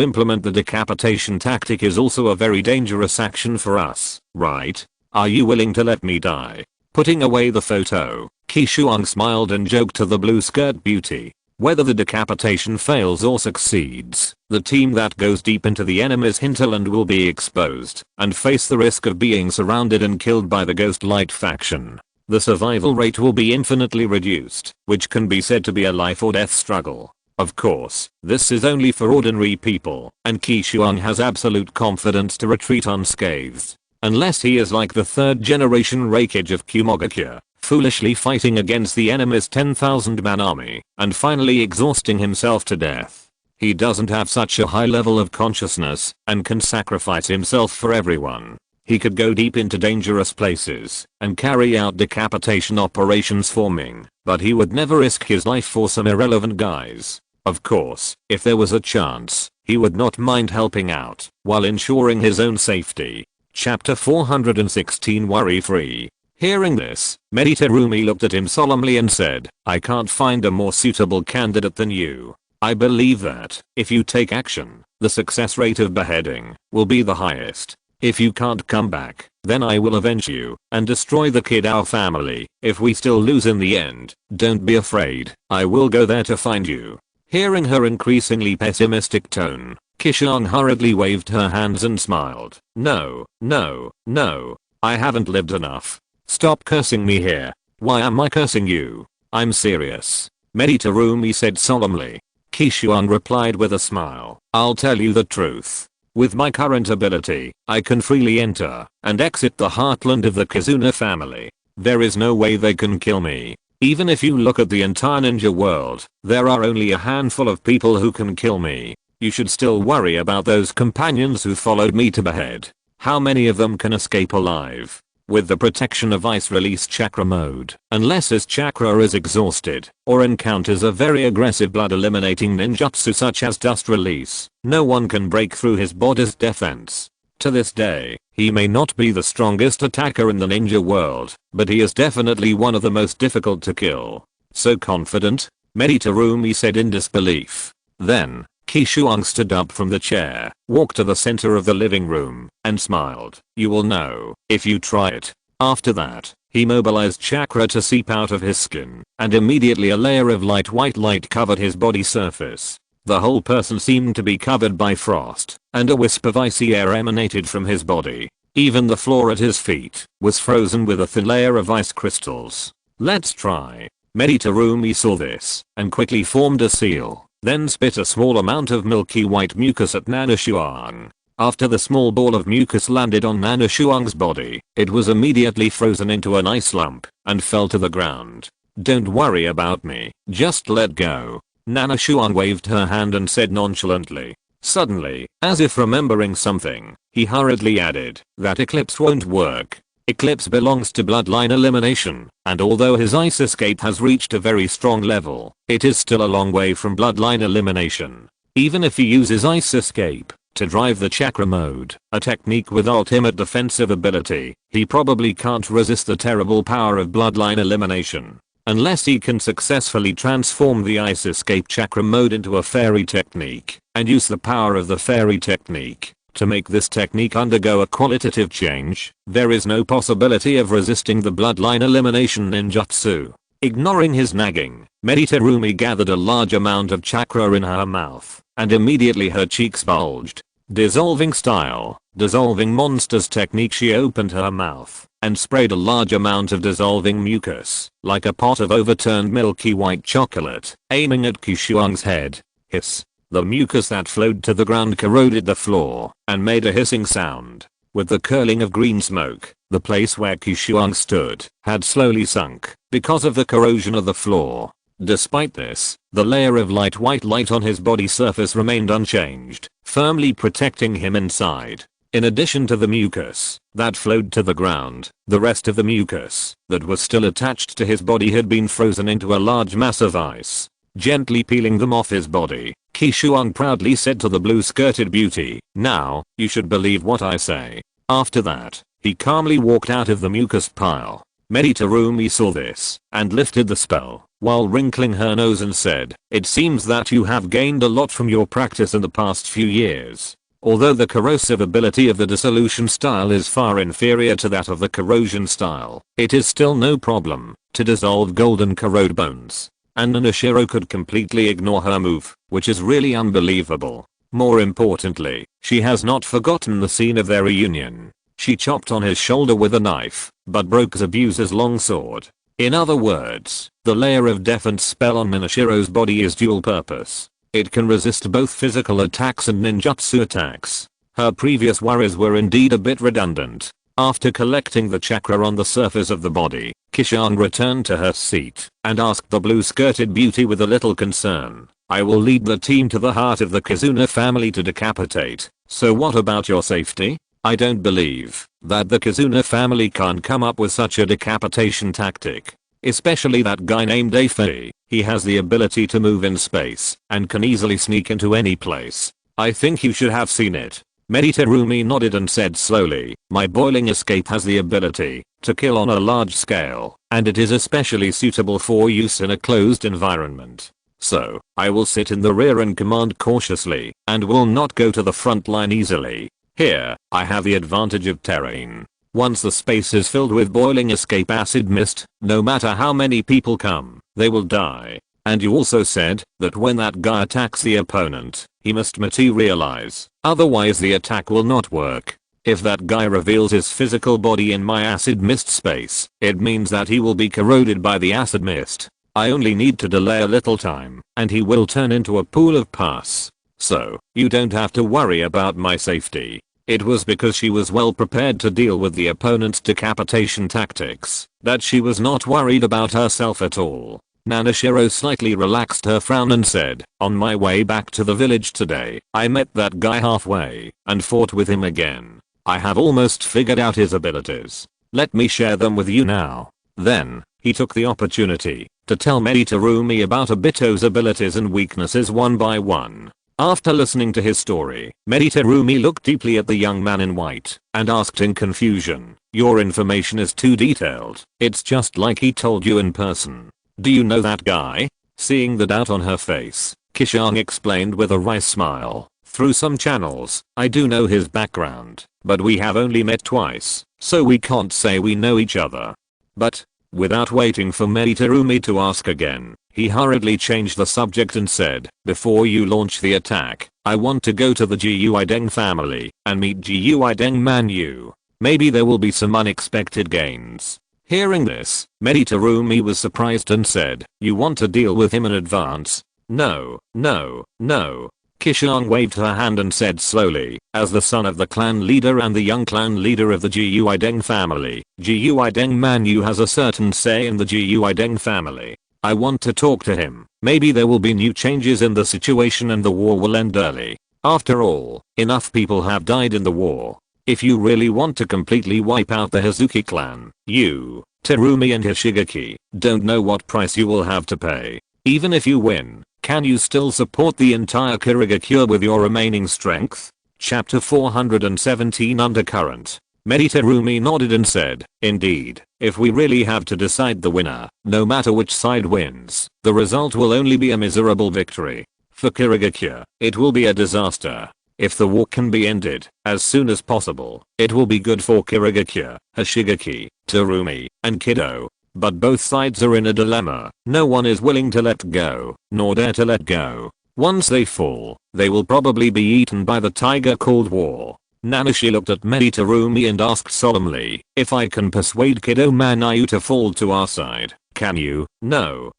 implement the decapitation tactic is also a very dangerous action for us, right? Are you willing to let me die? Putting away the photo, Qishuang smiled and joked to the blue skirt beauty. Whether the decapitation fails or succeeds, the team that goes deep into the enemy's hinterland will be exposed and face the risk of being surrounded and killed by the Ghostlight faction. The survival rate will be infinitely reduced, which can be said to be a life or death struggle. Of course, this is only for ordinary people, and Qishuang has absolute confidence to retreat unscathed. Unless he is like the third generation Raikage of Kirigakure, foolishly fighting against the enemy's 10,000 man army, and finally exhausting himself to death. He doesn't have such a high level of consciousness, and can sacrifice himself for everyone. He could go deep into dangerous places, and carry out decapitation operations for Ming, but he would never risk his life for some irrelevant guys. Of course, if there was a chance, he would not mind helping out, while ensuring his own safety. Chapter 416 Worry Free. Hearing this, Meditarumi looked at him solemnly and said, I can't find a more suitable candidate than you. I believe that, if you take action, the success rate of beheading will be the highest. If you can't come back, then I will avenge you and destroy the Kid our family. If we still lose in the end, don't be afraid, I will go there to find you. Hearing her increasingly pessimistic tone, Qishuang hurriedly waved her hands and smiled. No, no, no. I haven't lived enough. Stop cursing me here. Why am I cursing you? I'm serious. Meditarumi said solemnly. Qishuang replied with a smile. I'll tell you the truth. With my current ability, I can freely enter and exit the heartland of the Kizuna family. There is no way they can kill me. Even if you look at the entire ninja world, there are only a handful of people who can kill me. You should still worry about those companions who followed me to behead. How many of them can escape alive? With the protection of Ice Release Chakra mode, unless his chakra is exhausted, or encounters a very aggressive blood eliminating ninjutsu such as Dust Release, no one can break through his body's defense. To this day, he may not be the strongest attacker in the ninja world, but he is definitely one of the most difficult to kill. So confident? Meditarumi said in disbelief. Then, Qishuang stood up from the chair, walked to the center of the living room, and smiled. You will know, if you try it. After that, he mobilized chakra to seep out of his skin, and immediately a layer of light white light covered his body surface. The whole person seemed to be covered by frost, and a wisp of icy air emanated from his body. Even the floor at his feet was frozen with a thin layer of ice crystals. Let's try. Meditarumi saw this, and quickly formed a seal. Then spit a small amount of milky white mucus at Nanoshuang. After the small ball of mucus landed on Nanoshuang's body, it was immediately frozen into an ice lump and fell to the ground. Don't worry about me, just let go. Nanoshuang waved her hand and said nonchalantly. Suddenly, as if remembering something, he hurriedly added, that eclipse won't work. Eclipse belongs to bloodline elimination, and although his ice escape has reached a very strong level, it is still a long way from bloodline elimination. Even if he uses ice escape to drive the chakra mode, a technique with ultimate defensive ability, he probably can't resist the terrible power of bloodline elimination. Unless he can successfully transform the ice escape chakra mode into a fairy technique, and use the power of the fairy technique to make this technique undergo a qualitative change, there is no possibility of resisting the bloodline elimination ninjutsu. Ignoring his nagging, Meditarumi gathered a large amount of chakra in her mouth, and immediately her cheeks bulged. Dissolving style, dissolving monsters technique. She opened her mouth and sprayed a large amount of dissolving mucus, like a pot of overturned milky white chocolate, aiming at Qishuang's head. Hiss. The mucus that flowed to the ground corroded the floor and made a hissing sound. With the curling of green smoke, the place where Qishuang stood had slowly sunk because of the corrosion of the floor. Despite this, the layer of light white light on his body surface remained unchanged, firmly protecting him inside. In addition to the mucus that flowed to the ground, the rest of the mucus that was still attached to his body had been frozen into a large mass of ice. Gently peeling them off his body, Qishuang proudly said to the blue-skirted beauty, "Now, you should believe what I say." After that, he calmly walked out of the mucus pile. Meditarumi saw this and lifted the spell while wrinkling her nose and said, "It seems that you have gained a lot from your practice in the past few years. Although the corrosive ability of the dissolution style is far inferior to that of the corrosion style, it is still no problem to dissolve golden corrode bones." And Nanashiro could completely ignore her move, which is really unbelievable. More importantly, she has not forgotten the scene of their reunion. She chopped on his shoulder with a knife, but broke Zabuza's longsword. In other words, the layer of defense spell on Minashiro's body is dual purpose. It can resist both physical attacks and ninjutsu attacks. Her previous worries were indeed a bit redundant. After collecting the chakra on the surface of the body, Qishuang returned to her seat and asked the blue-skirted beauty with a little concern, "I will lead the team to the heart of the Kizuna family to decapitate, so what about your safety? I don't believe that the Kizuna family can come up with such a decapitation tactic. Especially that guy named Afei. He has the ability to move in space and can easily sneak into any place. I think you should have seen it." Meditarumi nodded and said slowly, "My boiling escape has the ability to kill on a large scale, and it is especially suitable for use in a closed environment. So, I will sit in the rear and command cautiously, and will not go to the front line easily. Here, I have the advantage of terrain. Once the space is filled with boiling escape acid mist, no matter how many people come, they will die. And you also said that when that guy attacks the opponent, he must materialize, otherwise the attack will not work. If that guy reveals his physical body in my acid mist space, it means that he will be corroded by the acid mist. I only need to delay a little time, and he will turn into a pool of pus. So, you don't have to worry about my safety." It was because she was well prepared to deal with the opponent's decapitation tactics that she was not worried about herself at all. Nanashiro slightly relaxed her frown and said, "On my way back to the village today, I met that guy halfway and fought with him again. I have almost figured out his abilities. Let me share them with you now." Then, he took the opportunity to tell Meditarumi about Obito's abilities and weaknesses one by one. After listening to his story, Meditarumi looked deeply at the young man in white and asked in confusion, "Your information is too detailed. It's just like he told you in person. Do you know that guy?" Seeing the doubt on her face, Qishuang explained with a wry smile, "Through some channels, I do know his background, but we have only met twice, so we can't say we know each other." But, without waiting for Meditarumi to ask again, he hurriedly changed the subject and said, "Before you launch the attack, I want to go to the Qishuang family and meet Qishuang Manyu. Maybe there will be some unexpected gains." Hearing this, Meditarumi was surprised and said, "You want to deal with him in advance?" No. Qishuang waved her hand and said slowly, "As the son of the clan leader and the young clan leader of the Qishuang family, Qishuang Manyu has a certain say in the Qishuang family. I want to talk to him. Maybe there will be new changes in the situation and the war will end early. After all, enough people have died in the war. If you really want to completely wipe out the Hazuki clan, you, Terumi and Hishigaki, don't know what price you will have to pay. Even if you win, can you still support the entire Kirigakure with your remaining strength? Chapter 417 Undercurrent. Terumi nodded and said, indeed, if we really have to decide the winner, no matter which side wins, the result will only be a miserable victory. For Kirigakure, it will be a disaster. If the war can be ended as soon as possible, it will be good for Kirigakure, Hishigaki, Terumi, and Kido. But both sides are in a dilemma. No one is willing to let go, nor dare to let go. Once they fall, they will probably be eaten by the tiger called war. Nanashi looked at Terumi and asked solemnly, if I can persuade Kido Manayu to fall to our side, can you? No.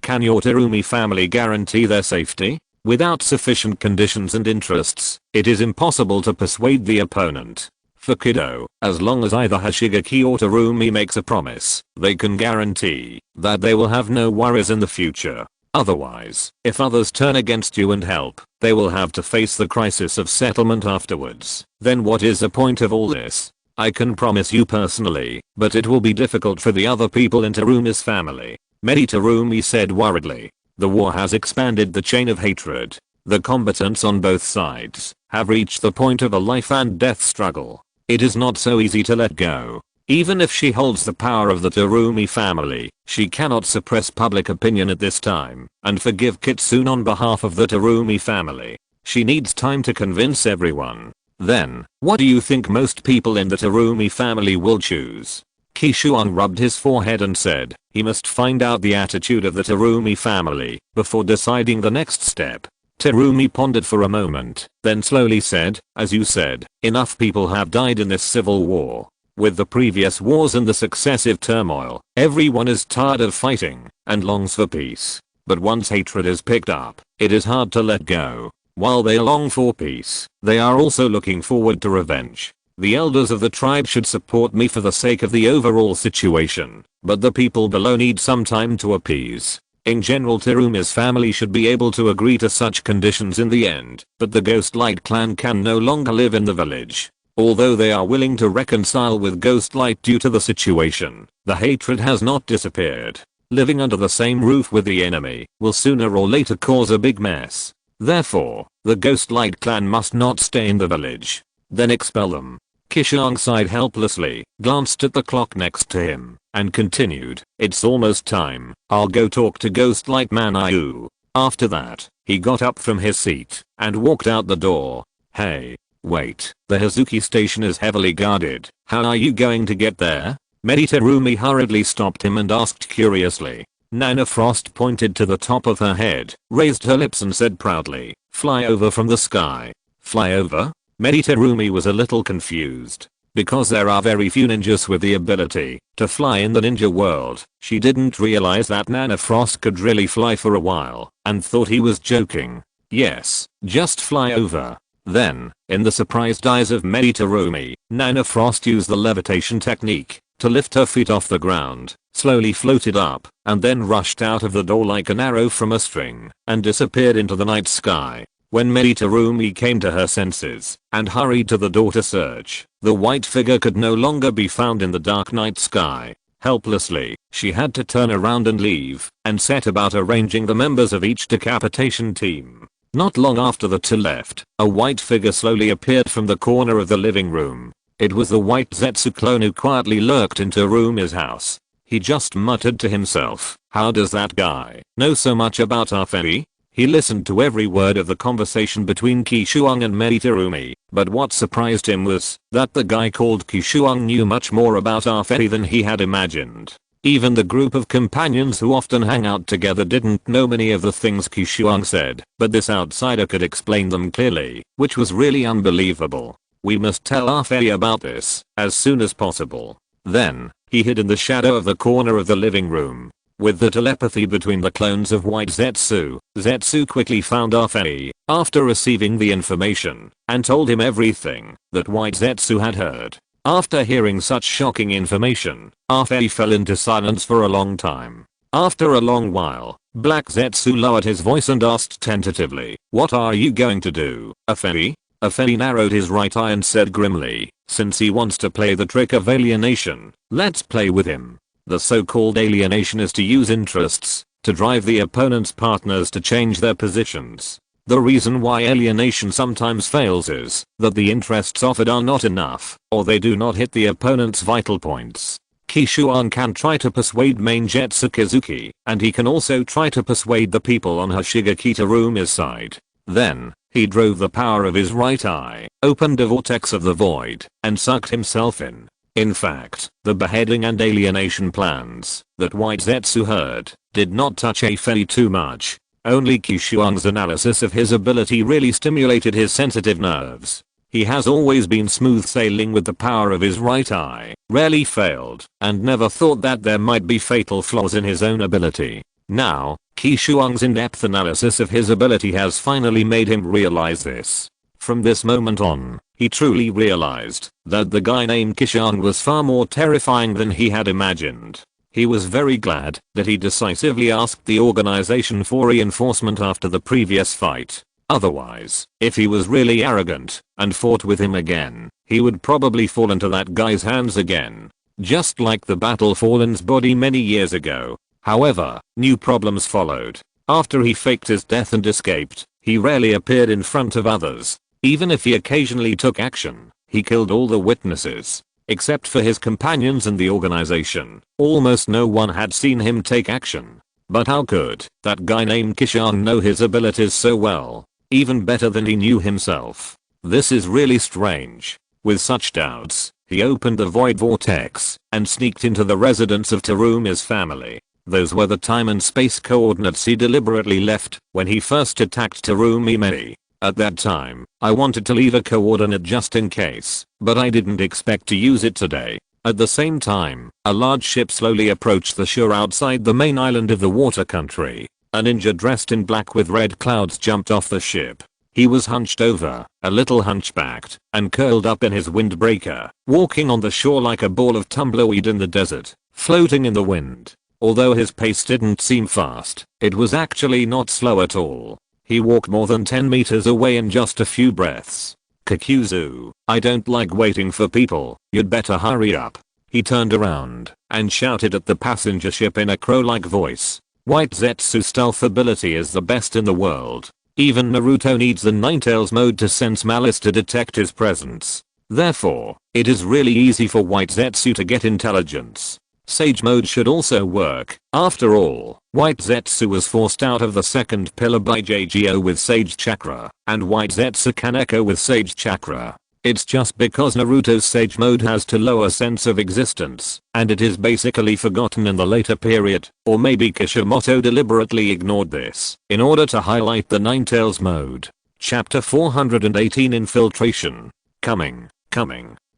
Can your Terumi family guarantee their safety? Without sufficient conditions and interests, it is impossible to persuade the opponent. For Kido, as long as either Hishigaki or Terumi makes a promise, they can guarantee that they will have no worries in the future. Otherwise, if others turn against you and help, they will have to face the crisis of settlement afterwards. Then what is the point of all this? I can promise you personally, but it will be difficult for the other people in Terumi's family. Terumi said worriedly. The war has expanded the chain of hatred. The combatants on both sides have reached the point of a life and death struggle. It is not so easy to let go. Even if she holds the power of the Terumi family, she cannot suppress public opinion at this time and forgive Kitsune on behalf of the Terumi family. She needs time to convince everyone. Then, what do you think most people in the Terumi family will choose? Qishuang rubbed his forehead and said, he must find out the attitude of the Terumi family before deciding the next step. Terumi pondered for a moment, then slowly said, as you said, enough people have died in this civil war. With the previous wars and the successive turmoil, everyone is tired of fighting and longs for peace. But once hatred is picked up, it is hard to let go. While they long for peace, they are also looking forward to revenge. The elders of the tribe should support me for the sake of the overall situation, but the people below need some time to appease. In general, Terumi's family should be able to agree to such conditions in the end, but the Ghostlight clan can no longer live in the village. Although they are willing to reconcile with Ghostlight due to the situation, the hatred has not disappeared. Living under the same roof with the enemy will sooner or later cause a big mess. Therefore, the Ghostlight clan must not stay in the village. Then expel them. Qishuang sighed helplessly, glanced at the clock next to him, and continued, it's almost time. I'll go talk to Ghostlight Manayu. After that, he got up from his seat and walked out the door. Hey, wait, the Hazuki station is heavily guarded. How are you going to get there? Terumi hurriedly stopped him and asked curiously. Nana Frost pointed to the top of her head, raised her lips and said proudly, fly over from the sky. Fly over? Terumi was a little confused. Because there are very few ninjas with the ability to fly in the ninja world, she didn't realize that Nana Frost could really fly for a while, and thought he was joking. Yes, just fly over. Then, in the surprised eyes of Terumi, Nana Frost used the levitation technique to lift her feet off the ground, slowly floated up, and then rushed out of the door like an arrow from a string, and disappeared into the night sky. When Terumi came to her senses and hurried to the door to search, the white figure could no longer be found in the dark night sky. Helplessly, she had to turn around and leave, and set about arranging the members of each decapitation team. Not long after the two left, a white figure slowly appeared from the corner of the living room. It was the white Zetsu clone who quietly lurked in Terumi's house. He just muttered to himself, how does that guy know so much about our family? He listened to every word of the conversation between Qishuang and Terumi, but what surprised him was that the guy called Qishuang knew much more about our family than he had imagined. Even the group of companions who often hang out together didn't know many of the things Qishuang said, but this outsider could explain them clearly, which was really unbelievable. We must tell our family about this as soon as possible. Then, he hid in the shadow of the corner of the living room. With the telepathy between the clones of White Zetsu, Zetsu quickly found Arfei after receiving the information and told him everything that White Zetsu had heard. After hearing such shocking information, Arfei fell into silence for a long time. After a long while, Black Zetsu lowered his voice and asked tentatively, what are you going to do, Arfei? A fairy narrowed his right eye and said grimly, since he wants to play the trick of alienation, let's play with him. The so-called alienation is to use interests to drive the opponent's partners to change their positions. The reason why alienation sometimes fails is that the interests offered are not enough, or they do not hit the opponent's vital points. Qishuang can try to persuade main Jetsu Kizuki, and he can also try to persuade the people on Hoshigaki Teruma's side. Then, he drove the power of his right eye, opened a vortex of the void, and sucked himself in. In fact, the beheading and alienation plans that White Zetsu heard did not touch Fei too much. Only Qishuang's analysis of his ability really stimulated his sensitive nerves. He has always been smooth sailing with the power of his right eye, rarely failed, and never thought that there might be fatal flaws in his own ability. Now, Qishuang's in-depth analysis of his ability has finally made him realize this. From this moment on, he truly realized that the guy named Qishuang was far more terrifying than he had imagined. He was very glad that he decisively asked the organization for reinforcement after the previous fight. Otherwise, if he was really arrogant and fought with him again, he would probably fall into that guy's hands again. Just like the Battle Fallen's body many years ago. However, new problems followed. After he faked his death and escaped, he rarely appeared in front of others. Even if he occasionally took action, he killed all the witnesses. Except for his companions and the organization, almost no one had seen him take action. But how could that guy named Qishuang know his abilities so well? Even better than he knew himself. This is really strange. With such doubts, he opened the void vortex and sneaked into the residence of Teruma's family. Those were the time and space coordinates he deliberately left when he first attacked Terumi. At that time, I wanted to leave a coordinate just in case, but I didn't expect to use it today. At the same time, a large ship slowly approached the shore outside the main island of the water country. A ninja dressed in black with red clouds jumped off the ship. He was hunched over, a little hunchbacked, and curled up in his windbreaker, walking on the shore like a ball of tumbleweed in the desert, floating in the wind. Although his pace didn't seem fast, it was actually not slow at all. He walked more than 10 meters away in just a few breaths. Kakuzu, I don't like waiting for people, you'd better hurry up. He turned around and shouted at the passenger ship in a crow-like voice. White Zetsu's stealth ability is the best in the world. Even Naruto needs the Ninetales mode to sense malice to detect his presence. Therefore, it is really easy for White Zetsu to get intelligence. Sage mode should also work. After all, White Zetsu was forced out of the second pillar by JGO with Sage Chakra, and White Zetsu can echo with Sage Chakra. It's just because Naruto's Sage mode has too low a sense of existence, and it is basically forgotten in the later period, or maybe Kishimoto deliberately ignored this, in order to highlight the Ninetales mode. Chapter 418 Infiltration. Coming.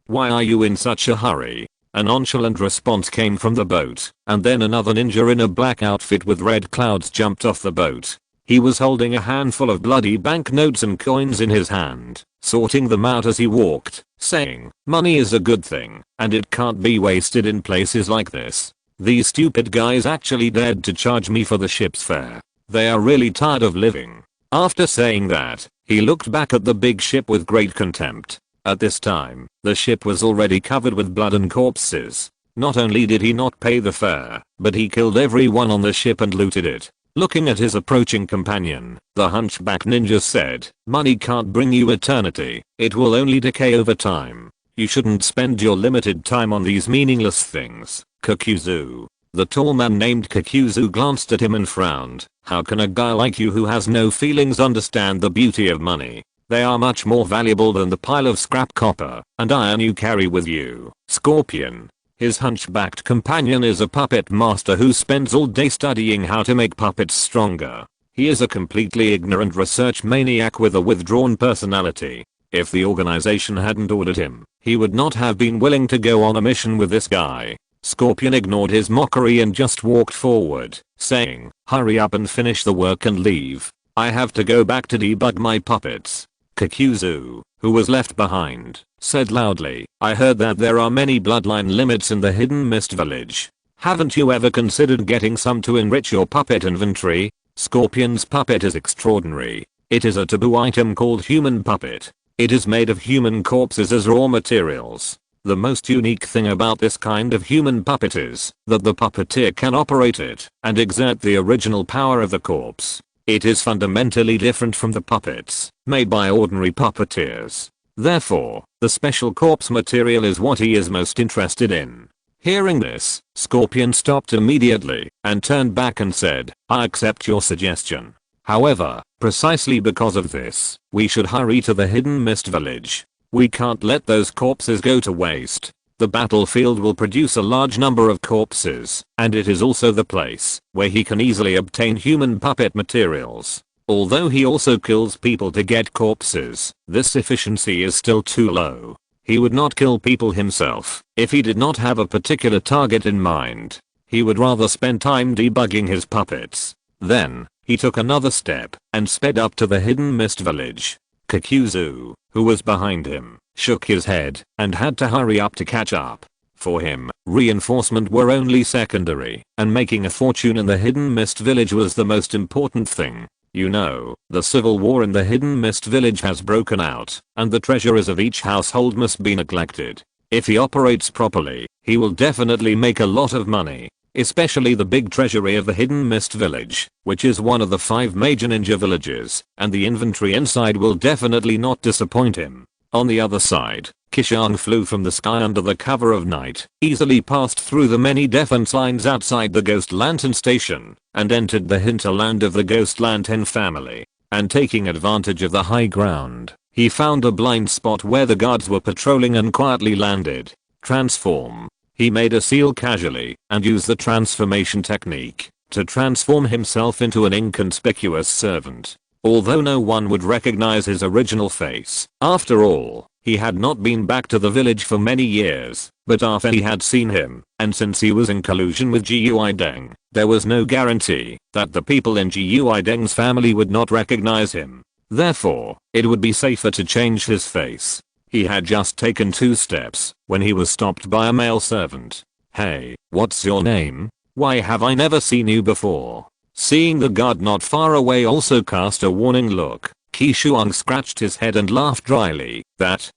Why are you in such a hurry? A nonchalant response came from the boat, and then another ninja in a black outfit with red clouds jumped off the boat. He was holding a handful of bloody banknotes and coins in his hand, sorting them out as he walked, saying, money is a good thing, and it can't be wasted in places like this. These stupid guys actually dared to charge me for the ship's fare. They are really tired of living. After saying that, he looked back at the big ship with great contempt. At this time, the ship was already covered with blood and corpses. Not only did he not pay the fare, but he killed everyone on the ship and looted it. Looking at his approaching companion, the hunchback ninja said, money can't bring you eternity, it will only decay over time. You shouldn't spend your limited time on these meaningless things, Kakuzu. The tall man named Kakuzu glanced at him and frowned. How can a guy like you who has no feelings understand the beauty of money? They are much more valuable than the pile of scrap copper and iron you carry with you, Scorpion. His hunchbacked companion is a puppet master who spends all day studying how to make puppets stronger. He is a completely ignorant research maniac with a withdrawn personality. If the organization hadn't ordered him, he would not have been willing to go on a mission with this guy. Scorpion ignored his mockery and just walked forward, saying, hurry up and finish the work and leave. I have to go back to debug my puppets. Kakuzu, who was left behind, said loudly, I heard that there are many bloodline limits in the Hidden Mist village. Haven't you ever considered getting some to enrich your puppet inventory? Scorpion's puppet is extraordinary. It is a taboo item called human puppet. It is made of human corpses as raw materials. The most unique thing about this kind of human puppet is that the puppeteer can operate it and exert the original power of the corpse. It is fundamentally different from the puppets made by ordinary puppeteers. Therefore, the special corpse material is what he is most interested in. Hearing this, Scorpion stopped immediately and turned back and said, "I accept your suggestion. However, precisely because of this, we should hurry to the Hidden Mist village. We can't let those corpses go to waste. The battlefield will produce a large number of corpses, and it is also the place where he can easily obtain human puppet materials. Although he also kills people to get corpses, this efficiency is still too low. He would not kill people himself if he did not have a particular target in mind. He would rather spend time debugging his puppets." Then, he took another step and sped up to the Hidden Mist village. Kakuzu, who was behind him, shook his head and had to hurry up to catch up. For him, reinforcement were only secondary, and making a fortune in the Hidden Mist village was the most important thing. You know, the civil war in the Hidden Mist village has broken out, and the treasures of each household must be neglected. If he operates properly, he will definitely make a lot of money. Especially the big treasury of the Hidden Mist village, which is one of the 5 major ninja villages, and the inventory inside will definitely not disappoint him. On the other side, Qishuang flew from the sky under the cover of night, easily passed through the many defense lines outside the Ghost Lantern station, and entered the hinterland of the Ghost Lantern family. And taking advantage of the high ground, he found a blind spot where the guards were patrolling and quietly landed. Transform. He made a seal casually and used the transformation technique to transform himself into an inconspicuous servant. Although no one would recognize his original face. After all, he had not been back to the village for many years, but after he had seen him, and since he was in collusion with Gui Deng, there was no guarantee that the people in Gui Deng's family would not recognize him. Therefore, it would be safer to change his face. He had just taken 2 steps when he was stopped by a male servant. "Hey, what's your name? Why have I never seen you before?" Seeing the guard not far away also cast a warning look, Qishuang scratched his head and laughed dryly. That,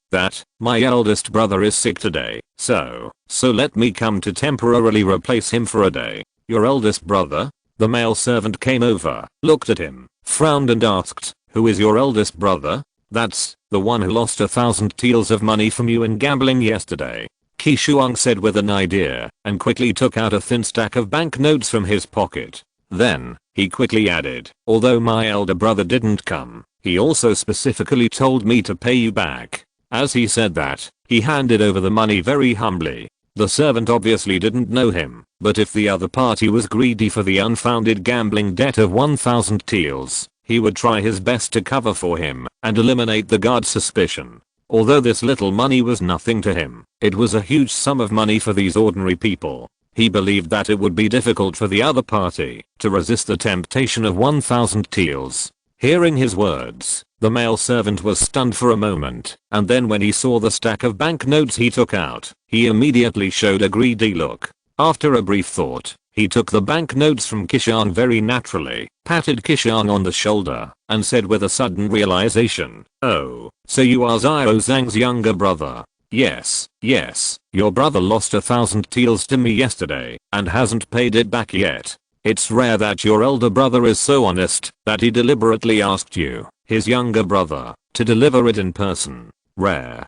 my eldest brother is sick today, so let me come to temporarily replace him for a day." "Your eldest brother?" The male servant came over, looked at him, frowned and asked, "Who is your eldest brother?" "That's the one who lost 1,000 taels of money from you in gambling yesterday," Qishuang said with an idea, and quickly took out a thin stack of banknotes from his pocket. Then, he quickly added, "Although my elder brother didn't come, he also specifically told me to pay you back." As he said that, he handed over the money very humbly. The servant obviously didn't know him, but if the other party was greedy for the unfounded gambling debt of 1,000 taels, he would try his best to cover for him and eliminate the guard's suspicion. Although this little money was nothing to him, it was a huge sum of money for these ordinary people. He believed that it would be difficult for the other party to resist the temptation of 1,000 taels. Hearing his words, the male servant was stunned for a moment, and then when he saw the stack of banknotes he took out, he immediately showed a greedy look. After a brief thought, he took the banknotes from Qishuang very naturally, patted Qishuang on the shoulder, and said with a sudden realization, "Oh, so you are Xiao Zhang's younger brother." Yes, your brother lost 1,000 taels to me yesterday, and hasn't paid it back yet. It's rare that your elder brother is so honest that he deliberately asked you, his younger brother, to deliver it in person. Rare.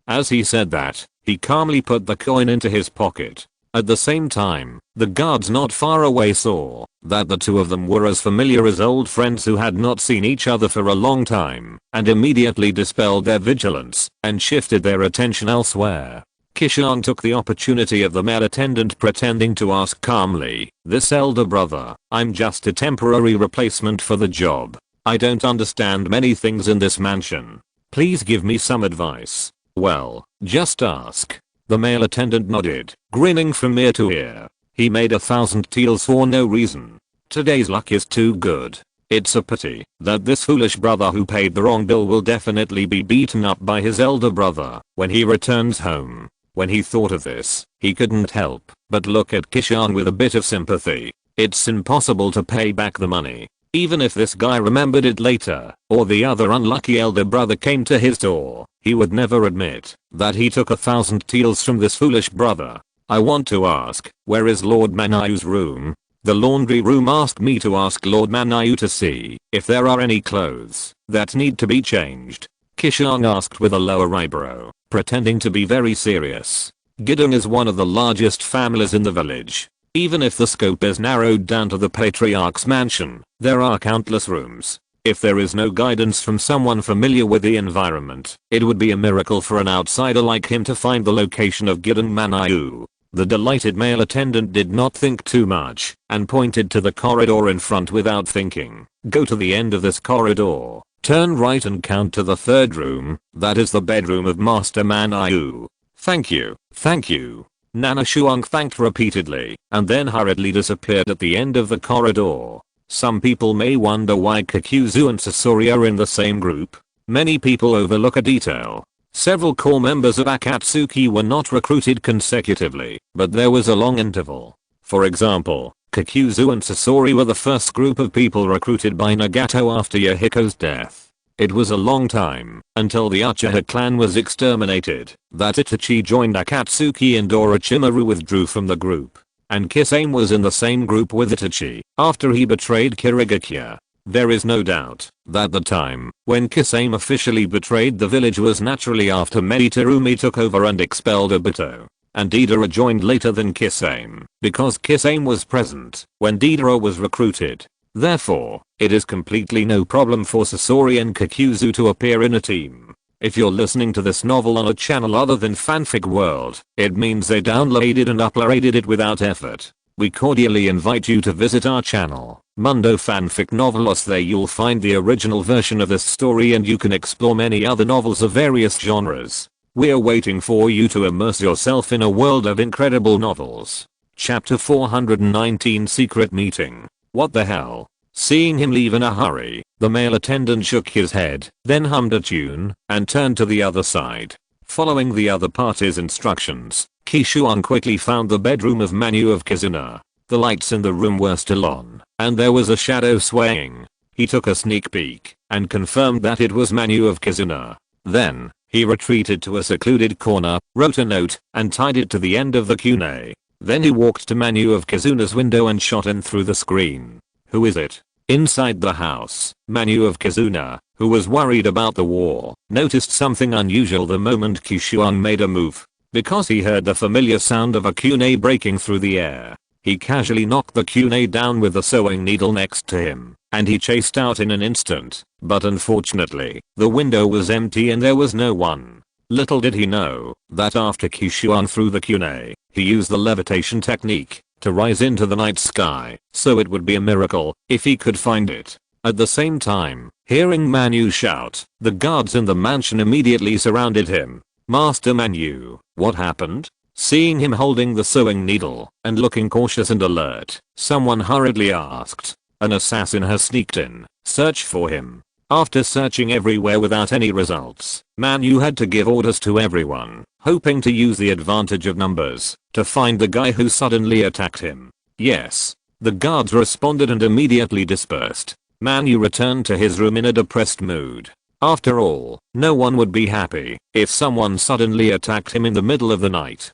As he said that, he calmly put the coin into his pocket. At the same time, the guards not far away saw that the two of them were as familiar as old friends who had not seen each other for a long time, and immediately dispelled their vigilance and shifted their attention elsewhere. Qishuang took the opportunity of the male attendant pretending to ask calmly, "This elder brother, I'm just a temporary replacement for the job. I don't understand many things in this mansion. Please give me some advice." "Well, just ask." The male attendant nodded, grinning from ear to ear. He made 1,000 taels for no reason. Today's luck is too good. It's a pity that this foolish brother who paid the wrong bill will definitely be beaten up by his elder brother when he returns home. When he thought of this, he couldn't help but look at Qishuang with a bit of sympathy. It's impossible to pay back the money. Even if this guy remembered it later, or the other unlucky elder brother came to his door, he would never admit that he took 1,000 taels from this foolish brother. I want to ask, where is Lord Manayu's room? The laundry room asked me to ask Lord Manayu to see if there are any clothes that need to be changed. Qishuang asked with a lower eyebrow, pretending to be very serious. Qidong is one of the largest families in the village. Even if the scope is narrowed down to the patriarch's mansion, there are countless rooms. If there is no guidance from someone familiar with the environment, it would be a miracle for an outsider like him to find the location of Qidong Manayu. The delighted male attendant did not think too much and pointed to the corridor in front without thinking. Go to the end of this corridor, turn right and count to the third room. That is the bedroom of Master Manayu. Thank you, thank you. Nana Qishuang thanked repeatedly and then hurriedly disappeared at the end of the corridor. Some people may wonder why Kakuzu and Sasori are in the same group. Many people overlook a detail. Several core members of Akatsuki were not recruited consecutively, but there was a long interval. For example, Kakuzu and Sasori were the first group of people recruited by Nagato after Yahiko's death. It was a long time until the Uchiha clan was exterminated that Itachi joined Akatsuki and Orochimaru withdrew from the group. And Kisame was in the same group with Itachi after he betrayed Kirigakure. There is no doubt that the time when Kisame officially betrayed the village was naturally after Meitarumi took over and expelled Obito. And Deidara joined later than Kisame because Kisame was present when Deidara was recruited. Therefore, it is completely no problem for Sasori and Kakuzu to appear in a team. If you're listening to this novel on a channel other than Fanfic World, it means they downloaded and uploaded it without effort. We cordially invite you to visit our channel, Mundo Fanfic Novelos. There you'll find the original version of this story and you can explore many other novels of various genres. We're waiting for you to immerse yourself in a world of incredible novels. Chapter 419 Secret Meeting. What the hell? Seeing him leave in a hurry, the male attendant shook his head, then hummed a tune, and turned to the other side. Following the other party's instructions, Qishuang quickly found the bedroom of Manu of Kizuna. The lights in the room were still on, and there was a shadow swaying. He took a sneak peek, and confirmed that it was Manu of Kizuna. Then, he retreated to a secluded corner, wrote a note, and tied it to the end of the kunai. Then he walked to Manu of Kizuna's window and shot in through the screen. Who is it? Inside the house, Manu of Kizuna, who was worried about the war, noticed something unusual the moment Qishuang made a move. Because he heard the familiar sound of a kunai breaking through the air. He casually knocked the kunai down with the sewing needle next to him, and he chased out in an instant. But unfortunately, the window was empty and there was no one. Little did he know that after Qishuang threw the kunai, he used the levitation technique to rise into the night sky, so it would be a miracle if he could find it. At the same time, hearing Manu shout, the guards in the mansion immediately surrounded him. Master Manu, what happened? Seeing him holding the sewing needle and looking cautious and alert, someone hurriedly asked. An assassin has sneaked in. Search for him. After searching everywhere without any results, Manu had to give orders to everyone, hoping to use the advantage of numbers to find the guy who suddenly attacked him. Yes. The guards responded and immediately dispersed. Manu returned to his room in a depressed mood. After all, no one would be happy if someone suddenly attacked him in the middle of the night.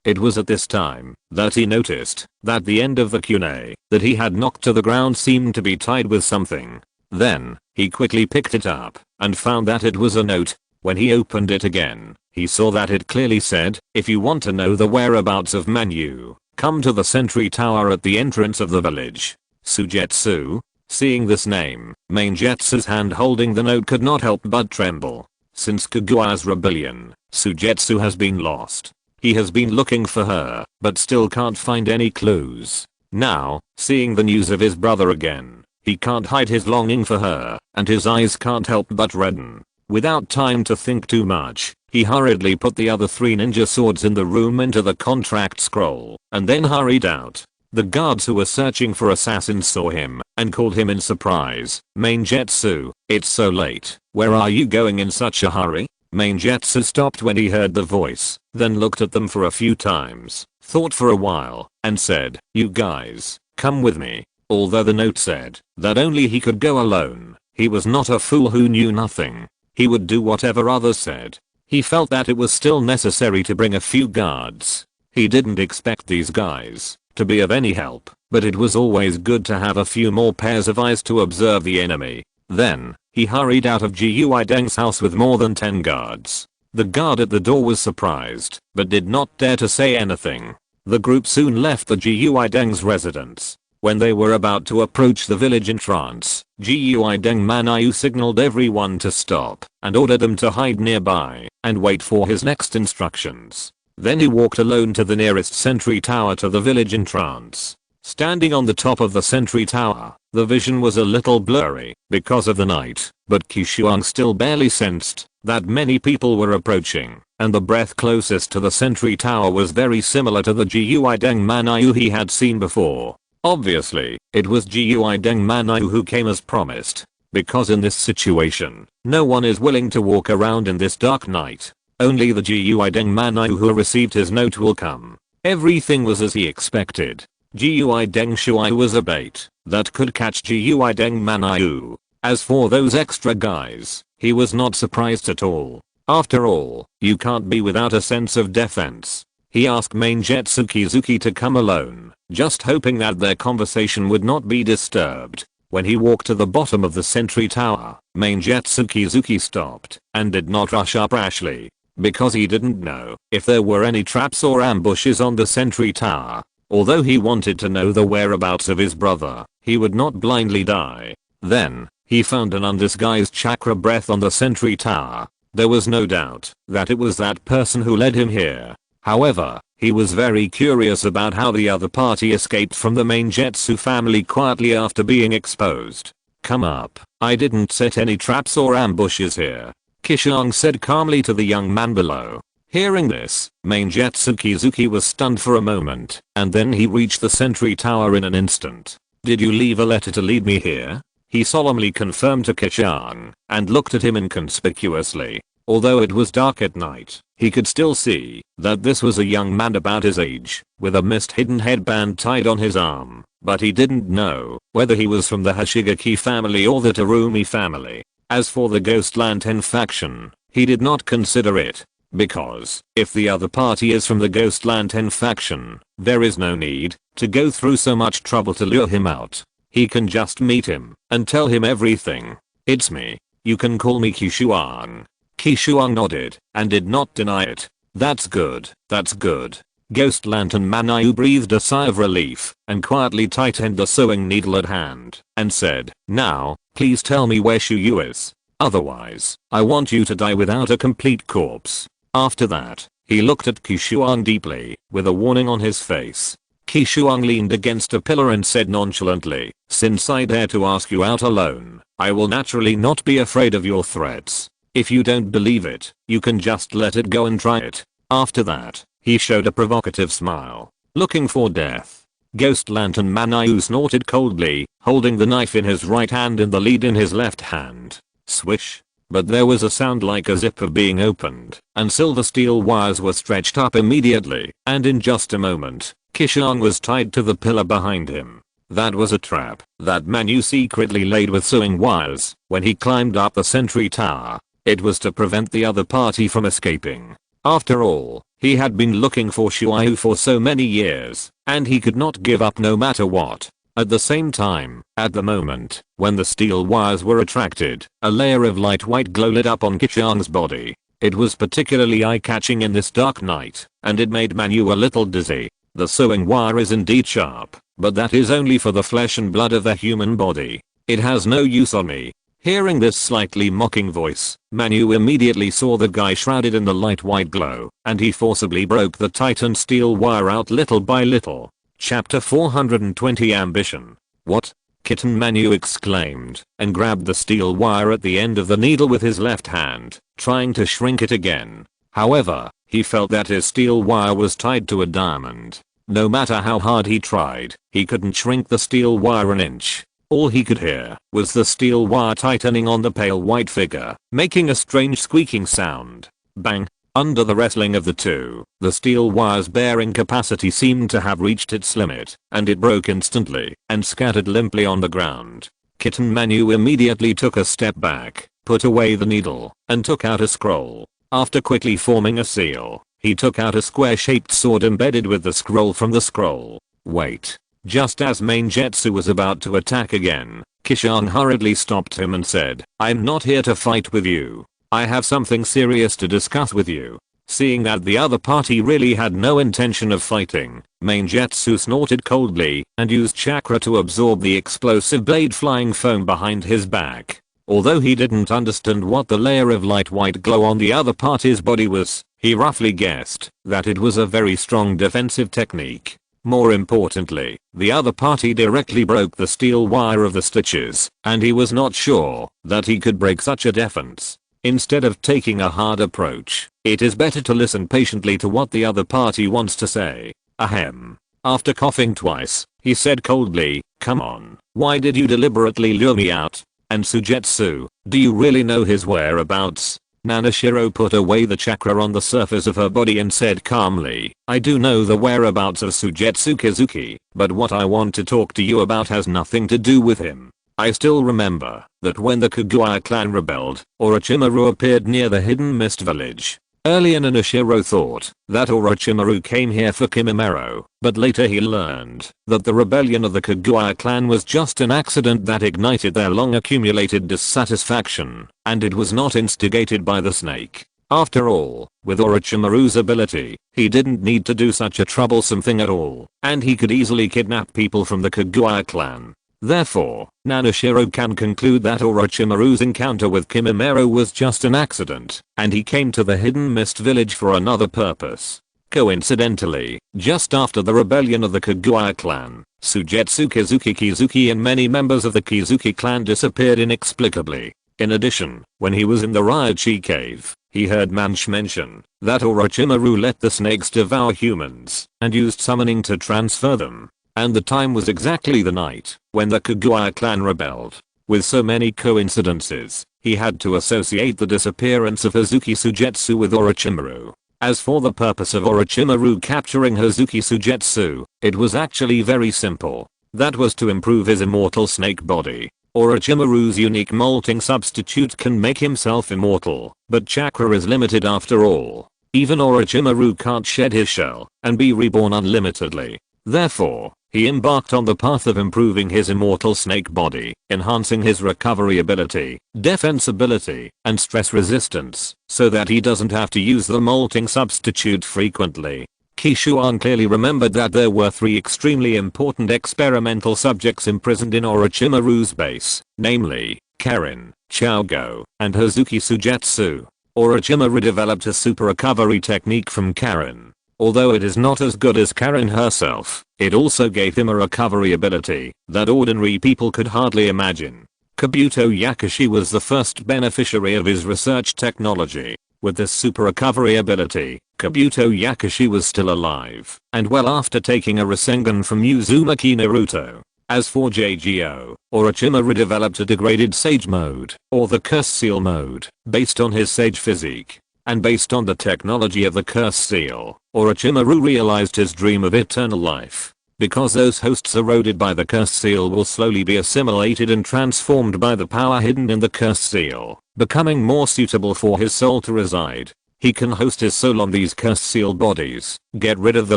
It was at this time that he noticed that the end of the kunai that he had knocked to the ground seemed to be tied with something. Then, he quickly picked it up and found that it was a note. When he opened it again, he saw that it clearly said, if you want to know the whereabouts of Manu, come to the sentry tower at the entrance of the village. Sujetsu. Seeing this name, Mainjetsu's hand holding the note could not help but tremble. Since Kaguya's rebellion, Sujetsu has been lost. He has been looking for her, but still can't find any clues. Now, seeing the news of his brother again, he can't hide his longing for her, and his eyes can't help but redden. Without time to think too much, he hurriedly put the other 3 ninja swords in the room into the contract scroll, and then hurried out. The guards who were searching for assassins saw him, and called him in surprise. Mainjetsu, it's so late. Where are you going in such a hurry? Mainjetsu stopped when he heard the voice, then looked at them for a few times, thought for a while, and said, you guys, come with me. Although the note said that only he could go alone, he was not a fool who knew nothing. He would do whatever others said. He felt that it was still necessary to bring a few guards. He didn't expect these guys to be of any help, but it was always good to have a few more pairs of eyes to observe the enemy. Then, he hurried out of Gui Deng's house with more than 10 guards. The guard at the door was surprised, but did not dare to say anything. The group soon left the Gui Deng's residence. When they were about to approach the village entrance, Gui Deng Manayu signaled everyone to stop and ordered them to hide nearby and wait for his next instructions. Then he walked alone to the nearest sentry tower to the village entrance. Standing on the top of the sentry tower, the vision was a little blurry because of the night, but Qishuang still barely sensed that many people were approaching, and the breath closest to the sentry tower was very similar to the Gui Deng Manayu he had seen before. Obviously, it was Gui Deng Manayu who came as promised, because in this situation, no one is willing to walk around in this dark night. Only the Gui Deng Manayu who received his note will come. Everything was as he expected. Gui Deng Shuai was a bait that could catch Gui Deng Manayu. As for those extra guys, he was not surprised at all. After all, you can't be without a sense of defense. He asked main Jetsukizuki to come alone, just hoping that their conversation would not be disturbed. When he walked to the bottom of the sentry tower, main Jetsukizuki stopped and did not rush up rashly, because he didn't know if there were any traps or ambushes on the sentry tower. Although he wanted to know the whereabouts of his brother, he would not blindly die. Then, he found an undisguised chakra breath on the sentry tower. There was no doubt that it was that person who led him here. However, he was very curious about how the other party escaped from the main Jetsu family quietly after being exposed. Come up, I didn't set any traps or ambushes here, Qishuang said calmly to the young man below. Hearing this, main Jetsukizuki was stunned for a moment, and then he reached the sentry tower in an instant. Did you leave a letter to lead me here? He solemnly confirmed to Qishuang, and looked at him inconspicuously. Although it was dark at night, he could still see that this was a young man about his age, with a mist-hidden headband tied on his arm, but he didn't know whether he was from the Hashigaki family or the Terumi family. As for the Ghost Lantern faction, he did not consider it, because if the other party is from the Ghost Lantern faction, there is no need to go through so much trouble to lure him out. He can just meet him and tell him everything. It's me. You can call me Qishuang. Qishuang nodded and did not deny it. That's good, that's good. Ghost Lantern Manayu breathed a sigh of relief and quietly tightened the sewing needle at hand and said, now, please tell me where Shuyu is. Otherwise, I want you to die without a complete corpse. After that, he looked at Qishuang deeply, with a warning on his face. Qishuang leaned against a pillar and said nonchalantly, since I dare to ask you out alone, I will naturally not be afraid of your threats. If you don't believe it, you can just let it go and try it. After that, he showed a provocative smile. Looking for death. Ghost Lantern Manayu snorted coldly, holding the knife in his right hand and the lead in his left hand. Swish. But there was a sound like a zipper being opened, and silver steel wires were stretched up immediately, and in just a moment, Qishuang was tied to the pillar behind him. That was a trap that Manu secretly laid with sewing wires when he climbed up the sentry tower. It was to prevent the other party from escaping. After all, he had been looking for Shuai for so many years, and he could not give up no matter what. At the same time, at the moment, when the steel wires were attracted, a layer of light white glow lit up on Qishuang's body. It was particularly eye-catching in this dark night, and it made Manu a little dizzy. The sewing wire is indeed sharp, but that is only for the flesh and blood of the human body. It has no use on me. Hearing this slightly mocking voice, Manu immediately saw the guy shrouded in the light white glow, and he forcibly broke the tightened steel wire out little by little. Chapter 420 Ambition. What? Kitten, Manu exclaimed, and grabbed the steel wire at the end of the needle with his left hand, trying to shrink it again. However, he felt that his steel wire was tied to a diamond. No matter how hard he tried, he couldn't shrink the steel wire an inch. All he could hear was the steel wire tightening on the pale white figure, making a strange squeaking sound. Bang! Under the wrestling of the two, the steel wire's bearing capacity seemed to have reached its limit, and it broke instantly and scattered limply on the ground. Kitten Manu immediately took a step back, put away the needle, and took out a scroll. After quickly forming a seal, he took out a square-shaped sword embedded with the scroll from the scroll. Wait. Just as Maingetsu was about to attack again, Qishuang hurriedly stopped him and said, "I'm not here to fight with you. I have something serious to discuss with you." Seeing that the other party really had no intention of fighting, Maingetsu snorted coldly and used chakra to absorb the explosive blade flying foam behind his back. Although he didn't understand what the layer of light white glow on the other party's body was, he roughly guessed that it was a very strong defensive technique. More importantly, the other party directly broke the steel wire of the stitches, and he was not sure that he could break such a defense. Instead of taking a hard approach, it is better to listen patiently to what the other party wants to say. Ahem. After coughing twice, he said coldly, "Come on, why did you deliberately lure me out? And Sujetsu, do you really know his whereabouts?" Nanashiro put away the chakra on the surface of her body and said calmly, "I do know the whereabouts of Sujetsu Kizuki, but what I want to talk to you about has nothing to do with him. I still remember that when the Kaguya clan rebelled, Orochimaru appeared near the hidden mist village. Earlier Nanashiro thought that Orochimaru came here for Kimimaro, but later he learned that the rebellion of the Kaguya clan was just an accident that ignited their long accumulated dissatisfaction, and it was not instigated by the snake. After all, with Orochimaru's ability, he didn't need to do such a troublesome thing at all, and he could easily kidnap people from the Kaguya clan. Therefore, Nanashiro can conclude that Orochimaru's encounter with Kimimaro was just an accident, and he came to the hidden mist village for another purpose. Coincidentally, just after the rebellion of the Kaguya clan, Sujetsu Kizuki and many members of the Kizuki clan disappeared inexplicably. In addition, when he was in the Ryochi cave, he heard Manch mention that Orochimaru let the snakes devour humans and used summoning to transfer them. And the time was exactly the night when the Kaguya clan rebelled. With so many coincidences, he had to associate the disappearance of Hazuki Sujetsu with Orochimaru. As for the purpose of Orochimaru capturing Hazuki Sujetsu, it was actually very simple. That was to improve his immortal snake body. Orochimaru's unique molting substitute can make himself immortal, but chakra is limited after all. Even Orochimaru can't shed his shell and be reborn unlimitedly. Therefore, he embarked on the path of improving his immortal snake body, enhancing his recovery ability, defense ability, and stress resistance, so that he doesn't have to use the molting substitute frequently. Qishuang clearly remembered that there were 3 extremely important experimental subjects imprisoned in Orochimaru's base, namely, Karin, Chaogo, and Hazuki Sujetsu. Orochimaru developed a super recovery technique from Karin. Although it is not as good as Karin herself, it also gave him a recovery ability that ordinary people could hardly imagine. Kabuto Yakushi was the first beneficiary of his research technology. With this super recovery ability, Kabuto Yakushi was still alive and well after taking a Rasengan from Uzumaki Naruto. As for JGO, Orochimaru developed a degraded sage mode, or the curse seal mode, based on his sage physique. And based on the technology of the curse seal, Orochimaru realized his dream of eternal life. Because those hosts eroded by the curse seal will slowly be assimilated and transformed by the power hidden in the curse seal, becoming more suitable for his soul to reside. He can host his soul on these curse seal bodies, get rid of the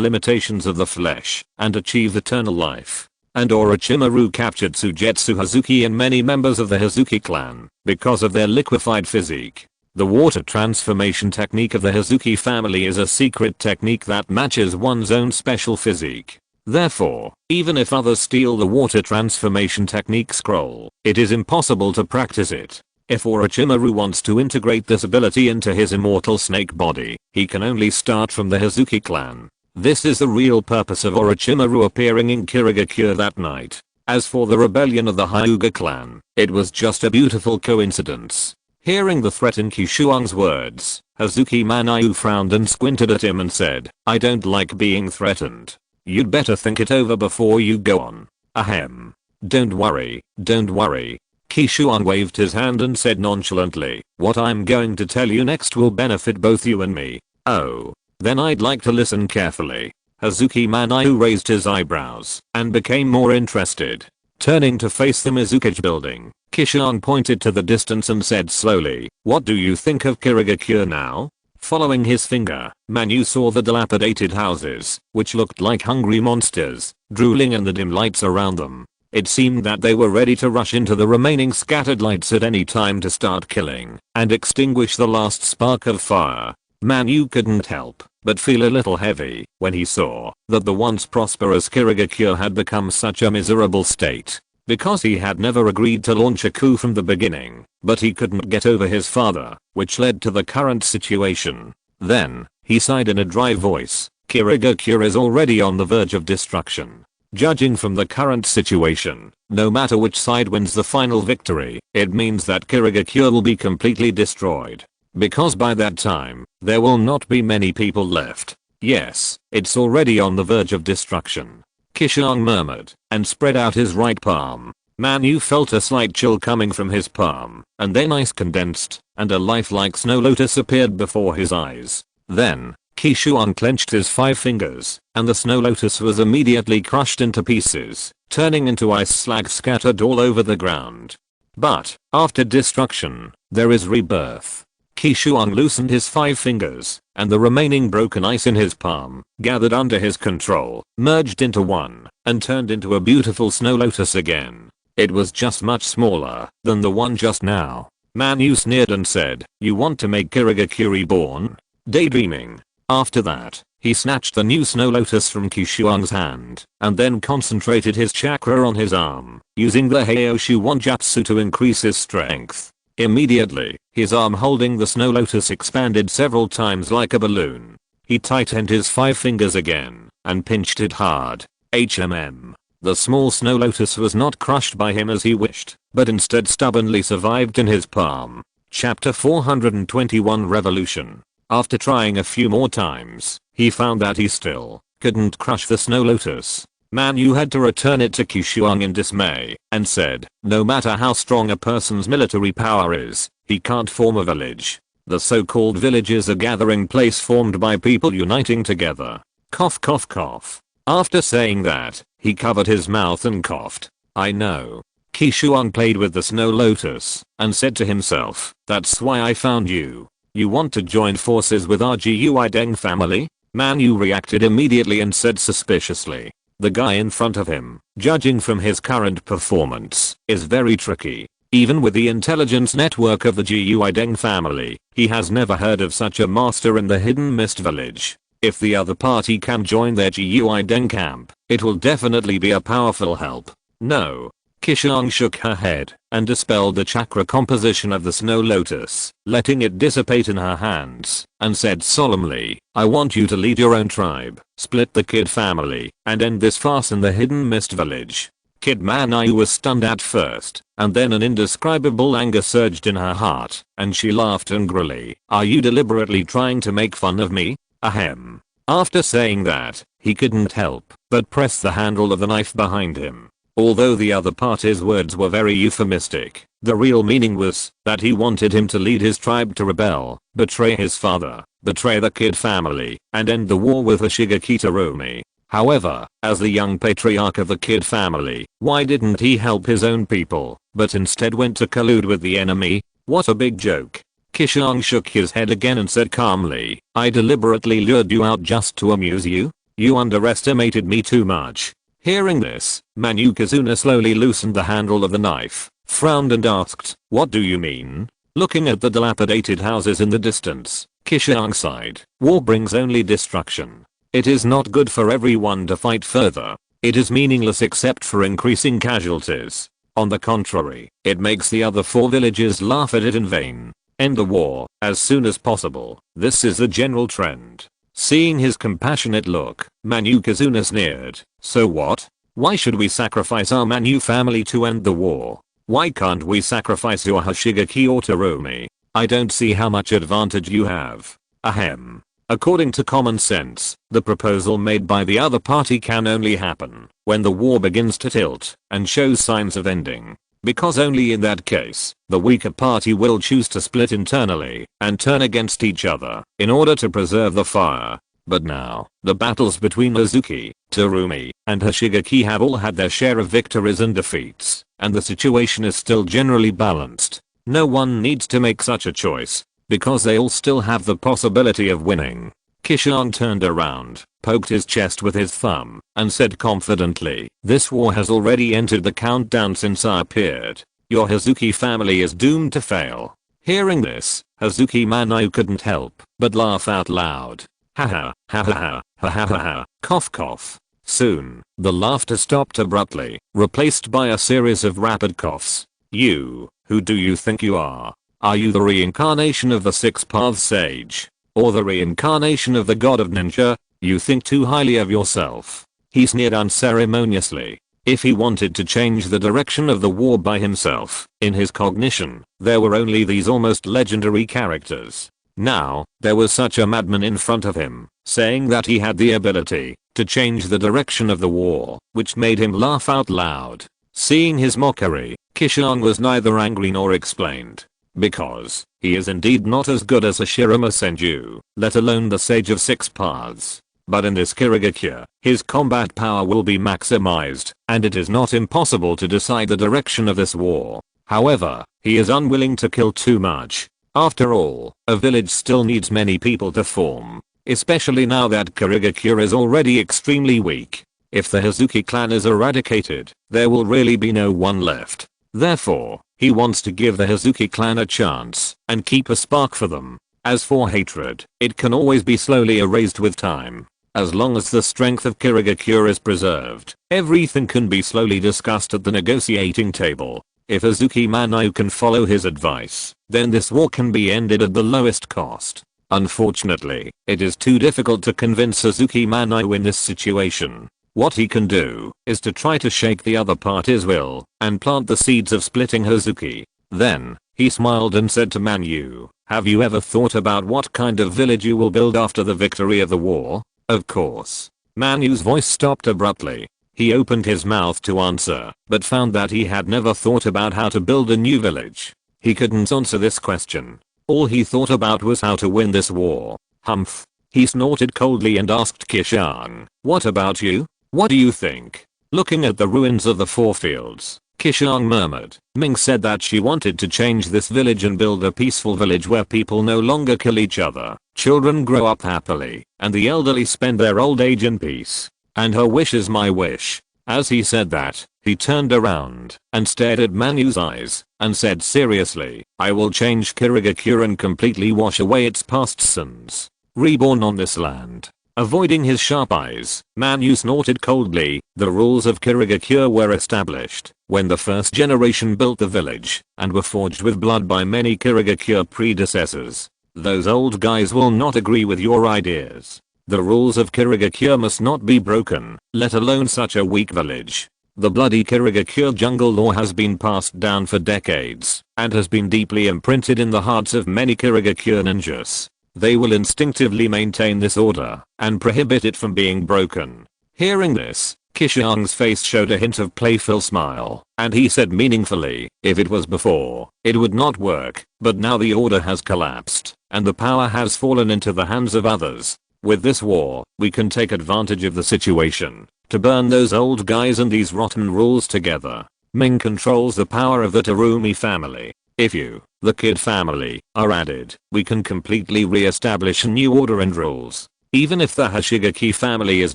limitations of the flesh, and achieve eternal life. And Orochimaru captured Sujetsu Hazuki and many members of the Hazuki clan because of their liquefied physique. The water transformation technique of the Hazuki family is a secret technique that matches one's own special physique. Therefore, even if others steal the water transformation technique scroll, it is impossible to practice it. If Orochimaru wants to integrate this ability into his immortal snake body, he can only start from the Hazuki clan. This is the real purpose of Orochimaru appearing in Kirigakure that night. As for the rebellion of the Hyuga clan, it was just a beautiful coincidence. Hearing the threat in Qishuang's words, Hazuki Manayu frowned and squinted at him and said, "I don't like being threatened. You'd better think it over before you go on." Ahem. Don't worry, don't worry. Qishuang waved his hand and said nonchalantly, "What I'm going to tell you next will benefit both you and me. Oh. Then I'd like to listen carefully. Hazuki Manayu raised his eyebrows and became more interested. Turning to face the Mizukage building, Qishuang pointed to the distance and said slowly, "What do you think of Kirigakure now?" Following his finger, Manu saw the dilapidated houses, which looked like hungry monsters, drooling in the dim lights around them. It seemed that they were ready to rush into the remaining scattered lights at any time to start killing and extinguish the last spark of fire. Manu couldn't help but feel a little heavy when he saw that the once prosperous Kirigakure had become such a miserable state. Because he had never agreed to launch a coup from the beginning, but he couldn't get over his father, which led to the current situation. Then, he sighed in a dry voice, Kirigakure is already on the verge of destruction. Judging from the current situation, no matter which side wins the final victory, it means that Kirigakure will be completely destroyed. Because by that time, there will not be many people left. Yes, it's already on the verge of destruction. Qishuang murmured and spread out his right palm. Manu felt a slight chill coming from his palm, and then ice condensed, and a lifelike snow lotus appeared before his eyes. Then, Qishuang clenched his 5 fingers, and the snow lotus was immediately crushed into pieces, turning into ice slag scattered all over the ground. But, after destruction, there is rebirth. Qishuang loosened his 5 fingers, and the remaining broken ice in his palm, gathered under his control, merged into one, and turned into a beautiful snow lotus again. It was just much smaller than the one just now. Manu sneered and said, "You want to make Kirigakure born?" Daydreaming. After that, he snatched the new snow lotus from Qishuang's hand, and then concentrated his chakra on his arm, using the Heiyoshu Wanjutsu to increase his strength. Immediately, his arm holding the snow lotus expanded several times like a balloon. He tightened his 5 fingers again and pinched it hard. The small snow lotus was not crushed by him as he wished, but instead stubbornly survived in his palm. Chapter 421 Revolution. After trying a few more times, he found that he still couldn't crush the snow lotus. Manu had to return it to Qishuang in dismay, and said, "No matter how strong a person's military power is, he can't form a village. The so-called village is a gathering place formed by people uniting together." Cough cough cough. After saying that, he covered his mouth and coughed. "I know." Qishuang played with the snow lotus, and said to himself, "That's why I found you. You want to join forces with our Gui Deng family?" Manu reacted immediately and said suspiciously, "The guy in front of him, judging from his current performance, is very tricky. Even with the intelligence network of the Gui Deng family, he has never heard of such a master in the Hidden Mist village. If the other party can join their Gui Deng camp, it will definitely be a powerful help." "No." Qishuang shook her head and dispelled the chakra composition of the snow lotus, letting it dissipate in her hands, and said solemnly, "I want you to lead your own tribe, split the Kid family, and end this farce in the Hidden Mist village." Kid Manayu was stunned at first, and then an indescribable anger surged in her heart, and she laughed angrily. "Are you deliberately trying to make fun of me? Ahem." After saying that, he couldn't help but press the handle of the knife behind him. Although the other party's words were very euphemistic, the real meaning was that he wanted him to lead his tribe to rebel, betray his father, betray the Kid family, and end the war with Hoshigaki Terumi. However, as the young patriarch of the Kid family, why didn't he help his own people, but instead went to collude with the enemy? What a big joke. Qishuang shook his head again and said calmly, "I deliberately lured you out just to amuse you? You underestimated me too much." Hearing this, Manu Kazuna slowly loosened the handle of the knife, frowned and asked, "What do you mean?" Looking at the dilapidated houses in the distance, Qishuang sighed. "War brings only destruction. It is not good for everyone to fight further. It is meaningless except for increasing casualties. On the contrary, it makes the other 4 villages laugh at it in vain. End the war as soon as possible. This is the general trend." Seeing his compassionate look, Manu Kazuna sneered. "So what? Why should we sacrifice our Manu family to end the war? Why can't we sacrifice your Hoshigaki or Terumi? I don't see how much advantage you have." Ahem. According to common sense, the proposal made by the other party can only happen when the war begins to tilt and shows signs of ending. because only in that case, the weaker party will choose to split internally and turn against each other in order to preserve the fire. But now, the battles between Hazuki, Terumi, and Hoshigaki have all had their share of victories and defeats, and the situation is still generally balanced. No one needs to make such a choice, because they all still have the possibility of winning. Qishuang turned around, poked his chest with his thumb, and said confidently, "This war has already entered the countdown since I appeared. Your Hazuki family is doomed to fail." Hearing this, Hazuki Manai couldn't help but laugh out loud. Ha ha ha ha ha ha ha ha, cough cough. Soon, the laughter stopped abruptly, replaced by a series of rapid coughs. "You, who do you think you are? Are you the reincarnation of the Six Paths Sage? Or the reincarnation of the god of ninja? You think too highly of yourself." He sneered unceremoniously. If he wanted to change the direction of the war by himself, in his cognition, there were only these almost legendary characters. Now, there was such a madman in front of him, saying that he had the ability to change the direction of the war, which made him laugh out loud. Seeing his mockery, Qishuang was neither angry nor explained. Because, he is indeed not as good as a Shirama Senju, let alone the Sage of Six Paths. But in this Kirigakure, his combat power will be maximized, and it is not impossible to decide the direction of this war. However, he is unwilling to kill too much. After all, a village still needs many people to form, especially now that Kirigakure is already extremely weak. If the Hazuki clan is eradicated, there will really be no one left. Therefore, he wants to give the Hazuki clan a chance and keep a spark for them. As for hatred, it can always be slowly erased with time. As long as the strength of Kirigakure is preserved, everything can be slowly discussed at the negotiating table. If Hazuki Manai can follow his advice, then this war can be ended at the lowest cost. Unfortunately, it is too difficult to convince Hazuki Manai in this situation. What he can do is to try to shake the other party's will and plant the seeds of splitting Hazuki. Then, he smiled and said to Manu, "Have you ever thought about what kind of village you will build after the victory of the war?" Of course. Manu's voice stopped abruptly. He opened his mouth to answer, but found that he had never thought about how to build a new village. He couldn't answer this question. All he thought about was how to win this war. Humph. He snorted coldly and asked Qishuang, "What about you? What do you think?" Looking at the ruins of the four fields, Qishuang murmured. Ming said that she wanted to change this village and build a peaceful village where people no longer kill each other, children grow up happily, and the elderly spend their old age in peace. And her wish is my wish. As he said that, he turned around and stared at Manu's eyes and said seriously, "I will change Kirigakure and completely wash away its past sins. Reborn on this land." Avoiding his sharp eyes, Manu snorted coldly. The rules of Kirigakure were established when the first generation built the village and were forged with blood by many Kirigakure predecessors. Those old guys will not agree with your ideas. The rules of Kirigakure must not be broken, let alone such a weak village. The bloody Kirigakure jungle law has been passed down for decades and has been deeply imprinted in the hearts of many Kirigakure ninjas. They will instinctively maintain this order and prohibit it from being broken. Hearing this, Qishuang's face showed a hint of playful smile, and he said meaningfully, "If it was before, it would not work, but now the order has collapsed, and the power has fallen into the hands of others. With this war, we can take advantage of the situation to burn those old guys and these rotten rules together. Ming controls the power of the Terumi family. If you, the Kid family, are added, we can completely re-establish a new order and rules. Even if the Hoshigaki family is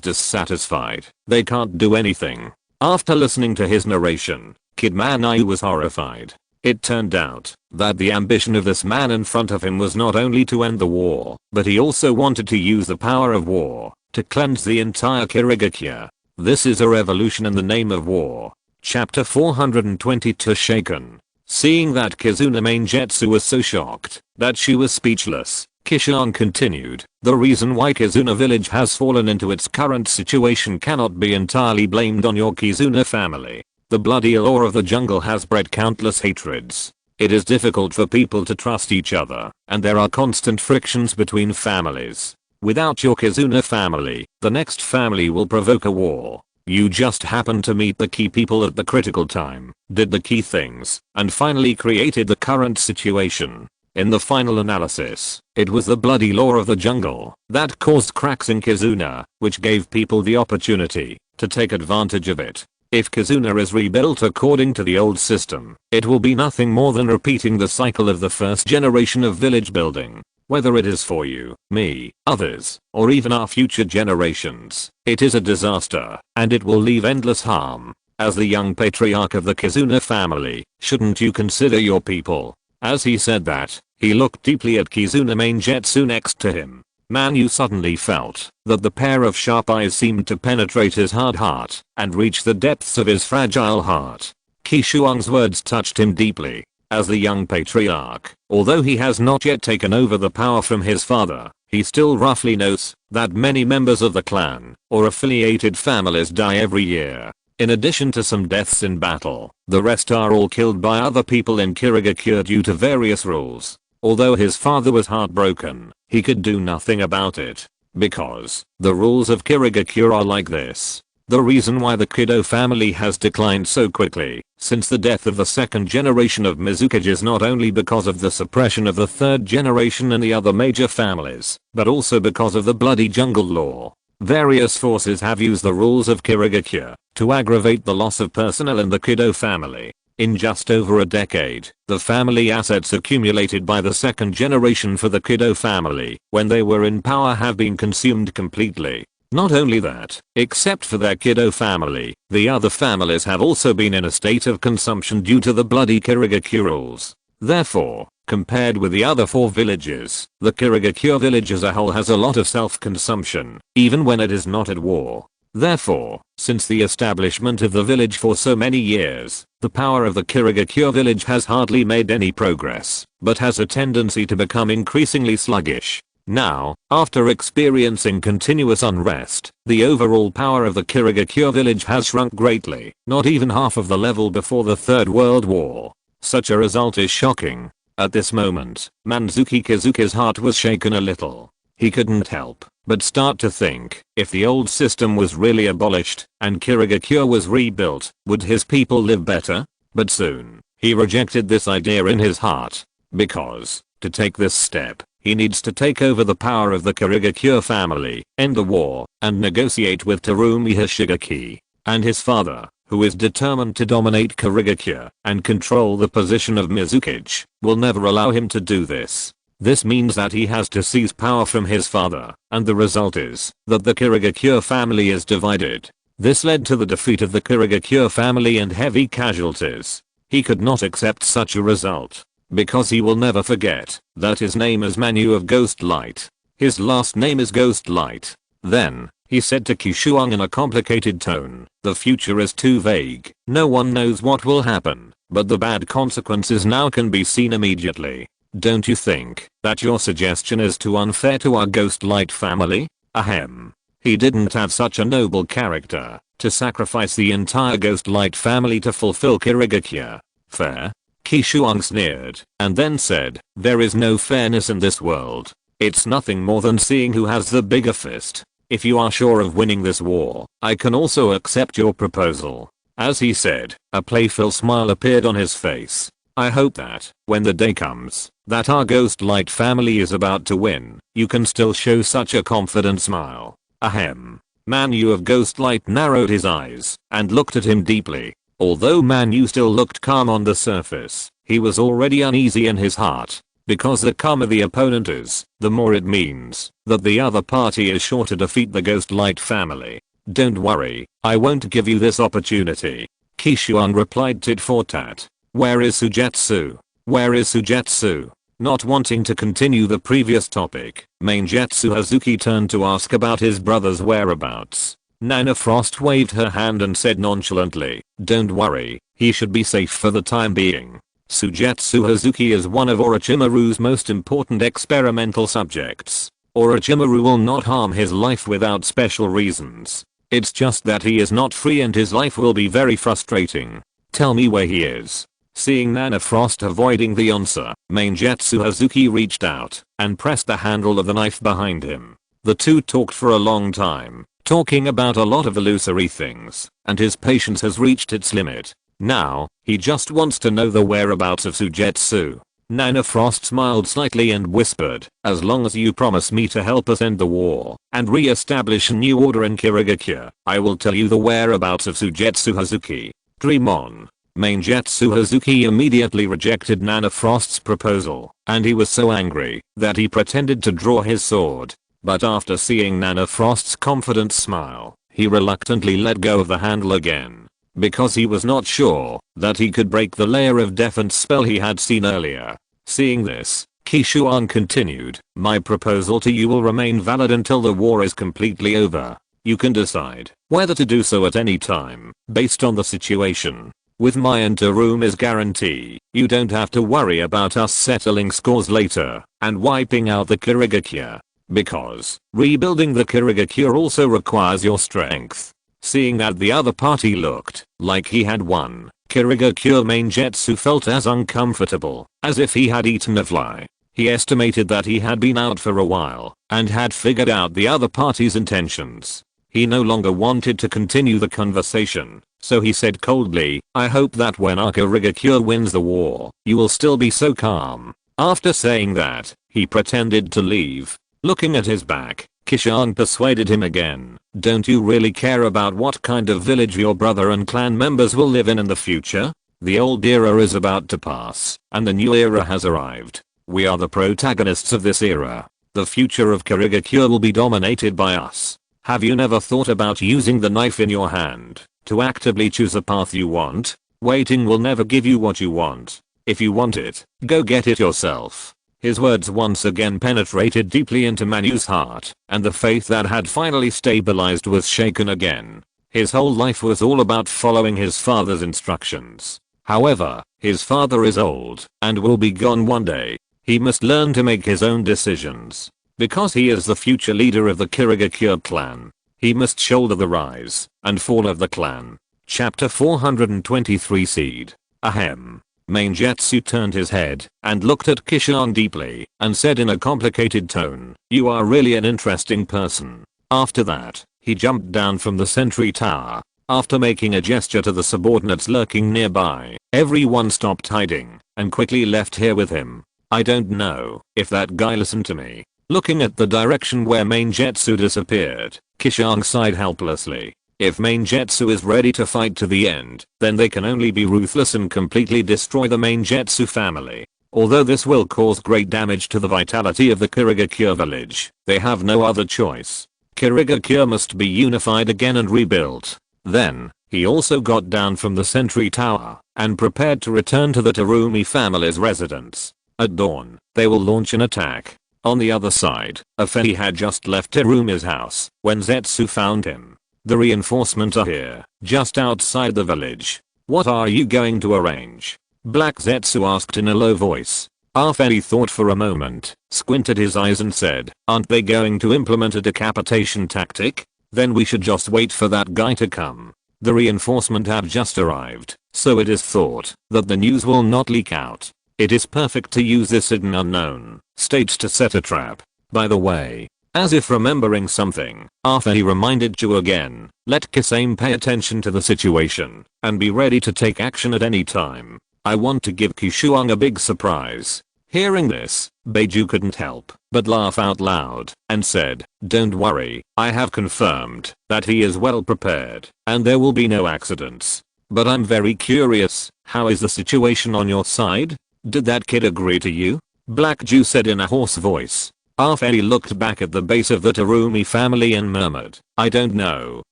dissatisfied, they can't do anything." After listening to his narration, Kid Manai was horrified. It turned out that the ambition of this man in front of him was not only to end the war, but he also wanted to use the power of war to cleanse the entire Kirigakure. This is a revolution in the name of war. Chapter 422 Shaken. Seeing that Kizuna Maingetsu was so shocked that she was speechless, Qishuang continued, "The reason why Kizuna village has fallen into its current situation cannot be entirely blamed on your Kizuna family. The bloody law of the jungle has bred countless hatreds. It is difficult for people to trust each other, and there are constant frictions between families. Without your Kizuna family, the next family will provoke a war. You just happened to meet the key people at the critical time, did the key things, and finally created the current situation. In the final analysis, it was the bloody law of the jungle that caused cracks in Kizuna, which gave people the opportunity to take advantage of it. If Kizuna is rebuilt according to the old system, it will be nothing more than repeating the cycle of the first generation of village building. Whether it is for you, me, others, or even our future generations, it is a disaster, and it will leave endless harm. As the young patriarch of the Kizuna family, shouldn't you consider your people? As he said that, he looked deeply at Kizuna Maingetsu next to him. Manu suddenly felt that the pair of sharp eyes seemed to penetrate his hard heart and reach the depths of his fragile heart. Qishuang's words touched him deeply. As the young patriarch, although he has not yet taken over the power from his father, he still roughly knows that many members of the clan or affiliated families die every year. In addition to some deaths in battle, the rest are all killed by other people in Kirigakure due to various rules. Although his father was heartbroken, he could do nothing about it, because the rules of Kirigakure are like this. The reason why the Kido family has declined so quickly since the death of the second generation of Mizukage is not only because of the suppression of the third generation and the other major families, but also because of the bloody jungle law. Various forces have used the rules of Kirigakure to aggravate the loss of personnel in the Kido family. In just over a decade, the family assets accumulated by the second generation for the Kido family when they were in power have been consumed completely. Not only that, except for their Kido family, the other families have also been in a state of consumption due to the bloody Kirigakure rules. Therefore, compared with the other 4 villages, the Kirigakure village as a whole has a lot of self-consumption, even when it is not at war. Therefore, since the establishment of the village for so many years, the power of the Kirigakure village has hardly made any progress, but has a tendency to become increasingly sluggish. Now, after experiencing continuous unrest, the overall power of the Kirigakure village has shrunk greatly, not even half of the level before the Third World War. Such a result is shocking. At this moment, Manzuki Kizuki's heart was shaken a little. He couldn't help but start to think, if the old system was really abolished and Kirigakure was rebuilt, would his people live better? But soon, he rejected this idea in his heart, because, to take this step, he needs to take over the power of the Kirigakure family, end the war, and negotiate with Terumi Hoshigaki. And his father, who is determined to dominate Kirigakure and control the position of Mizukage, will never allow him to do this. This means that he has to seize power from his father, and the result is that the Kirigakure family is divided. This led to the defeat of the Kirigakure family and heavy casualties. He could not accept such a result, because he will never forget that his name is Manu of Ghost Light. His last name is Ghost Light. Then, he said to Qishuang in a complicated tone, the future is too vague. No one knows what will happen, but the bad consequences now can be seen immediately. Don't you think that your suggestion is too unfair to our Ghost Light family? Ahem. He didn't have such a noble character to sacrifice the entire Ghost Light family to fulfill Kirigakure. Fair? Qishuang sneered, and then said, there is no fairness in this world. It's nothing more than seeing who has the bigger fist. If you are sure of winning this war, I can also accept your proposal. As he said, a playful smile appeared on his face. I hope that, when the day comes, that our Ghost Light family is about to win, you can still show such a confident smile. Ahem. Manu of Ghost Light narrowed his eyes and looked at him deeply. Although Manu still looked calm on the surface, he was already uneasy in his heart. Because the calmer the opponent is, the more it means that the other party is sure to defeat the Ghost Light family. Don't worry, I won't give you this opportunity. Qishuang replied tit for tat. Where is Sujetsu? Where is Sujetsu? Not wanting to continue the previous topic, Maingetsu Hazuki turned to ask about his brother's whereabouts. Nana Frost waved her hand and said nonchalantly, don't worry, he should be safe for the time being. Sujetsu Hazuki is one of Orochimaru's most important experimental subjects. Orochimaru will not harm his life without special reasons. It's just that he is not free and his life will be very frustrating. Tell me where he is. Seeing Nana Frost avoiding the answer, Maingetsu Hazuki reached out and pressed the handle of the knife behind him. The two talked for a long time, talking about a lot of illusory things, and his patience has reached its limit. Now, he just wants to know the whereabouts of Sujetsu. Nana Frost smiled slightly and whispered, as long as you promise me to help us end the war and re-establish a new order in Kirigakure, I will tell you the whereabouts of Sujetsu Hazuki. Dream on. Maingetsu Hazuki immediately rejected Nana Frost's proposal, and he was so angry that he pretended to draw his sword. But after seeing Nana Frost's confident smile, he reluctantly let go of the handle again, because he was not sure that he could break the layer of defense spell he had seen earlier. Seeing this, Qishuang continued, my proposal to you will remain valid until the war is completely over. You can decide whether to do so at any time, based on the situation. With my interim as guarantee, you don't have to worry about us settling scores later and wiping out the Kirigakure. Because rebuilding the Kirigakure also requires your strength. Seeing that the other party looked like he had won, Kirigakure Maingetsu felt as uncomfortable as if he had eaten a fly. He estimated that he had been out for a while and had figured out the other party's intentions. He no longer wanted to continue the conversation, so he said coldly, I hope that when our Kirigakure wins the war, you will still be so calm. After saying that, he pretended to leave. Looking at his back, Qishuang persuaded him again, don't you really care about what kind of village your brother and clan members will live in the future? The old era is about to pass, and the new era has arrived. We are the protagonists of this era. The future of Kirigakure will be dominated by us. Have you never thought about using the knife in your hand to actively choose a path you want? Waiting will never give you what you want. If you want it, go get it yourself. His words once again penetrated deeply into Manu's heart, and the faith that had finally stabilized was shaken again. His whole life was all about following his father's instructions. However, his father is old and will be gone one day. He must learn to make his own decisions. Because he is the future leader of the Kirigakure clan, he must shoulder the rise and fall of the clan. Chapter 423 Seed. Ahem. Maingetsu turned his head and looked at Qishuang deeply and said in a complicated tone, you are really an interesting person. After that, he jumped down from the sentry tower. After making a gesture to the subordinates lurking nearby, everyone stopped hiding and quickly left here with him. I don't know if that guy listened to me. Looking at the direction where Maingetsu disappeared, Qishuang sighed helplessly. If Maingetsu is ready to fight to the end, then they can only be ruthless and completely destroy the Maingetsu family. Although this will cause great damage to the vitality of the Kirigakure village, they have no other choice. Kirigakure must be unified again and rebuilt. Then, he also got down from the sentry tower and prepared to return to the Terumi family's residence. At dawn, they will launch an attack. On the other side, Afei had just left Terumi's house when Zetsu found him. The reinforcements are here, just outside the village. What are you going to arrange? Black Zetsu asked in a low voice. Afei thought for a moment, squinted his eyes and said, aren't they going to implement a decapitation tactic? Then we should just wait for that guy to come. The reinforcement have just arrived, so it is thought that the news will not leak out. It is perfect to use this hidden unknown state to set a trap. By the way, as if remembering something, Afei reminded Chu again, let Kisame pay attention to the situation and be ready to take action at any time. I want to give Qishuang a big surprise. Hearing this, Beiju couldn't help but laugh out loud and said, don't worry, I have confirmed that he is well prepared and there will be no accidents. But I'm very curious, how is the situation on your side? Did that kid agree to you? Black Jew said in a hoarse voice. Afei looked back at the base of the Terumi family and murmured, I don't know,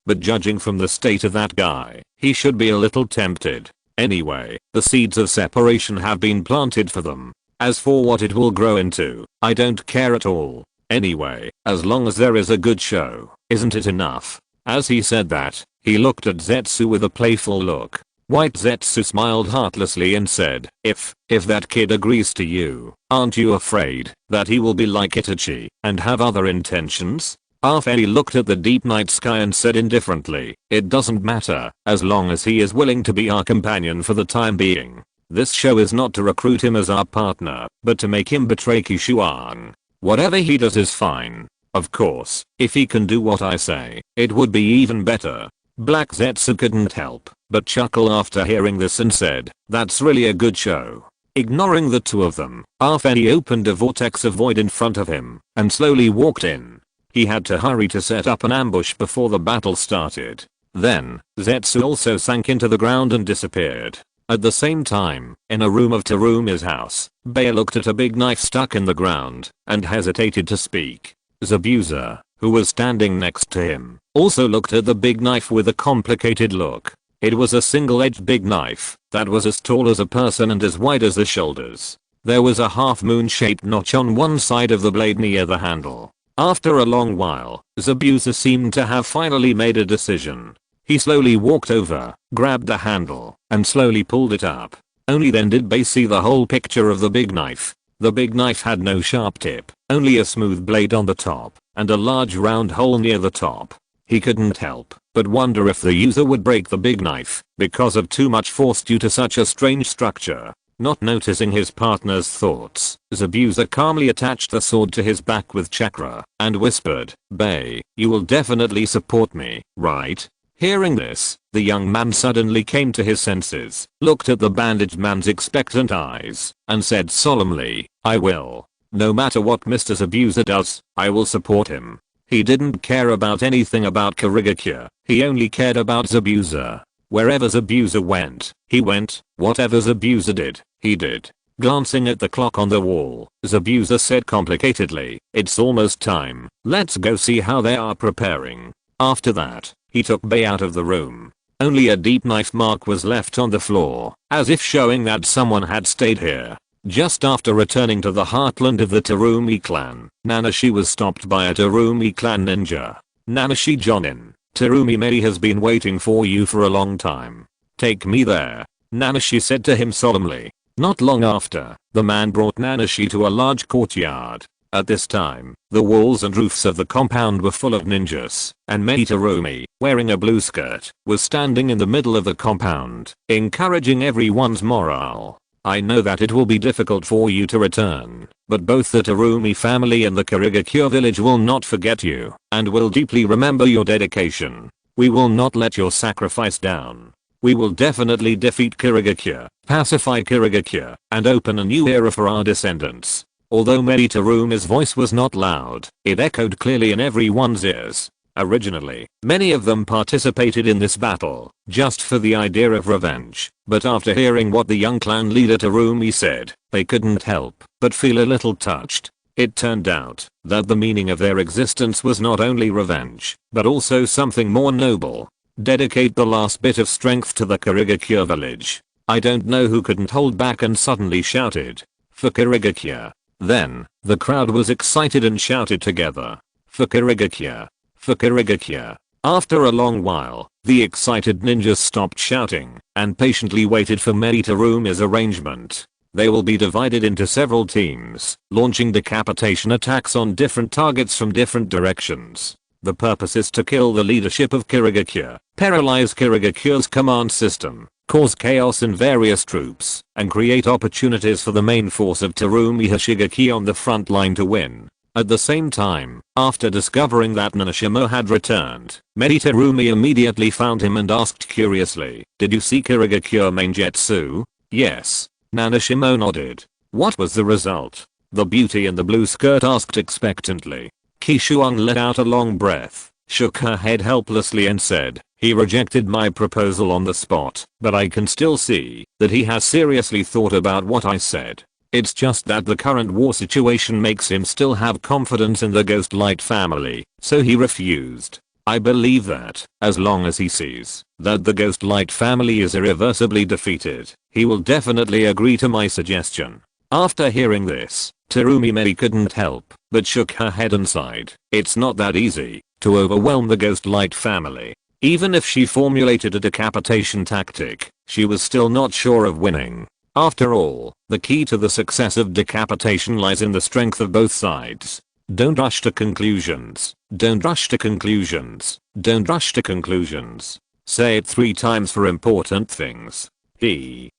but judging from the state of that guy, he should be a little tempted. Anyway, the seeds of separation have been planted for them. As for what it will grow into, I don't care at all. Anyway, as long as there is a good show, isn't it enough? As he said that, he looked at Zetsu with a playful look. White Zetsu smiled heartlessly and said, if that kid agrees to you, aren't you afraid that he will be like Itachi and have other intentions? Afei looked at the deep night sky and said indifferently, it doesn't matter, as long as he is willing to be our companion for the time being. This show is not to recruit him as our partner, but to make him betray Qishuang. Whatever he does is fine. Of course, if he can do what I say, it would be even better. Black Zetsu couldn't help but chuckle after hearing this and said, "That's really a good show." Ignoring the two of them, Arfeni opened a vortex of void in front of him and slowly walked in. He had to hurry to set up an ambush before the battle started. Then, Zetsu also sank into the ground and disappeared. At the same time, in a room of Terumi's house, Bea looked at a big knife stuck in the ground and hesitated to speak. Zabuza, who was standing next to him, also looked at the big knife with a complicated look. It was a single-edged big knife that was as tall as a person and as wide as the shoulders. There was a half-moon-shaped notch on one side of the blade near the handle. After a long while, Zabuza seemed to have finally made a decision. He slowly walked over, grabbed the handle, and slowly pulled it up. Only then did Bea see the whole picture of the big knife. The big knife had no sharp tip, only a smooth blade on the top, and a large round hole near the top. He couldn't help but wonder if the user would break the big knife because of too much force due to such a strange structure. Not noticing his partner's thoughts, Zabuza calmly attached the sword to his back with chakra and whispered, "Bea, you will definitely support me, right?" Hearing this, the young man suddenly came to his senses, looked at the bandaged man's expectant eyes, and said solemnly, "I will. No matter what Mr. Zabuza does, I will support him." He didn't care about anything about Kirigakure, he only cared about Zabuza. Wherever Zabuza went, he went. Whatever Zabuza did, he did. Glancing at the clock on the wall, Zabuza said complicatedly, "It's almost time. Let's go see how they are preparing." After that, he took Bea out of the room. Only a deep knife mark was left on the floor, as if showing that someone had stayed here. Just after returning to the heartland of the Terumi clan, Nanashi was stopped by a Terumi clan ninja. "Nanashi Jonin, Terumi Mei has been waiting for you for a long time. Take me there," Nanashi said to him solemnly. Not long after, the man brought Nanashi to a large courtyard. At this time, the walls and roofs of the compound were full of ninjas, and Mei Terumi, wearing a blue skirt, was standing in the middle of the compound, encouraging everyone's morale. "I know that it will be difficult for you to return, but both the Terumi family and the Kirigakure village will not forget you, and will deeply remember your dedication. We will not let your sacrifice down. We will definitely defeat Kirigakure, pacify Kirigakure, and open a new era for our descendants." Although Mei Terumi's voice was not loud, it echoed clearly in everyone's ears. Originally, many of them participated in this battle, just for the idea of revenge, but after hearing what the young clan leader Terumi said, they couldn't help but feel a little touched. It turned out that the meaning of their existence was not only revenge, but also something more noble. Dedicate the last bit of strength to the Kirigakure village. I don't know who couldn't hold back and suddenly shouted, "For Kirigakure." Then, the crowd was excited and shouted together, "For Kirigakure! For Kirigakure!" After a long while, the excited ninjas stopped shouting and patiently waited for Mei Terumi's arrangement. They will be divided into several teams, launching decapitation attacks on different targets from different directions. The purpose is to kill the leadership of Kirigakure, paralyze Kirigakure's command system, cause chaos in various troops, and create opportunities for the main force of Terumi Hoshigaki on the front line to win. At the same time, after discovering that Nanashimo had returned, Mei Terumi immediately found him and asked curiously, "Did you see Kirigakure Mainjutsu?" "Yes." Nanashimo nodded. "What was the result?" The beauty in the blue skirt asked expectantly. Qishuang let out a long breath, shook her head helplessly and said, "He rejected my proposal on the spot, but I can still see that he has seriously thought about what I said. It's just that the current war situation makes him still have confidence in the Ghost Light family, so he refused. I believe that, as long as he sees that the Ghost Light family is irreversibly defeated, he will definitely agree to my suggestion." After hearing this, Terumi Mei couldn't help but shook her head and sighed. It's not that easy to overwhelm the Ghost Light family. Even if she formulated a decapitation tactic, she was still not sure of winning. After all, the key to the success of decapitation lies in the strength of both sides. Don't rush to conclusions. Don't rush to conclusions. Don't rush to conclusions. Say it 3 times for important things. He.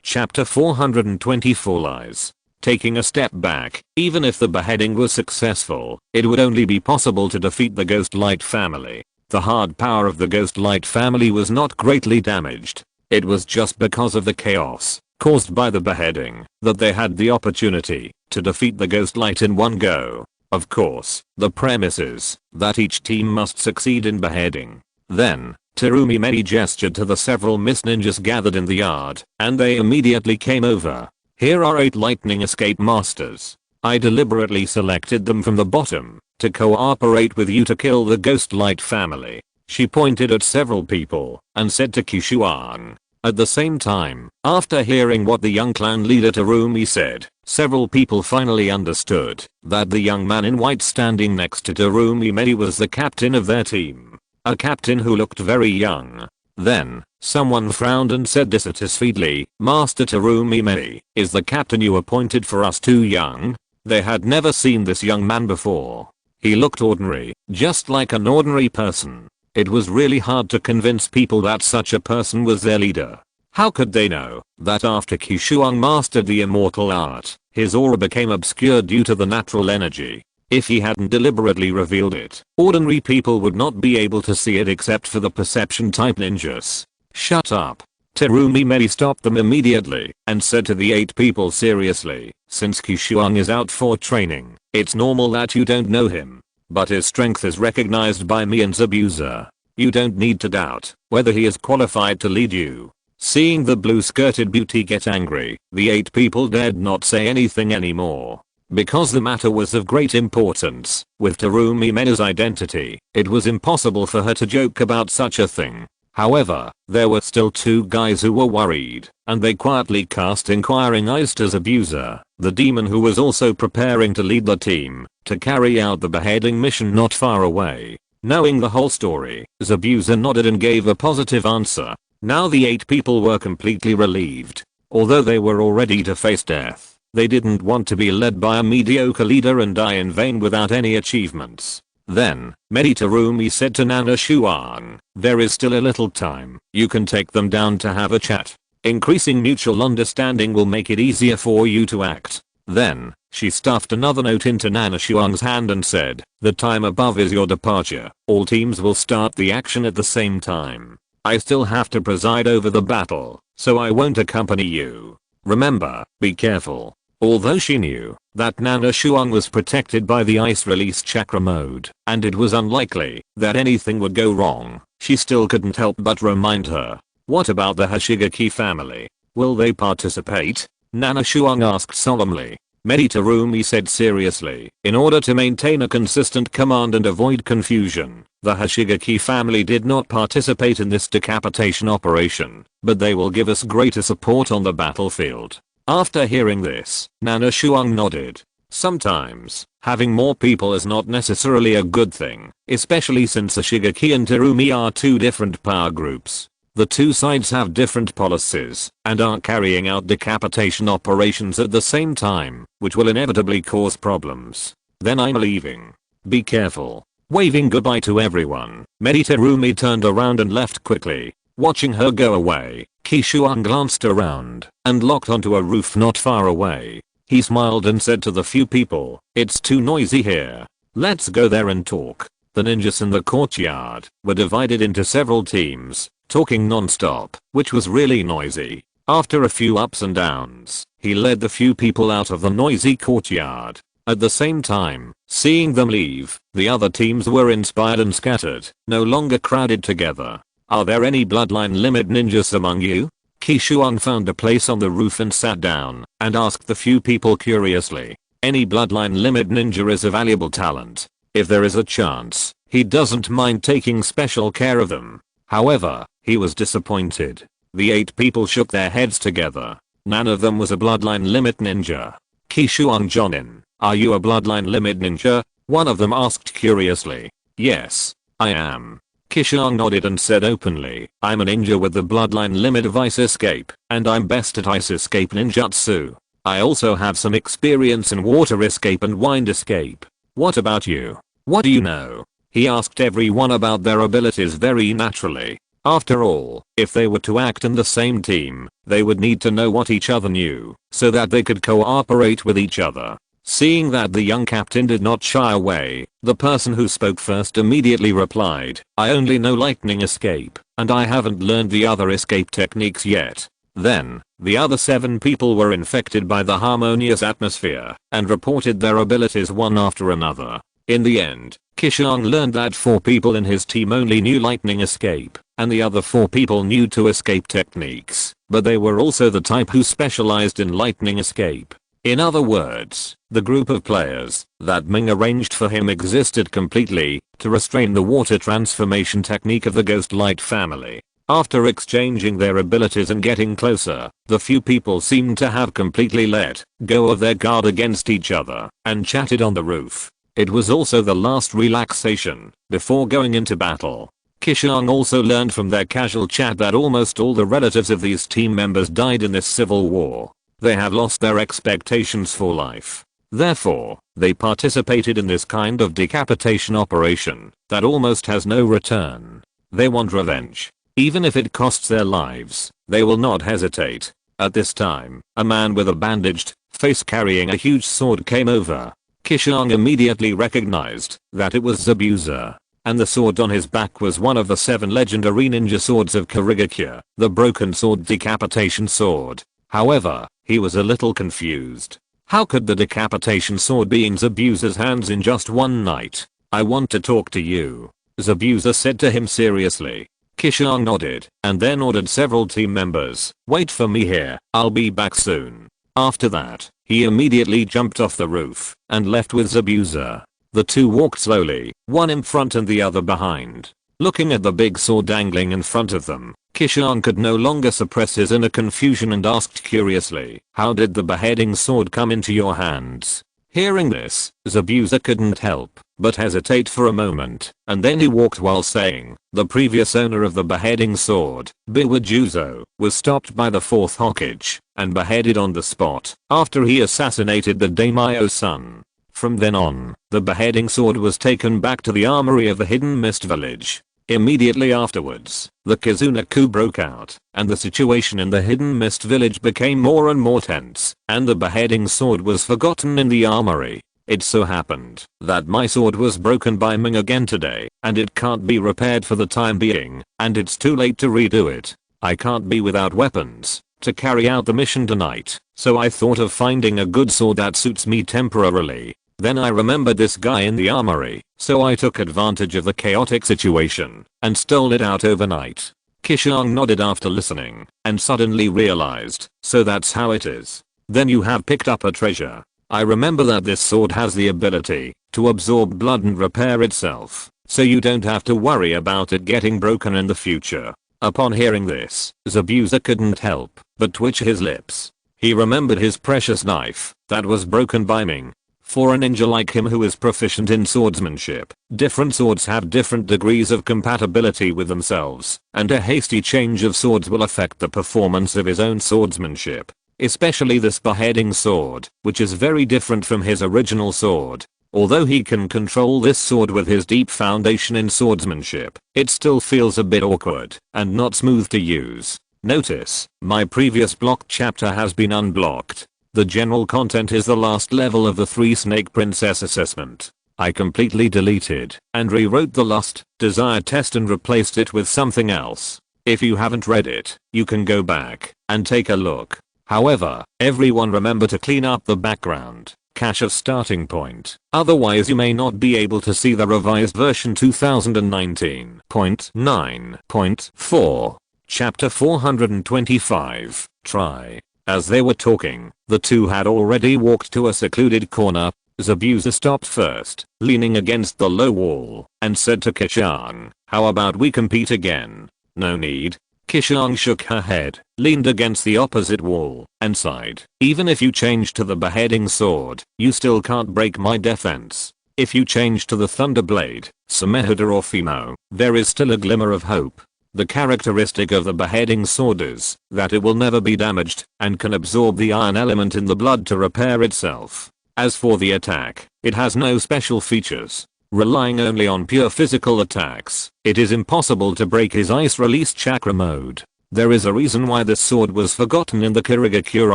Chapter 424 Lies. Taking a step back, even if the beheading was successful, it would only be possible to defeat the Ghost Light family. The hard power of the Ghost Light family was not greatly damaged. It was just because of the chaos caused by the beheading that they had the opportunity to defeat the Ghost Light in one go. Of course, the premise is that each team must succeed in beheading. Then, Terumi Medi gestured to the several Mist ninjas gathered in the yard, and they immediately came over. Here are 8 lightning escape masters. I deliberately selected them from the bottom to cooperate with you to kill the Ghost Light family. She pointed at several people and said to Qishuang. At the same time, after hearing what the young clan leader Terumi said, several people finally understood that the young man in white standing next to Terumi Medi was the captain of their team. A captain who looked very young. Then, someone frowned and said dissatisfiedly, "Master Terumi Medi, is the captain you appointed for us too young?" They had never seen this young man before. He looked ordinary, just like an ordinary person. It was really hard to convince people that such a person was their leader. How could they know that after Qishuang mastered the immortal art, his aura became obscured due to the natural energy? If he hadn't deliberately revealed it, ordinary people would not be able to see it except for the perception type ninjas. Shut up. Terumi Medi stopped them immediately and said to the 8 people seriously, "Since Qishuang is out for training, it's normal that you don't know him. But his strength is recognized by me and Zabuza. You don't need to doubt whether he is qualified to lead you." Seeing the blue-skirted beauty get angry, the 8 people dared not say anything anymore. Because the matter was of great importance, with Terumi Medi's identity, it was impossible for her to joke about such a thing. However, there were still 2 guys who were worried, and they quietly cast inquiring eyes to Zabuza, the demon who was also preparing to lead the team to carry out the beheading mission not far away. Knowing the whole story, Zabuza nodded and gave a positive answer. Now the 8 people were completely relieved. Although they were all ready to face death, they didn't want to be led by a mediocre leader and die in vain without any achievements. Then, Medi Terumi said to Nana Shuang, "There is still a little time. You can take them down to have a chat. Increasing mutual understanding will make it easier for you to act." Then, she stuffed another note into Nana Shuang's hand and said, "The time above is your departure. All teams will start the action at the same time. I still have to preside over the battle, so I won't accompany you. Remember, be careful." Although she knew that Nana Shuang was protected by the ice release chakra mode, and it was unlikely that anything would go wrong, she still couldn't help but remind her. "What about the Hashigaki family? Will they participate?" Nana Shuang asked solemnly. Medi Terumi said seriously, "In order to maintain a consistent command and avoid confusion, the Hashigaki family did not participate in this decapitation operation, but they will give us greater support on the battlefield." After hearing this, Nana Shuang nodded. Sometimes, having more people is not necessarily a good thing, especially since Ashigaki and Terumi are 2 different power groups. The 2 sides have different policies and are carrying out decapitation operations at the same time, which will inevitably cause problems. "Then I'm leaving. Be careful." Waving goodbye to everyone, Medi Terumi turned around and left quickly. Watching her go away, Qishuang glanced around and locked onto a roof not far away. He smiled and said to the few people, "It's too noisy here. Let's go there and talk." The ninjas in the courtyard were divided into several teams, talking non-stop, which was really noisy. After a few ups and downs, he led the few people out of the noisy courtyard. At the same time, seeing them leave, the other teams were inspired and scattered, no longer crowded together. "Are there any bloodline limit ninjas among you?" Qishuang found a place on the roof and sat down and asked the few people curiously. Any bloodline limit ninja is a valuable talent. If there is a chance, he doesn't mind taking special care of them. However, he was disappointed. The 8 people shook their heads together. None of them was a bloodline limit ninja. "Qishuang Jonin, are you a bloodline limit ninja?" one of them asked curiously. "Yes, I am." Qishuang nodded and said openly, "I'm a ninja with the bloodline limit of ice escape, and I'm best at ice escape ninjutsu. I also have some experience in water escape and wind escape. What about you? What do you know?" He asked everyone about their abilities very naturally. After all, if they were to act in the same team, they would need to know what each other knew, so that they could cooperate with each other. Seeing that the young captain did not shy away, the person who spoke first immediately replied, "I only know lightning escape, and I haven't learned the other escape techniques yet." Then, the other 7 people were infected by the harmonious atmosphere, and reported their abilities one after another. In the end, Qishuang learned that 4 people in his team only knew lightning escape, and the other 4 people knew 2 escape techniques, but they were also the type who specialized in lightning escape. In other words, the group of players that Ming arranged for him existed completely to restrain the water transformation technique of the Ghost Light family. After exchanging their abilities and getting closer, the few people seemed to have completely let go of their guard against each other and chatted on the roof. It was also the last relaxation before going into battle. Qishuang also learned from their casual chat that almost all the relatives of these team members died in this civil war. They have lost their expectations for life. Therefore, they participated in this kind of decapitation operation that almost has no return. They want revenge. Even if it costs their lives, they will not hesitate. At this time, a man with a bandaged face carrying a huge sword came over. Qishuang immediately recognized that it was Zabuza, and the sword on his back was one of the 7 legendary ninja swords of Kirigakure, the broken sword decapitation sword. However, he was a little confused. How could the decapitation sword be in Zabuza's hands in just one night? "I want to talk to you," Zabuza said to him seriously. Qishuang nodded, and then ordered several team members, "Wait for me here, I'll be back soon." After that, he immediately jumped off the roof and left with Zabuza. The 2 walked slowly, one in front and the other behind. Looking at the big sword dangling in front of them, Qishuang could no longer suppress his inner confusion and asked curiously, "How did the beheading sword come into your hands?" Hearing this, Zabuza couldn't help but hesitate for a moment, and then he walked while saying, "The previous owner of the beheading sword, Biwajuzo, was stopped by the 4th Hokage and beheaded on the spot after he assassinated the daimyo's son. From then on, the beheading sword was taken back to the armory of the Hidden Mist village. Immediately afterwards, the Kizuna coup broke out, and the situation in the Hidden Mist village became more and more tense, and the beheading sword was forgotten in the armory. It so happened that my sword was broken by Ming again today, and it can't be repaired for the time being, and it's too late to redo it. I can't be without weapons to carry out the mission tonight, so I thought of finding a good sword that suits me temporarily. Then I remembered this guy in the armory, so I took advantage of the chaotic situation and stole it out overnight." Qishuang nodded after listening and suddenly realized, "So that's how it is. Then you have picked up a treasure. I remember that this sword has the ability to absorb blood and repair itself, so you don't have to worry about it getting broken in the future." Upon hearing this, Zabuza couldn't help but twitch his lips. He remembered his precious knife that was broken by Ming. For a ninja like him who is proficient in swordsmanship, different swords have different degrees of compatibility with themselves, and a hasty change of swords will affect the performance of his own swordsmanship. Especially this beheading sword, which is very different from his original sword. Although he can control this sword with his deep foundation in swordsmanship, it still feels a bit awkward and not smooth to use. Notice, my previous blocked chapter has been unblocked. The general content is the last level of the 3 Snake Princess assessment. I completely deleted and rewrote the lust, desire test and replaced it with something else. If you haven't read it, you can go back and take a look. However, everyone remember to clean up the background cache of starting point, otherwise you may not be able to see the revised version 2019.9.4. Chapter 425, Try. As they were talking, the 2 had already walked to a secluded corner. Zabuza stopped first, leaning against the low wall, and said to Qishuang, "How about we compete again?" "No need." Qishuang shook her head, leaned against the opposite wall, and sighed. "Even if you change to the beheading sword, you still can't break my defense. If you change to the thunder blade, Samehuda or Fimo, there is still a glimmer of hope. The characteristic of the beheading sword is that it will never be damaged and can absorb the iron element in the blood to repair itself. As for the attack, it has no special features. Relying only on pure physical attacks, it is impossible to break his ice release chakra mode. There is a reason why this sword was forgotten in the Kirigakure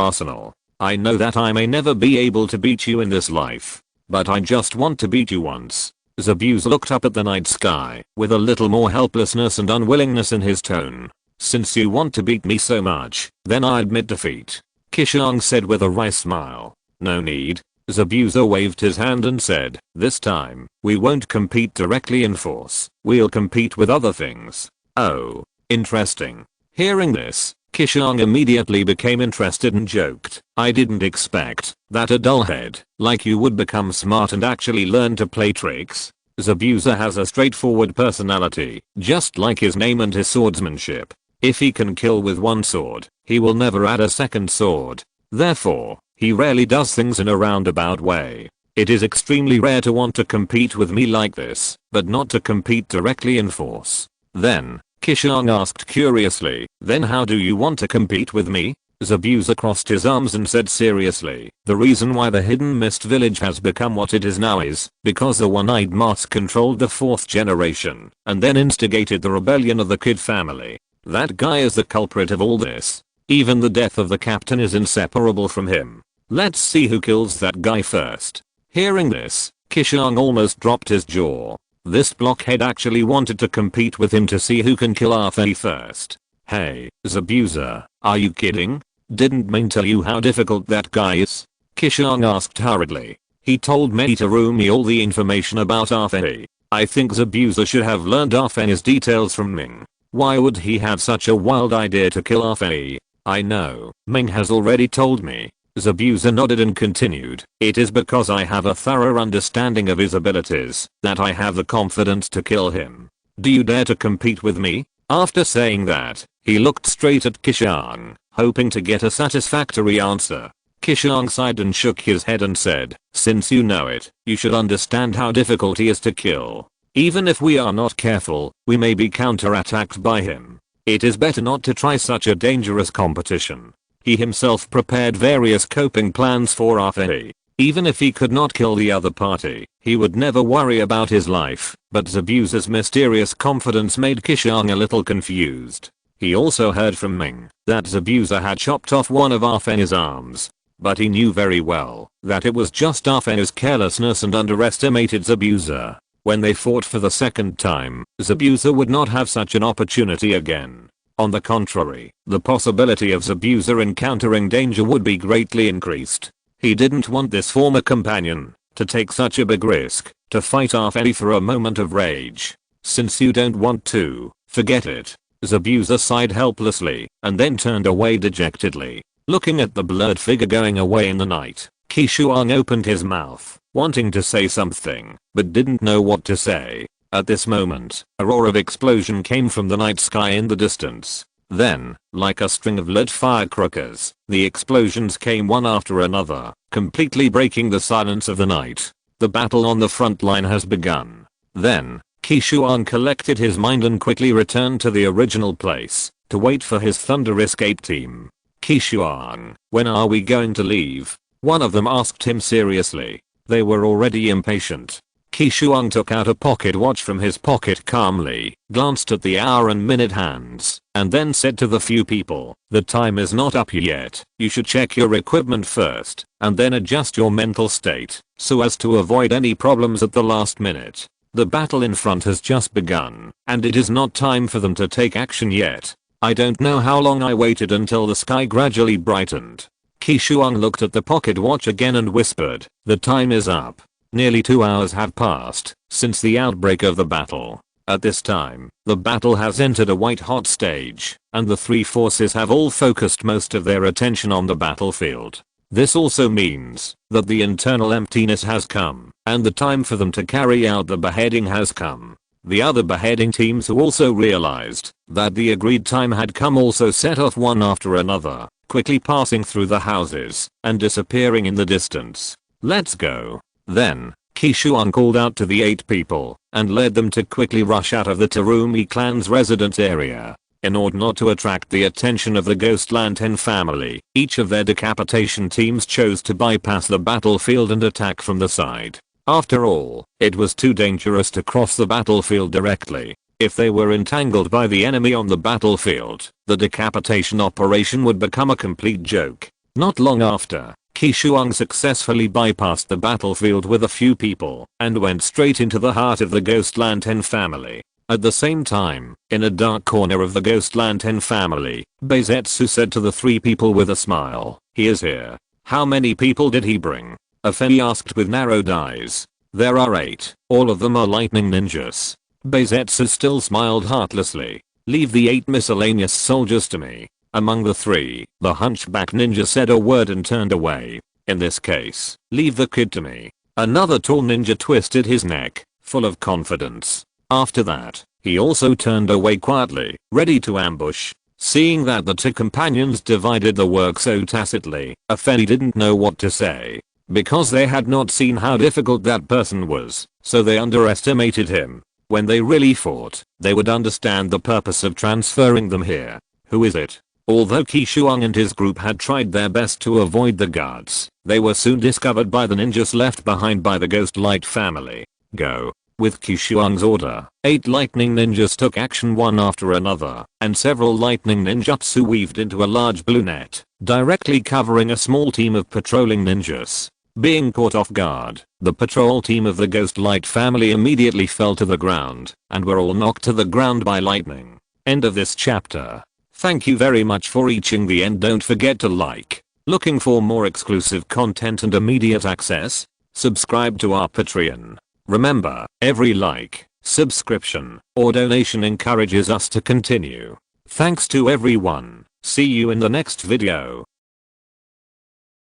arsenal. I know that I may never be able to beat you in this life, but I just want to beat you once. Zabuza looked up at the night sky with a little more helplessness and unwillingness in his tone. Since you want to beat me so much, then I admit defeat. Qishuang said with a wry smile. No need. Zabuza waved his hand and said, this time, we won't compete directly in force. We'll compete with other things. Oh, interesting. Hearing this, Qishuang immediately became interested and joked, I didn't expect that a dullhead like you would become smart and actually learn to play tricks. Zabuza has a straightforward personality, just like his name and his swordsmanship. If he can kill with one sword, he will never add a second sword. Therefore, he rarely does things in a roundabout way. It is extremely rare to want to compete with me like this, but not to compete directly in force. Then, Qishuang asked curiously, then how do you want to compete with me? Zabuza crossed his arms and said seriously, the reason why the Hidden Mist village has become what it is now is because the one-eyed moths controlled the 4th generation and then instigated the rebellion of the Kid family. That guy is the culprit of all this. Even the death of the captain is inseparable from him. Let's see who kills that guy first. Hearing this, Qishuang almost dropped his jaw. This blockhead actually wanted to compete with him to see who can kill Arthur first. Hey, Zabuza, are you kidding? Didn't Ming tell you how difficult that guy is? Qishuang asked hurriedly. He told me to Rumi all the information about Arthur. I think Zabuza should have learned Arthur's details from Ming. Why would he have such a wild idea to kill Arthur? I know, Ming has already told me. Zabuza nodded and continued, it is because I have a thorough understanding of his abilities that I have the confidence to kill him. Do you dare to compete with me? After saying that, he looked straight at Qishuang, hoping to get a satisfactory answer. Qishuang sighed and shook his head and said, since you know it, you should understand how difficult he is to kill. Even if we are not careful, we may be counterattacked by him. It is better not to try such a dangerous competition. He himself prepared various coping plans for Arthur. Even if he could not kill the other party, he would never worry about his life, but Zabuza's mysterious confidence made Qishuang a little confused. He also heard from Ming that Zabuza had chopped off one of Arthur's arms, but he knew very well that it was just Arthur's carelessness and underestimated Zabuza. When they fought for the second time, Zabuza would not have such an opportunity again. On the contrary, the possibility of Zabuza encountering danger would be greatly increased. He didn't want this former companion to take such a big risk to fight Arthur for a moment of rage. Since you don't want to, forget it. Zabuza sighed helplessly and then turned away dejectedly. Looking at the blurred figure going away in the night, Qishuang opened his mouth, wanting to say something, but didn't know what to say. At this moment, a roar of explosion came from the night sky in the distance. Then, like a string of lit firecrackers, the explosions came one after another, completely breaking the silence of the night. The battle on the front line has begun. Then, Qishuang collected his mind and quickly returned to the original place to wait for his Thunder Escape team. Qishuang, when are we going to leave? One of them asked him seriously. They were already impatient. Qishuang took out a pocket watch from his pocket calmly, glanced at the hour and minute hands, and then said to the few people, the time is not up yet, you should check your equipment first, and then adjust your mental state, so as to avoid any problems at the last minute. The battle in front has just begun, and it is not time for them to take action yet. I don't know how long I waited until the sky gradually brightened. Qishuang looked at the pocket watch again and whispered, the time is up. Nearly 2 hours have passed since the outbreak of the battle. At this time, the battle has entered a white-hot stage, and the three forces have all focused most of their attention on the battlefield. This also means that the internal emptiness has come, and the time for them to carry out the beheading has come. The other beheading teams who also realized that the agreed time had come also set off one after another, quickly passing through the houses and disappearing in the distance. Let's go. Then, Qishuang called out to the 8 people and led them to quickly rush out of the Terumi clan's residence area. In order not to attract the attention of the Ghost Lantern family, each of their decapitation teams chose to bypass the battlefield and attack from the side. After all, it was too dangerous to cross the battlefield directly. If they were entangled by the enemy on the battlefield, the decapitation operation would become a complete joke. Not long after, Qishuang successfully bypassed the battlefield with a few people and went straight into the heart of the Ghost Lantern family. At the same time, in a dark corner of the Ghost Lantern family, Beisetsu said to the 3 people with a smile, "He is here." "How many people did he bring?" Afeni asked with narrowed eyes. "There are 8, all of them are lightning ninjas." Beisetsu still smiled heartlessly. "Leave the 8 miscellaneous soldiers to me." Among the 3, the hunchback ninja said a word and turned away. "In this case, leave the kid to me." Another tall ninja twisted his neck, full of confidence. After that, he also turned away quietly, ready to ambush. Seeing that the 2 companions divided the work so tacitly, Afeni didn't know what to say. Because they had not seen how difficult that person was, so they underestimated him. When they really fought, they would understand the purpose of transferring them here. Who is it? Although Qishuang and his group had tried their best to avoid the guards, they were soon discovered by the ninjas left behind by the Ghost Light family. Go. With Qishuang's order, 8 lightning ninjas took action one after another, and several lightning ninjutsu weaved into a large blue net, directly covering a small team of patrolling ninjas. Being caught off guard, the patrol team of the Ghost Light family immediately fell to the ground, and were all knocked to the ground by lightning. End of this chapter. Thank you very much for reaching the end. Don't forget to like. Looking for more exclusive content and immediate access? Subscribe to our Patreon. Remember, every like, subscription, or donation encourages us to continue. Thanks to everyone. See you in the next video.